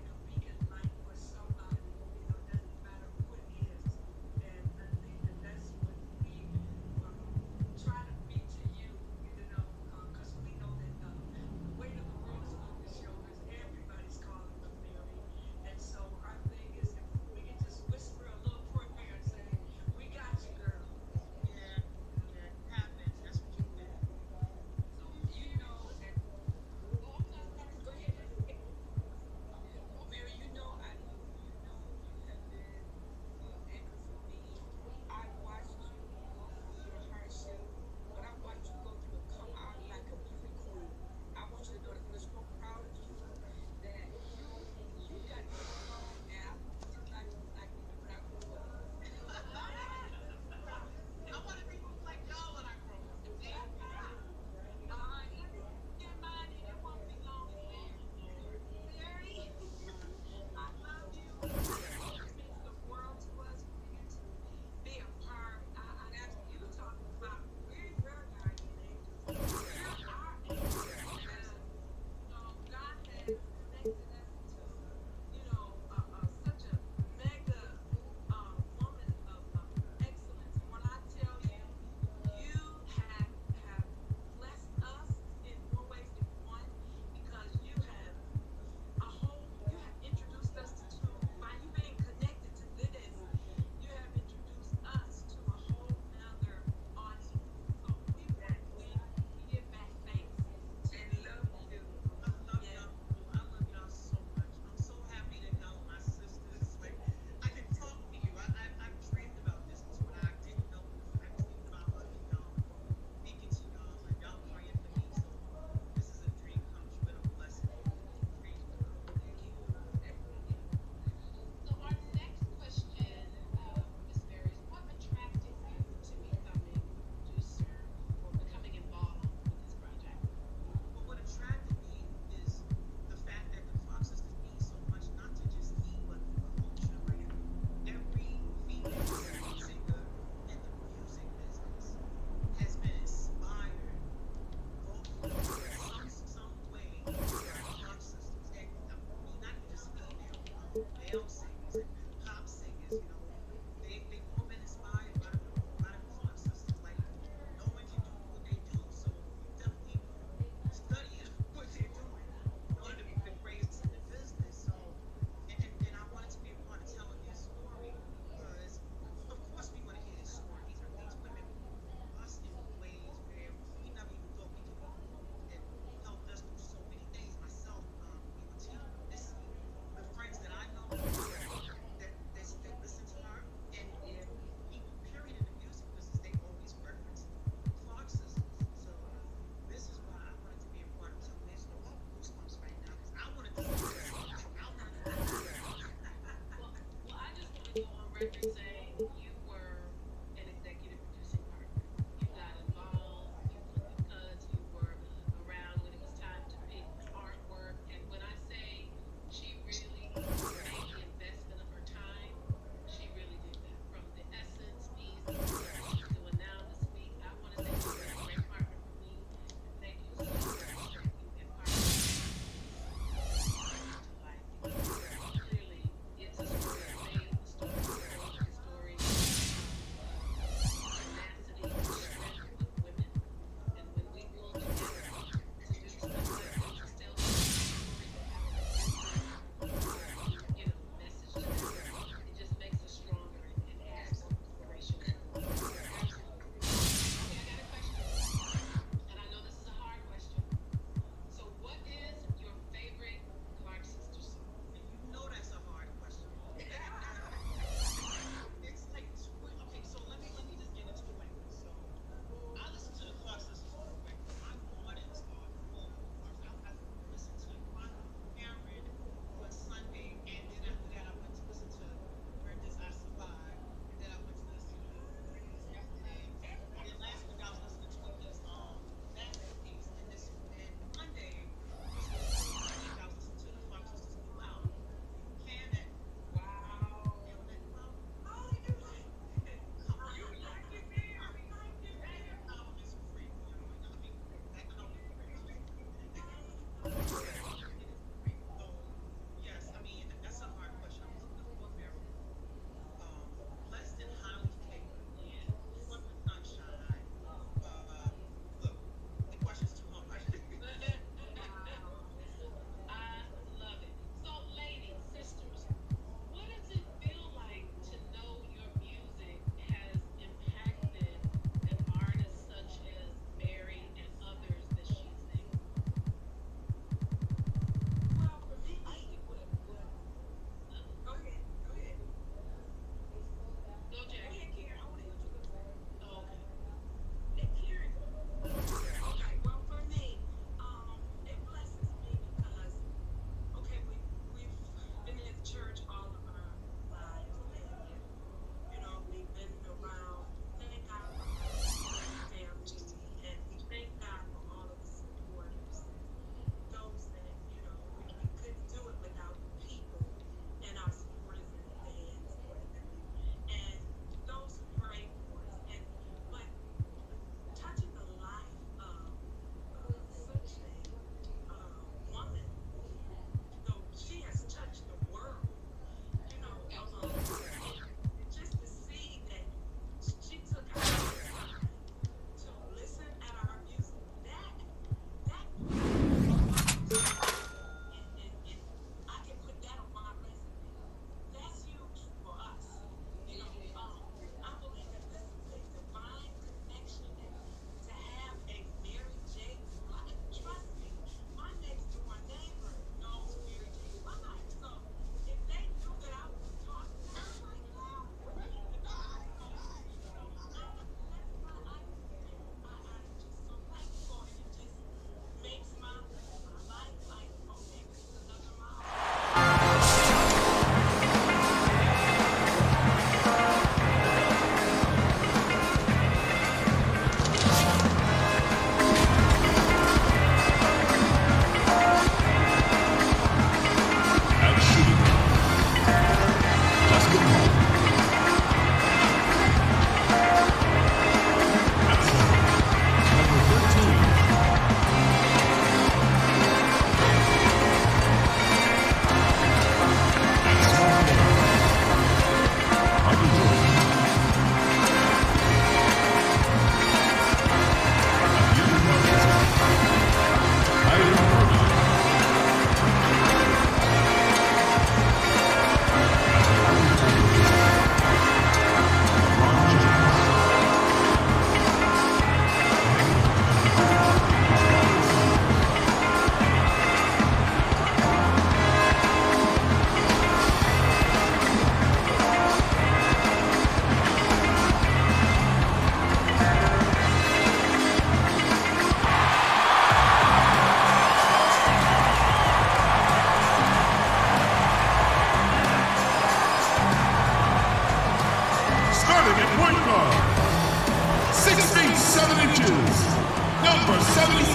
77,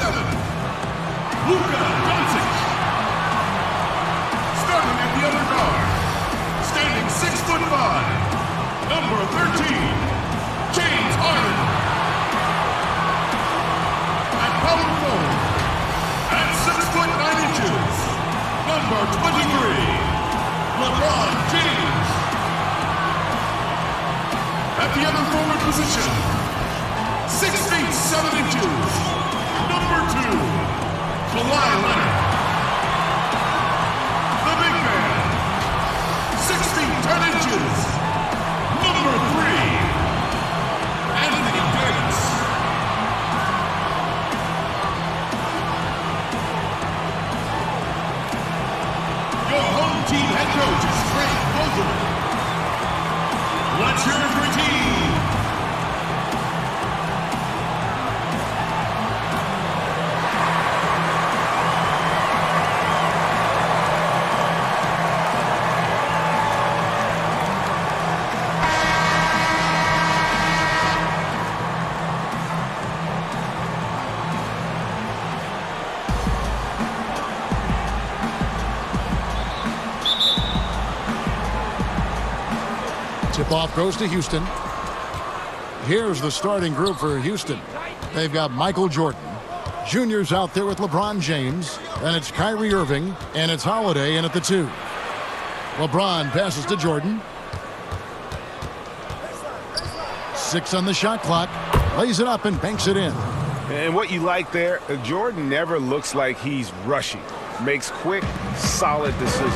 Luka Doncic. Starting at the other guard, standing 6'5", number 13, James Harden. At power forward, at 6'9", number 23, LeBron James. At the other forward position, 6 feet 7 inches, number 2, Kawhi Leonard. The big man, 6 feet 10 inches, number 3, Anthony Davis. Your home team head coach is Frank Vogel. Let's hear it for your team. Tip-off goes to Houston. Here's the starting group for Houston. They've got Michael Jordan. Junior's out there with LeBron James. Then it's Kyrie Irving. And it's Holiday in at the 2. LeBron passes to Jordan. 6 on the shot clock. Lays it up and banks it in. And what you like there, Jordan never looks like he's rushing. Makes quick, solid decisions.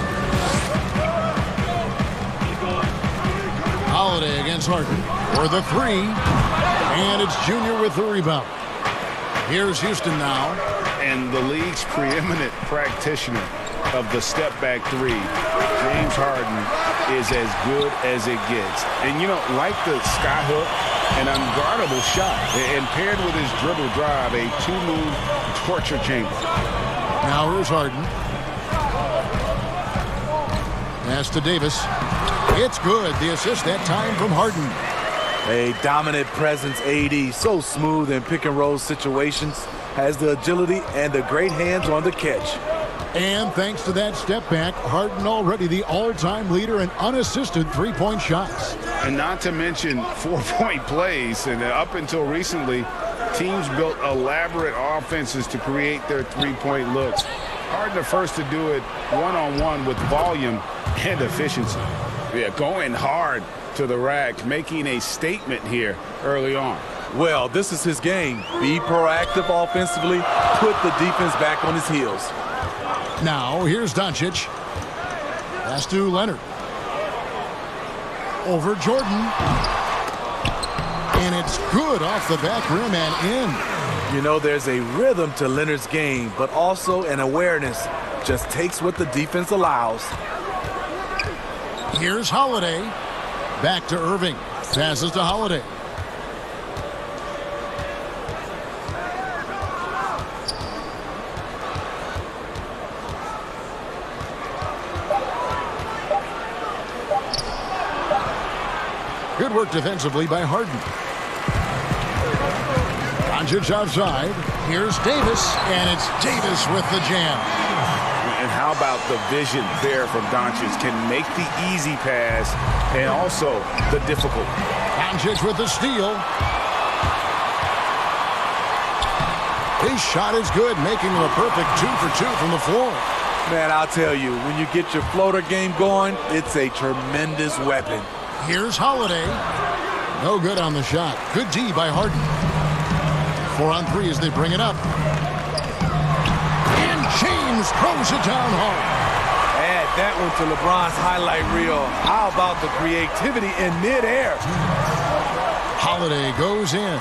Holiday against Harden for the 3, and it's Junior with the rebound. Here's Houston now. And the league's preeminent practitioner of the step-back 3, James Harden, is as good as it gets. And, you know, like the skyhook, an unguardable shot, and paired with his dribble drive, a 2-move torture chamber. Now here's Harden. Pass to Davis. It's good. The assist that time from Harden. A dominant presence, AD. So smooth in pick-and-roll situations. Has the agility and the great hands on the catch. And thanks to that step back, Harden already the all-time leader in unassisted three-point shots. And not to mention 4-point plays. And up until recently, teams built elaborate offenses to create their three-point looks. Harden the first to do it one-on-one with volume and efficiency. Yeah, going hard to the rack, making a statement here early on. Well, this is his game. Be proactive offensively, put the defense back on his heels. Now, here's Doncic. Pass to Leonard. Over Jordan. And it's good off the back rim and in. You know, there's a rhythm to Leonard's game, but also an awareness. Just takes what the defense allows. Here's Holiday. Back to Irving. Passes to Holiday. Good work defensively by Harden. Doncic outside. Here's Davis, and it's Davis with the jam. And how about the vision there from Doncic? Can make the easy pass and also the difficult. Doncic with the steal. His shot is good, making him a perfect 2 for 2 from the floor. Man, I'll tell you, when you get your floater game going, it's a tremendous weapon. Here's Holiday. No good on the shot. Good D by Harden. 4 on 3 as they bring it up. And James throws it down hard. Add that one to LeBron's highlight reel. How about the creativity in midair? Holiday goes in.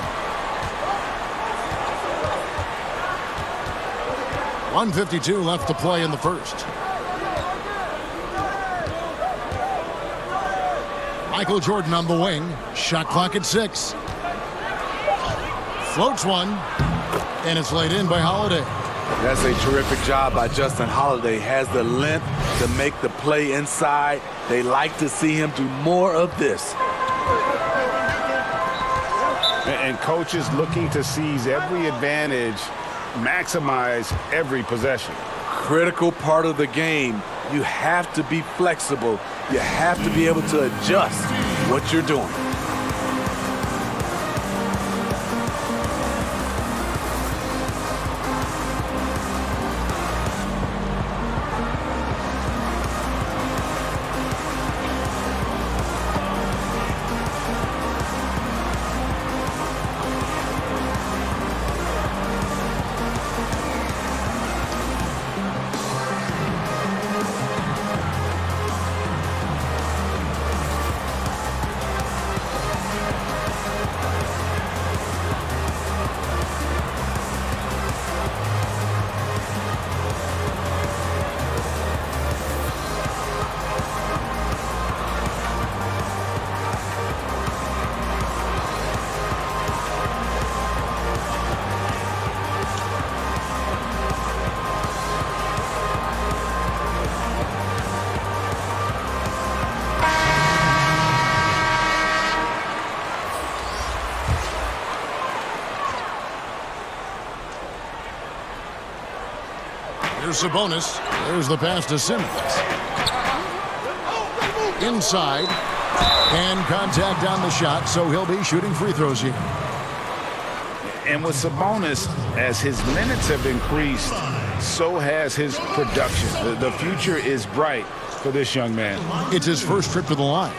1:52 left to play in the first. Michael Jordan on the wing. Shot clock at 6. Floats one. And it's laid in by Holiday. That's a terrific job by Justin Holiday. Has the length to make the play inside. They like to see him do more of this. And coaches looking to seize every advantage maximize every possession. Critical part of the game. You have to be flexible. You have to be able to adjust what you're doing. Here's Sabonis. There's the pass to Simmons. Inside. And contact on the shot, so he'll be shooting free throws here. And with Sabonis, as his minutes have increased, so has his production. The future is bright for this young man. It's his first trip to the line.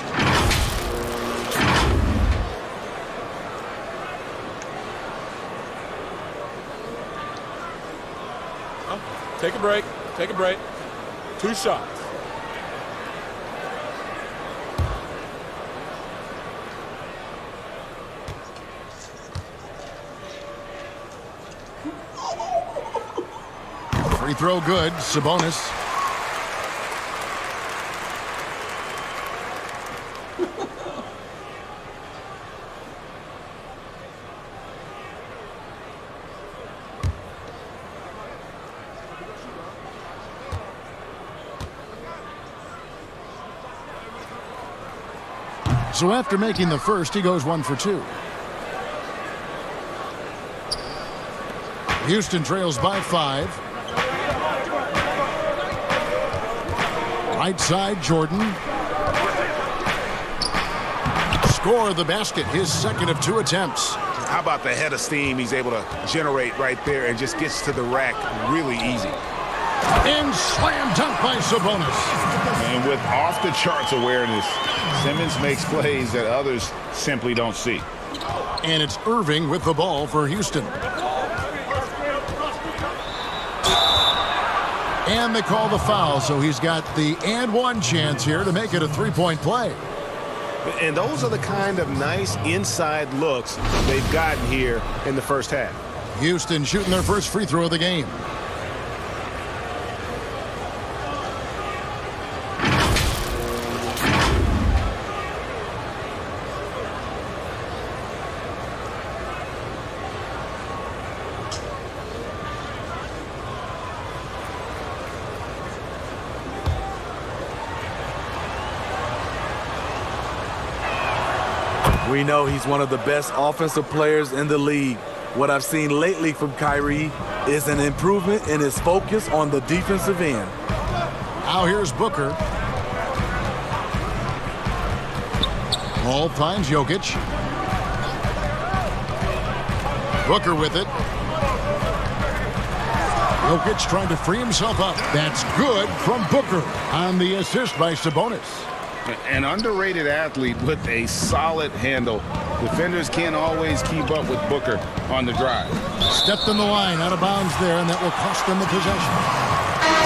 Take a break. Take a break. 2 shots. Free throw good. Sabonis. So after making the first, he goes 1 for 2. Houston trails by 5. Right side, Jordan. Score the basket, his second of 2 attempts. How about the head of steam he's able to generate right there and just gets to the rack really easy. And slam dunk by Sabonis. And with off-the-charts awareness, Simmons makes plays that others simply don't see. And it's Irving with the ball for Houston. And they call the foul, so he's got the and one chance here to make it a 3-point play. And those are the kind of nice inside looks they've gotten here in the first half. Houston shooting their first free throw of the game. We know he's one of the best offensive players in the league. What I've seen lately from Kyrie is an improvement in his focus on the defensive end. Now here's Booker. Ball finds Jokic. Booker with it. Jokic trying to free himself up. That's good from Booker on the assist by Sabonis. An underrated athlete with a solid handle. Defenders can't always keep up with Booker on the drive. Stepped in the line, out of bounds there, and that will cost them the possession.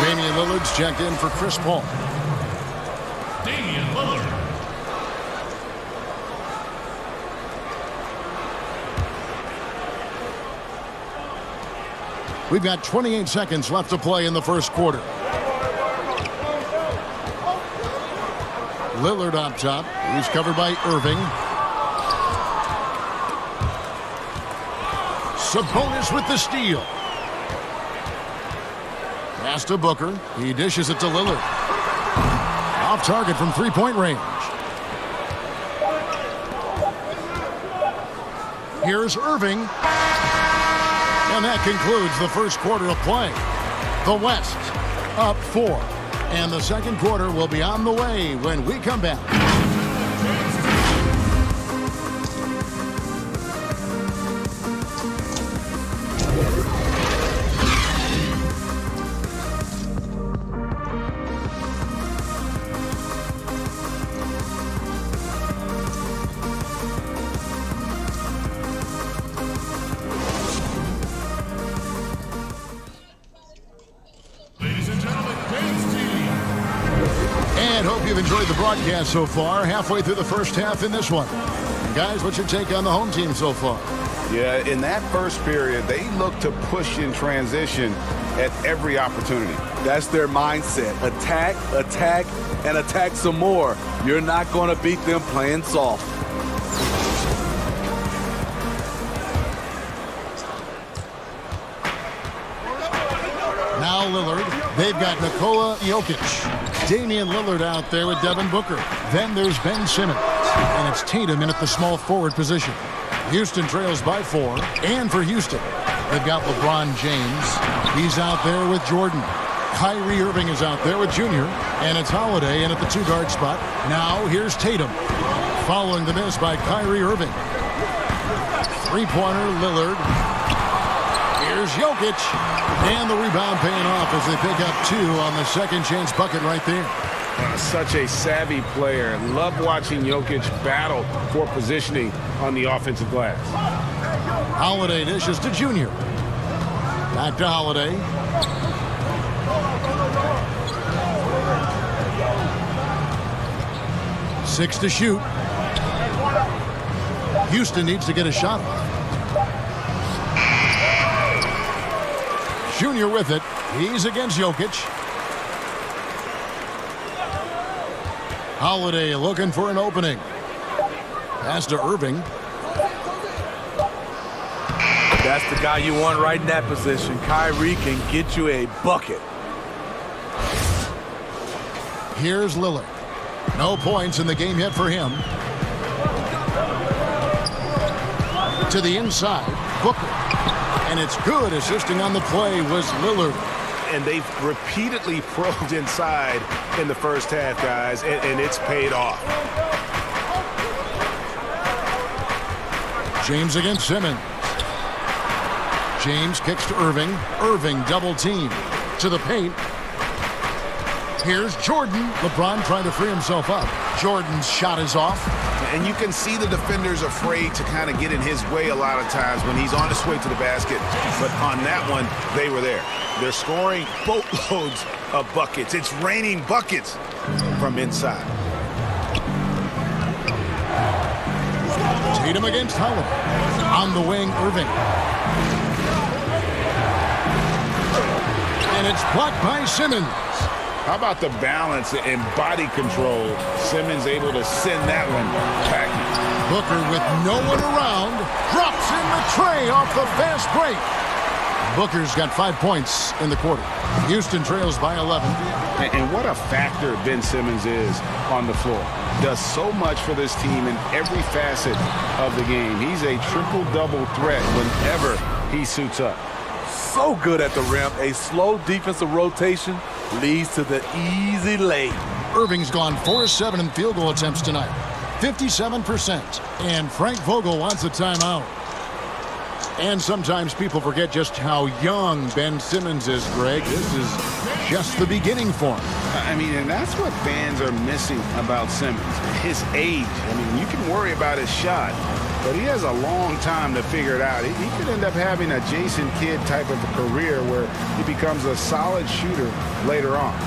Damian Lillard's checked in for Chris Paul. Damian Lillard. We've got 28 seconds left to play in the first quarter. Lillard up top. He's covered by Irving. Sabonis with the steal. Pass to Booker. He dishes it to Lillard. Off target from three-point range. Here's Irving. And that concludes the first quarter of play. The West up 4. And the second quarter will be on the way when we come back. Enjoyed the broadcast so far, halfway through the first half in this one. Guys, what's your take on the home team so far? Yeah, in that first period, they look to push in transition at every opportunity. That's their mindset. Attack, attack, and attack some more. You're not going to beat them playing soft. Now Lillard. They've got Nikola Jokic. Damian Lillard out there with Devin Booker. Then there's Ben Simmons. And it's Tatum in at the small forward position. Houston trails by 4. And for Houston, they've got LeBron James. He's out there with Jordan. Kyrie Irving is out there with Junior. And it's Holiday in at the 2-guard spot. Now here's Tatum. Following the miss by Kyrie Irving. Three-pointer Lillard. Here's Jokic. And the rebound paying off as they pick up 2 on the second chance bucket right there. Such a savvy player. Love watching Jokic battle for positioning on the offensive glass. Holiday dishes to Junior. Back to Holiday. Six to shoot. Houston needs to get a shot off. Junior with it. He's against Jokic. Holiday looking for an opening. Pass to Irving. That's the guy you want right in that position. Kyrie can get you a bucket. Here's Lillard. No points in the game yet for him. To the inside, Booker. And it's good. Assisting on the play was Lillard. And they've repeatedly probed inside in the first half, guys, and it's paid off. James against Simmons. James kicks to Irving. Irving double team to the paint. Here's Jordan. LeBron trying to free himself up. Jordan's shot is off. And you can see the defenders afraid to kind of get in his way a lot of times when he's on his way to the basket. But on that one, they were there. They're scoring boatloads of buckets. It's raining buckets from inside. Tatum against Holiday. On the wing, Irving. And it's blocked by Simmons. How about the balance and body control? Simmons able to send that one back. Booker with no one around. Drops in the tray off the fast break. Booker's got 5 points in the quarter. Houston trails by 11. And what a factor Ben Simmons is on the floor. Does so much for this team in every facet of the game. He's a triple-double threat whenever he suits up. So good at the rim. A slow defensive rotation leads to the easy lay. Irving's gone 4-7 in field goal attempts tonight. 57%. And Frank Vogel wants a timeout. And sometimes people forget just how young Ben Simmons is, Greg. This is just the beginning for him. I mean, and that's what fans are missing about Simmons. His age. I mean, you can worry about his shot, but he has a long time to figure it out. He could end up having a Jason Kidd type of a career where he becomes a solid shooter later on.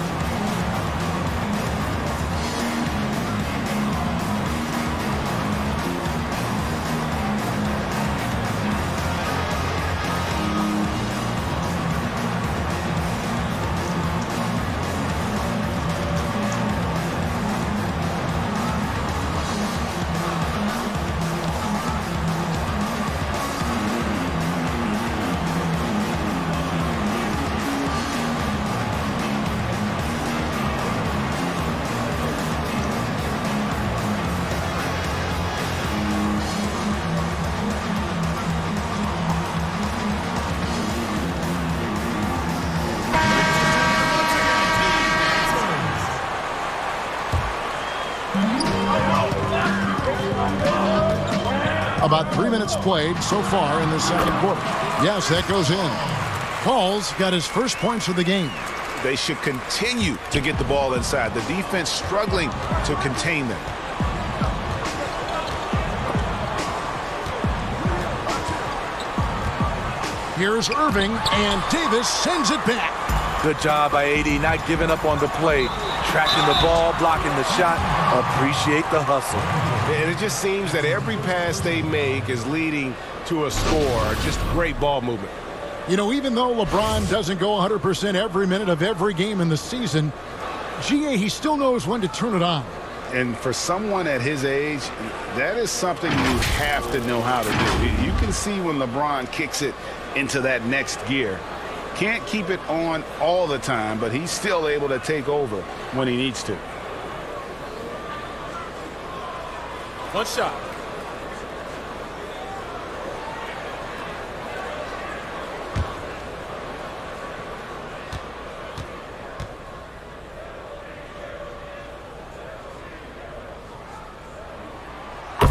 About 3 minutes played so far in the second quarter. Yes, that goes in. Paul's got his first points of the game. They should continue to get the ball inside. The defense struggling to contain them. Here's Irving, and Davis sends it back. Good job by AD, not giving up on the play. Tracking the ball, blocking the shot. Appreciate the hustle. And it just seems that every pass they make is leading to a score. Just great ball movement. You know, even though LeBron doesn't go 100% every minute of every game in the season, GA, he still knows when to turn it on. And for someone at his age, that is something you have to know how to do. You can see when LeBron kicks it into that next gear. Can't keep it on all the time, but he's still able to take over when he needs to. One shot.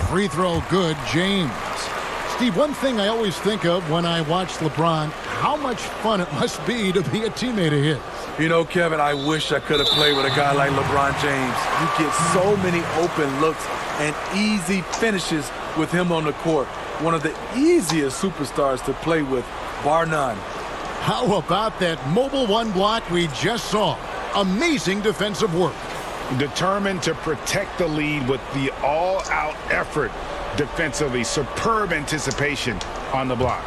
Free throw good, James. Steve, one thing I always think of when I watch LeBron, how much fun it must be to be a teammate of his. You know, Kevin, I wish I could have played with a guy like LeBron James. You get so many open looks and easy finishes with him on the court. One of the easiest superstars to play with, bar none. How about that mobile one block we just saw? Amazing defensive work. Determined to protect the lead with the all-out effort defensively. Superb anticipation on the block.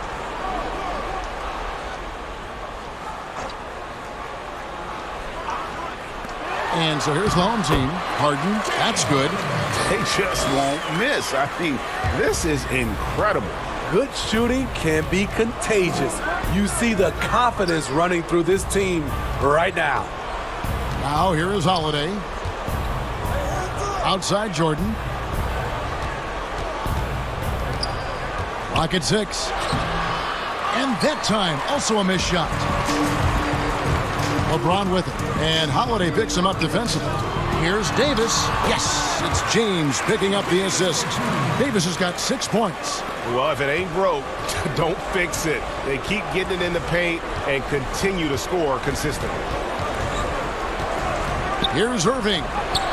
And so here's the home team. Harden, that's good. They just won't miss. I mean, this is incredible. Good shooting can be contagious. You see the confidence running through this team right now. Now here is Holiday. Outside Jordan. Clock at 6. And that time, also a missed shot. LeBron with it. And Holiday picks him up defensively. Here's Davis. Yes, it's James picking up the assist. Davis has got 6 points. Well, if it ain't broke, don't fix it. They keep getting it in the paint and continue to score consistently. Here's Irving.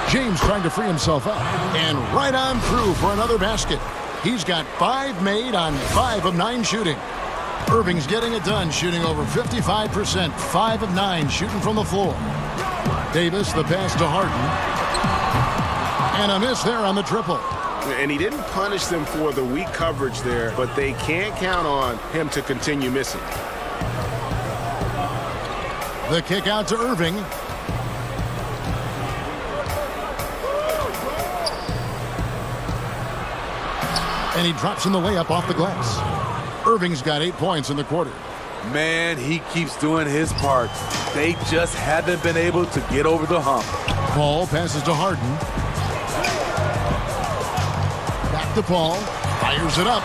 James trying to free himself up. And right on through for another basket. He's got 5 made on 5 of 9 shooting. Irving's getting it done, shooting over 55%. 5 of 9 shooting from the floor. Davis, the pass to Harden. And a miss there on the triple. And he didn't punish them for the weak coverage there, but they can't count on him to continue missing. The kick out to Irving. And he drops in the layup off the glass. Irving's got 8 points in the quarter. Man, he keeps doing his part. They just haven't been able to get over the hump. Paul passes to Harden. Back to Paul. Fires it up.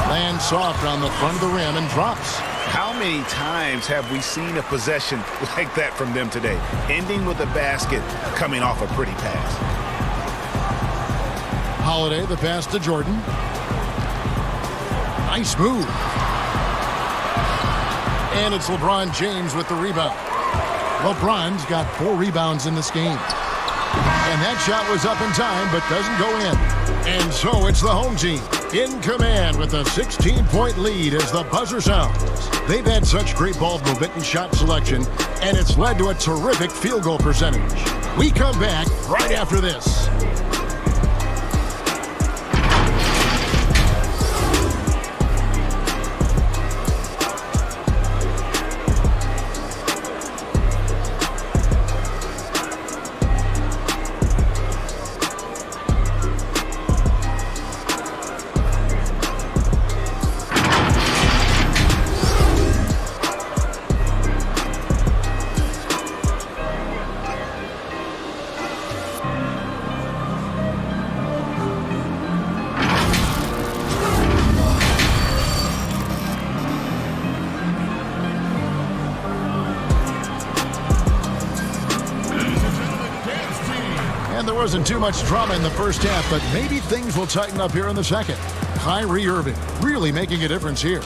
Lands soft on the front of the rim and drops. How many times have we seen a possession like that from them today? Ending with a basket, coming off a pretty pass. Holiday, the pass to Jordan. Nice move. And it's LeBron James with the rebound. LeBron's got 4 rebounds in this game. And that shot was up in time, but doesn't go in. And so it's the home team in command with a 16-point lead as the buzzer sounds. They've had such great ball movement and shot selection, and it's led to a terrific field goal percentage. We come back right after this. Wasn't too much drama in the first half, but maybe things will tighten up here in the second. Kyrie Irving really making a difference here.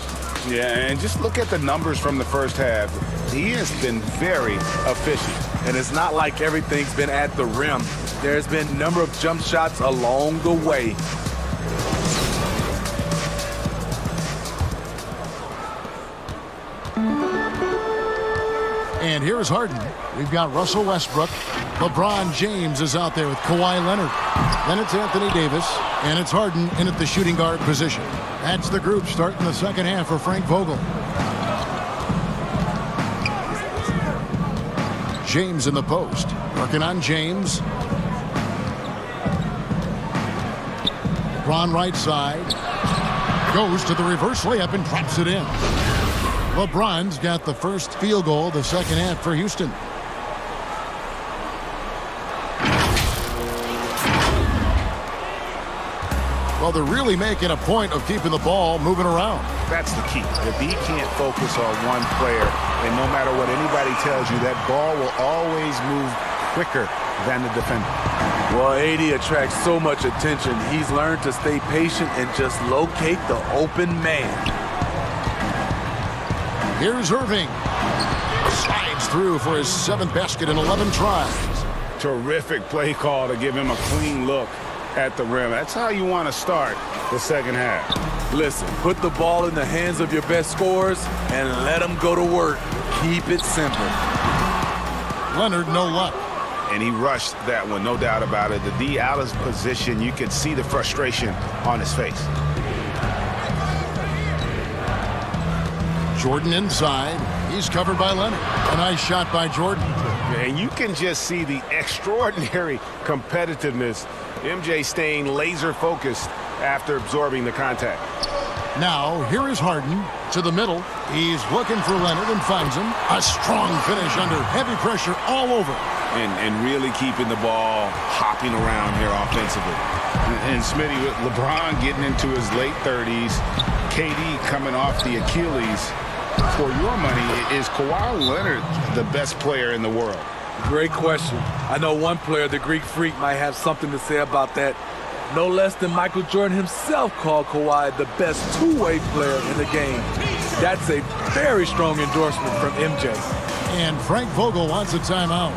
Yeah, and just look at the numbers from the first half. He has been very efficient. And it's not like everything's been at the rim. There's been a number of jump shots along the way. And here's Harden. We've got Russell Westbrook. LeBron James is out there with Kawhi Leonard. Then it's Anthony Davis. And it's Harden in at the shooting guard position. That's the group starting the second half for Frank Vogel. James in the post. Working on James. LeBron right side. Goes to the reverse layup and drops it in. LeBron's got the first field goal of the second half for Houston. Well, they're really making a point of keeping the ball moving around. That's the key. If he can't focus on one player, and no matter what anybody tells you, that ball will always move quicker than the defender. Well, AD attracts so much attention. He's learned to stay patient and just locate the open man. Here's Irving. Slides through for his 7th basket in 11 tries. Terrific play call to give him a clean look at the rim. That's how you want to start the second half. Listen, put the ball in the hands of your best scorers and let them go to work. Keep it simple. Leonard, no luck. And he rushed that one, no doubt about it. The D out of position, you could see the frustration on his face. Jordan inside. He's covered by Leonard. A nice shot by Jordan. And you can just see the extraordinary competitiveness. MJ staying laser focused after absorbing the contact. Now, here is Harden to the middle. He's looking for Leonard and finds him. A strong finish under heavy pressure all over. And really keeping the ball hopping around here offensively. And Smitty, with LeBron getting into his late 30s, KD coming off the Achilles. For your money, is Kawhi Leonard the best player in the world? Great question. I know one player, the Greek Freak, might have something to say about that. No less than Michael Jordan himself called Kawhi the best two-way player in the game. That's a very strong endorsement from MJ. And Frank Vogel wants a timeout.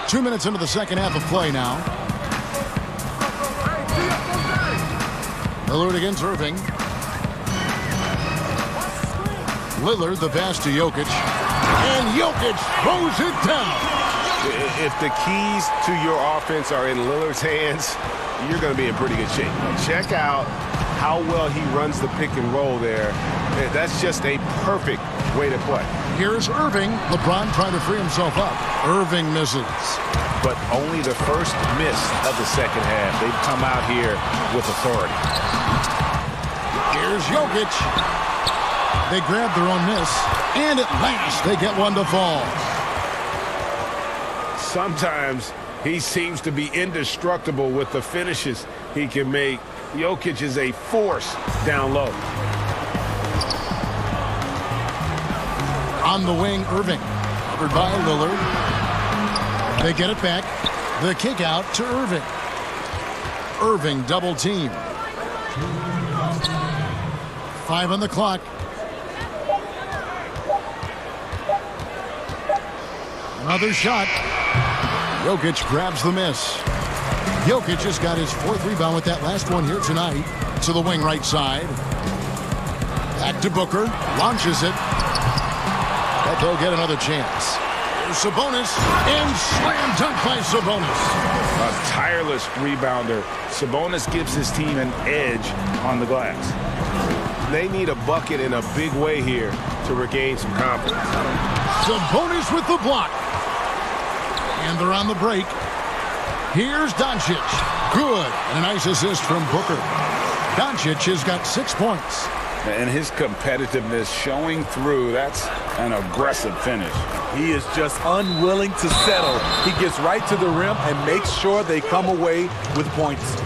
Two minutes into the second half of play now. Lillard against Irving. Lillard the pass to Jokic. And Jokic throws it down. If the keys to your offense are in Lillard's hands, you're going to be in pretty good shape. Check out how well he runs the pick and roll there. That's just a perfect way to play. Here's Irving. LeBron trying to free himself up. Irving misses. But only the first miss of the second half. They've come out here with authority. Here's Jokic. They grab their own miss. And at last, they get one to fall. Sometimes he seems to be indestructible with the finishes he can make. Jokic is a force down low. On the wing, Irving. Covered by Lillard. They get it back. The kick out to Irving. Irving double team. 5 on the clock. Another shot. Jokic grabs the miss. Jokic has got his 4th rebound with that last one here tonight. To the wing right side. Back to Booker. Launches it. But they'll get another chance. Here's Sabonis. And slam dunk by Sabonis. A tireless rebounder. Sabonis gives his team an edge on the glass. They need a bucket in a big way here to regain some confidence. Sabonis with the block. And they're on the break. Here's Doncic. Good. And a nice assist from Booker. Doncic has got 6 points. And his competitiveness showing through. That's an aggressive finish. He is just unwilling to settle. He gets right to the rim and makes sure they come away with points.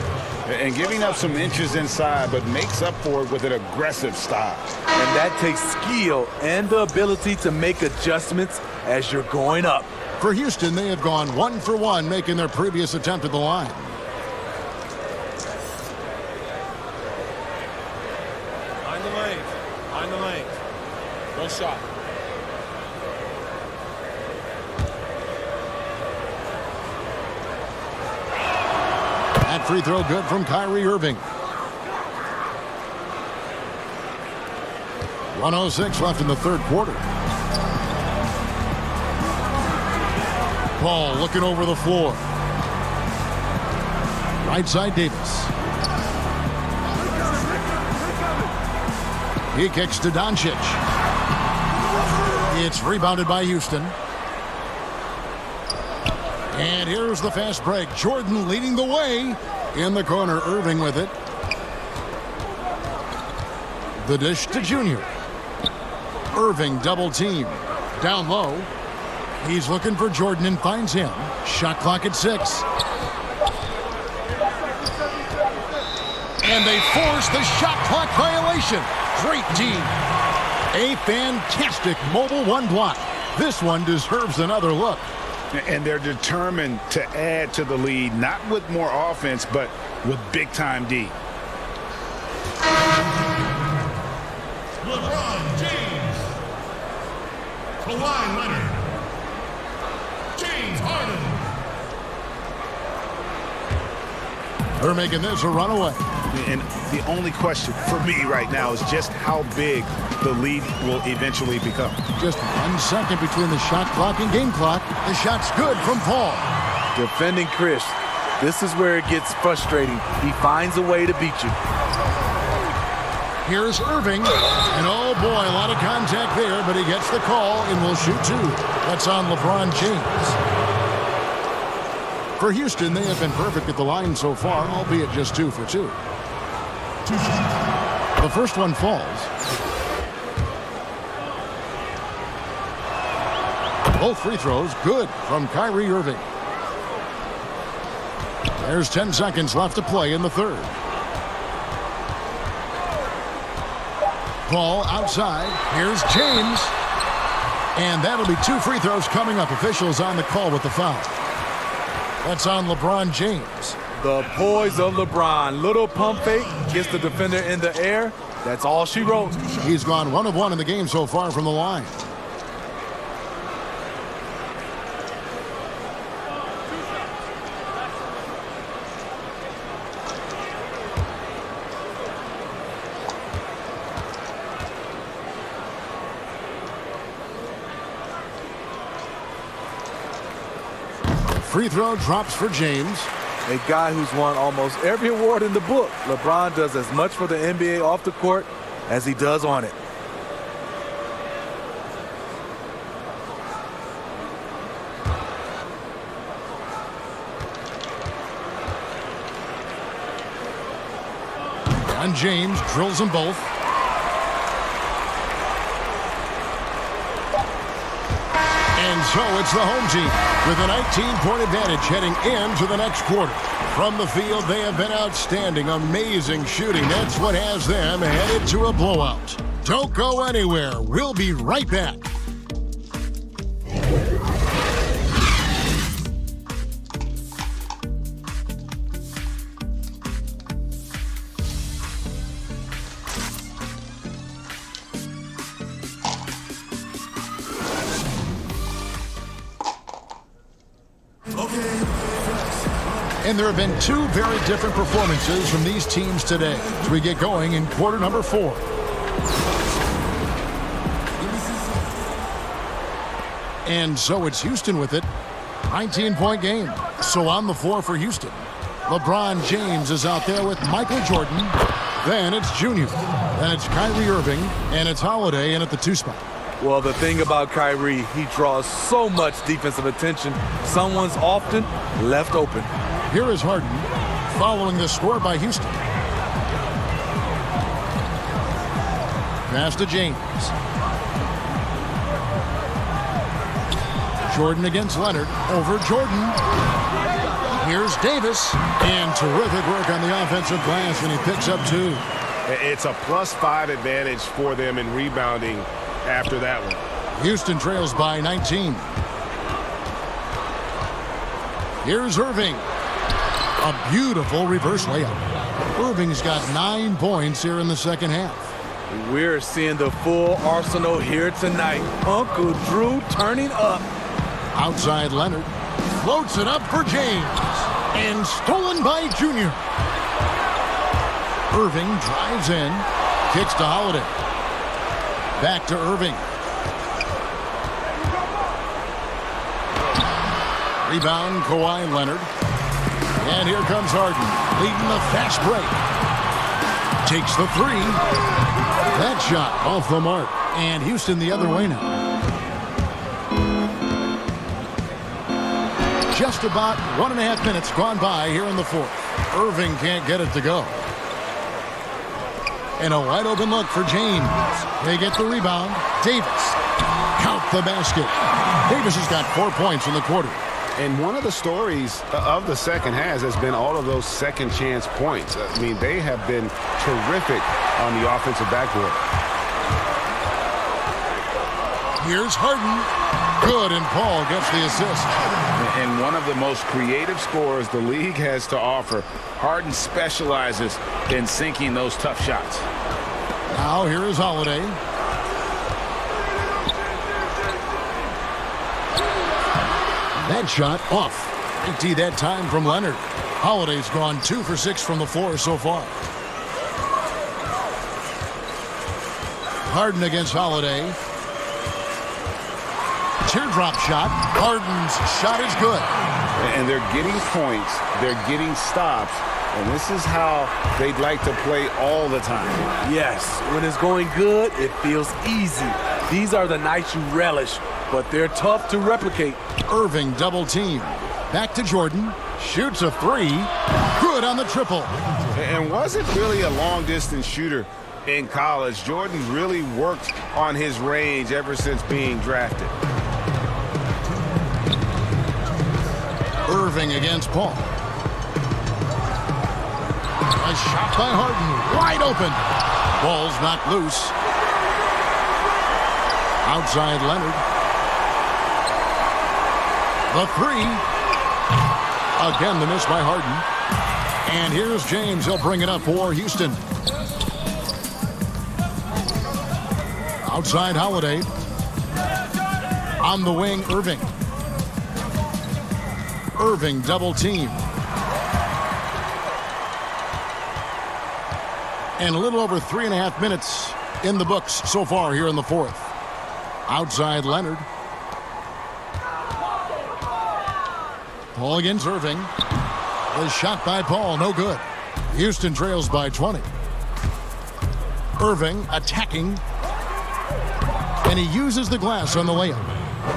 And giving up some inches inside, but makes up for it with an aggressive style. And that takes skill and the ability to make adjustments as you're going up. For Houston, they have gone 1 for 1, making their previous attempt at the line. Find the lanes. Find the lanes. No shot. That free throw good from Kyrie Irving. 1:06 left in the third quarter. Paul looking over the floor. Right side Davis. He kicks to Doncic. It's rebounded by Houston. And here's the fast break. Jordan leading the way. In the corner, Irving with it. The dish to Junior. Irving double team. Down low. He's looking for Jordan and finds him. Shot clock at 6. And they force the shot clock violation. Great team. A fantastic mobile one block. This one deserves another look. And they're determined to add to the lead, not with more offense, but with big-time D. LeBron James. Kawhi Leonard. James Harden. They're making this a runaway. And the only question for me right now is just how big the lead will eventually become. Just 1 second between the shot clock and game clock. The shot's good from Paul. Defending Chris. This is where it gets frustrating. He finds a way to beat you. Here's Irving. And oh boy, a lot of contact there, but he gets the call and will shoot 2. That's on LeBron James. For Houston, they have been perfect at the line so far, albeit just 2 for 2. The first one falls. Both free throws good from Kyrie Irving. There's 10 seconds left to play in the third. Paul outside. Here's James. And that'll be 2 free throws coming up. Officials on the call with the foul. That's on LeBron James. The poise of LeBron. Little pump fake, gets the defender in the air. That's all she wrote. He's gone 1 of 1 in the game so far from the line. Free throw drops for James. A guy who's won almost every award in the book. LeBron does as much for the NBA off the court as he does on it. And James drills them both. And so it's the home team with a 19-point advantage heading into the next quarter. From the field, they have been outstanding, amazing shooting. That's what has them headed to a blowout. Don't go anywhere. We'll be right back. And there have been 2 very different performances from these teams today as we get going in quarter number 4. And so it's Houston with it. 19-point game. So on the floor for Houston. LeBron James is out there with Michael Jordan. Then it's Junior. Then it's Kyrie Irving. And it's Holiday in at the 2 spot. Well, the thing about Kyrie, he draws so much defensive attention. Someone's often left open. Here is Harden following the score by Houston. Pass to James. Jordan against Leonard. Over Jordan. Here's Davis. And terrific work on the offensive glass, and he picks up 2. It's a +5 advantage for them in rebounding after that one. Houston trails by 19. Here's Irving. A beautiful reverse layup. Irving's got 9 points here in the second half. We're seeing the full arsenal here tonight. Uncle Drew turning up. Outside Leonard. Floats it up for James. And stolen by Junior. Irving drives in. Kicks to Holiday. Back to Irving. Rebound, Kawhi Leonard. And here comes Harden, leading the fast break. Takes the 3. That shot off the mark. And Houston the other way now. Just about 1.5 minutes gone by here in the 4th. Irving can't get it to go. And a wide open look for James. They get the rebound. Davis. Count the basket. Davis has got 4 points in the quarter. And one of the stories of the second half has been all of those second chance points. I mean, they have been terrific on the offensive backboard. Here's Harden. Good, and Paul gets the assist. And one of the most creative scorers the league has to offer. Harden specializes in sinking those tough shots. Now here is Holiday. That shot off. Empty that time from Leonard. Holiday's gone 2 for 6 from the floor so far. Harden against Holiday. Teardrop shot. Harden's shot is good. And they're getting points. They're getting stops. And this is how they'd like to play all the time. Yes, when it's going good, it feels easy. These are the nights you relish, but they're tough to replicate. Irving double team. Back to Jordan. Shoots a 3. Good on the triple. And wasn't really a long-distance shooter in college. Jordan really worked on his range ever since being drafted. Irving against Paul. A shot by Harden. Wide open. Ball's knocked loose. Outside Leonard. The 3. Again, the miss by Harden. And here's James. He'll bring it up for Houston. Outside Holiday. On the wing, Irving. Irving double team. And a little over 3.5 minutes in the books so far here in the 4th. Outside Leonard. Paul against Irving. The shot by Paul, no good. Houston trails by 20. Irving attacking. And he uses the glass on the layup.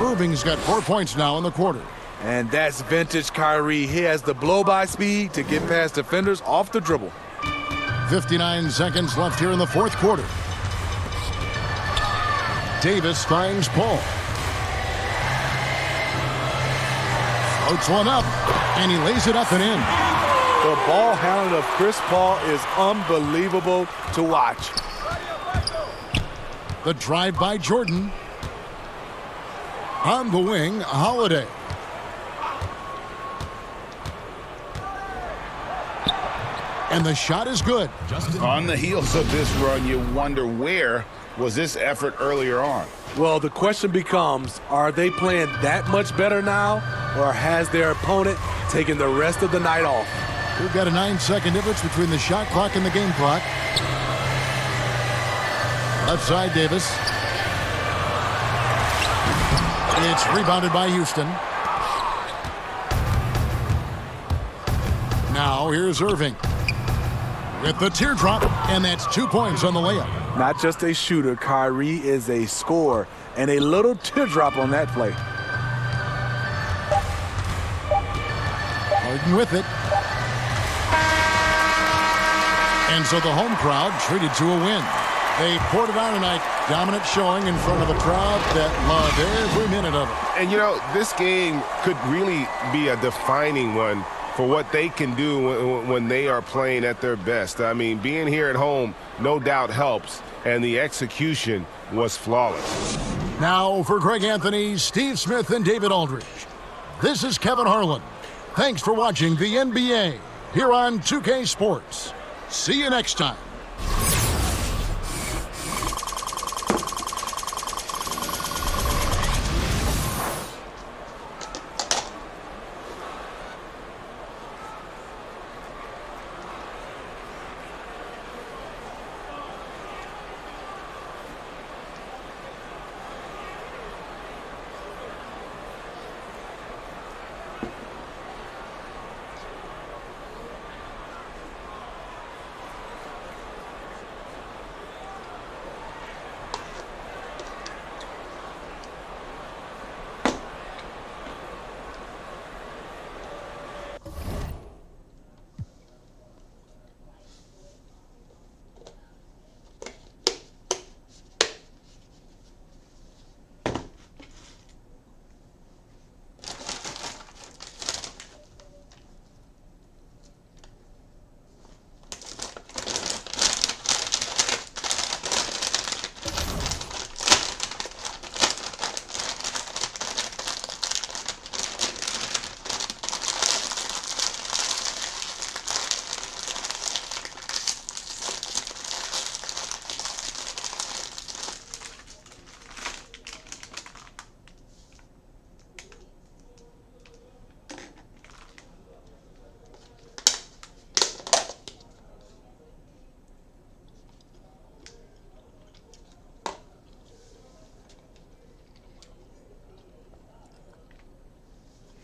Irving's got 4 points now in the quarter. And that's vintage Kyrie. He has the blow-by speed to get past defenders off the dribble. 59 seconds left here in the 4th quarter. Davis finds Paul. Floats one up, and he lays it up and in. The ball handling of Chris Paul is unbelievable to watch. The drive by Jordan. On the wing, Holiday. And the shot is good. On the heels of this run, you wonder where was this effort earlier on? Well, the question becomes, are they playing that much better now, or has their opponent taken the rest of the night off? We've got a 9-second difference between the shot clock and the game clock. Left side, Davis. It's rebounded by Houston. Now here's Irving with the teardrop, and that's 2 points on the layup. Not just a shooter, Kyrie is a scorer, and a little teardrop on that play. Harden with it. And so the home crowd treated to a win. They poured it on tonight. Dominant showing in front of a crowd that loved every minute of it. And, you know, this game could really be a defining one for what they can do when they are playing at their best. I mean, being here at home no doubt helps, and the execution was flawless. Now for Greg Anthony, Steve Smith, and David Aldridge, this is Kevin Harlan. Thanks for watching the NBA here on 2K Sports. See you next time.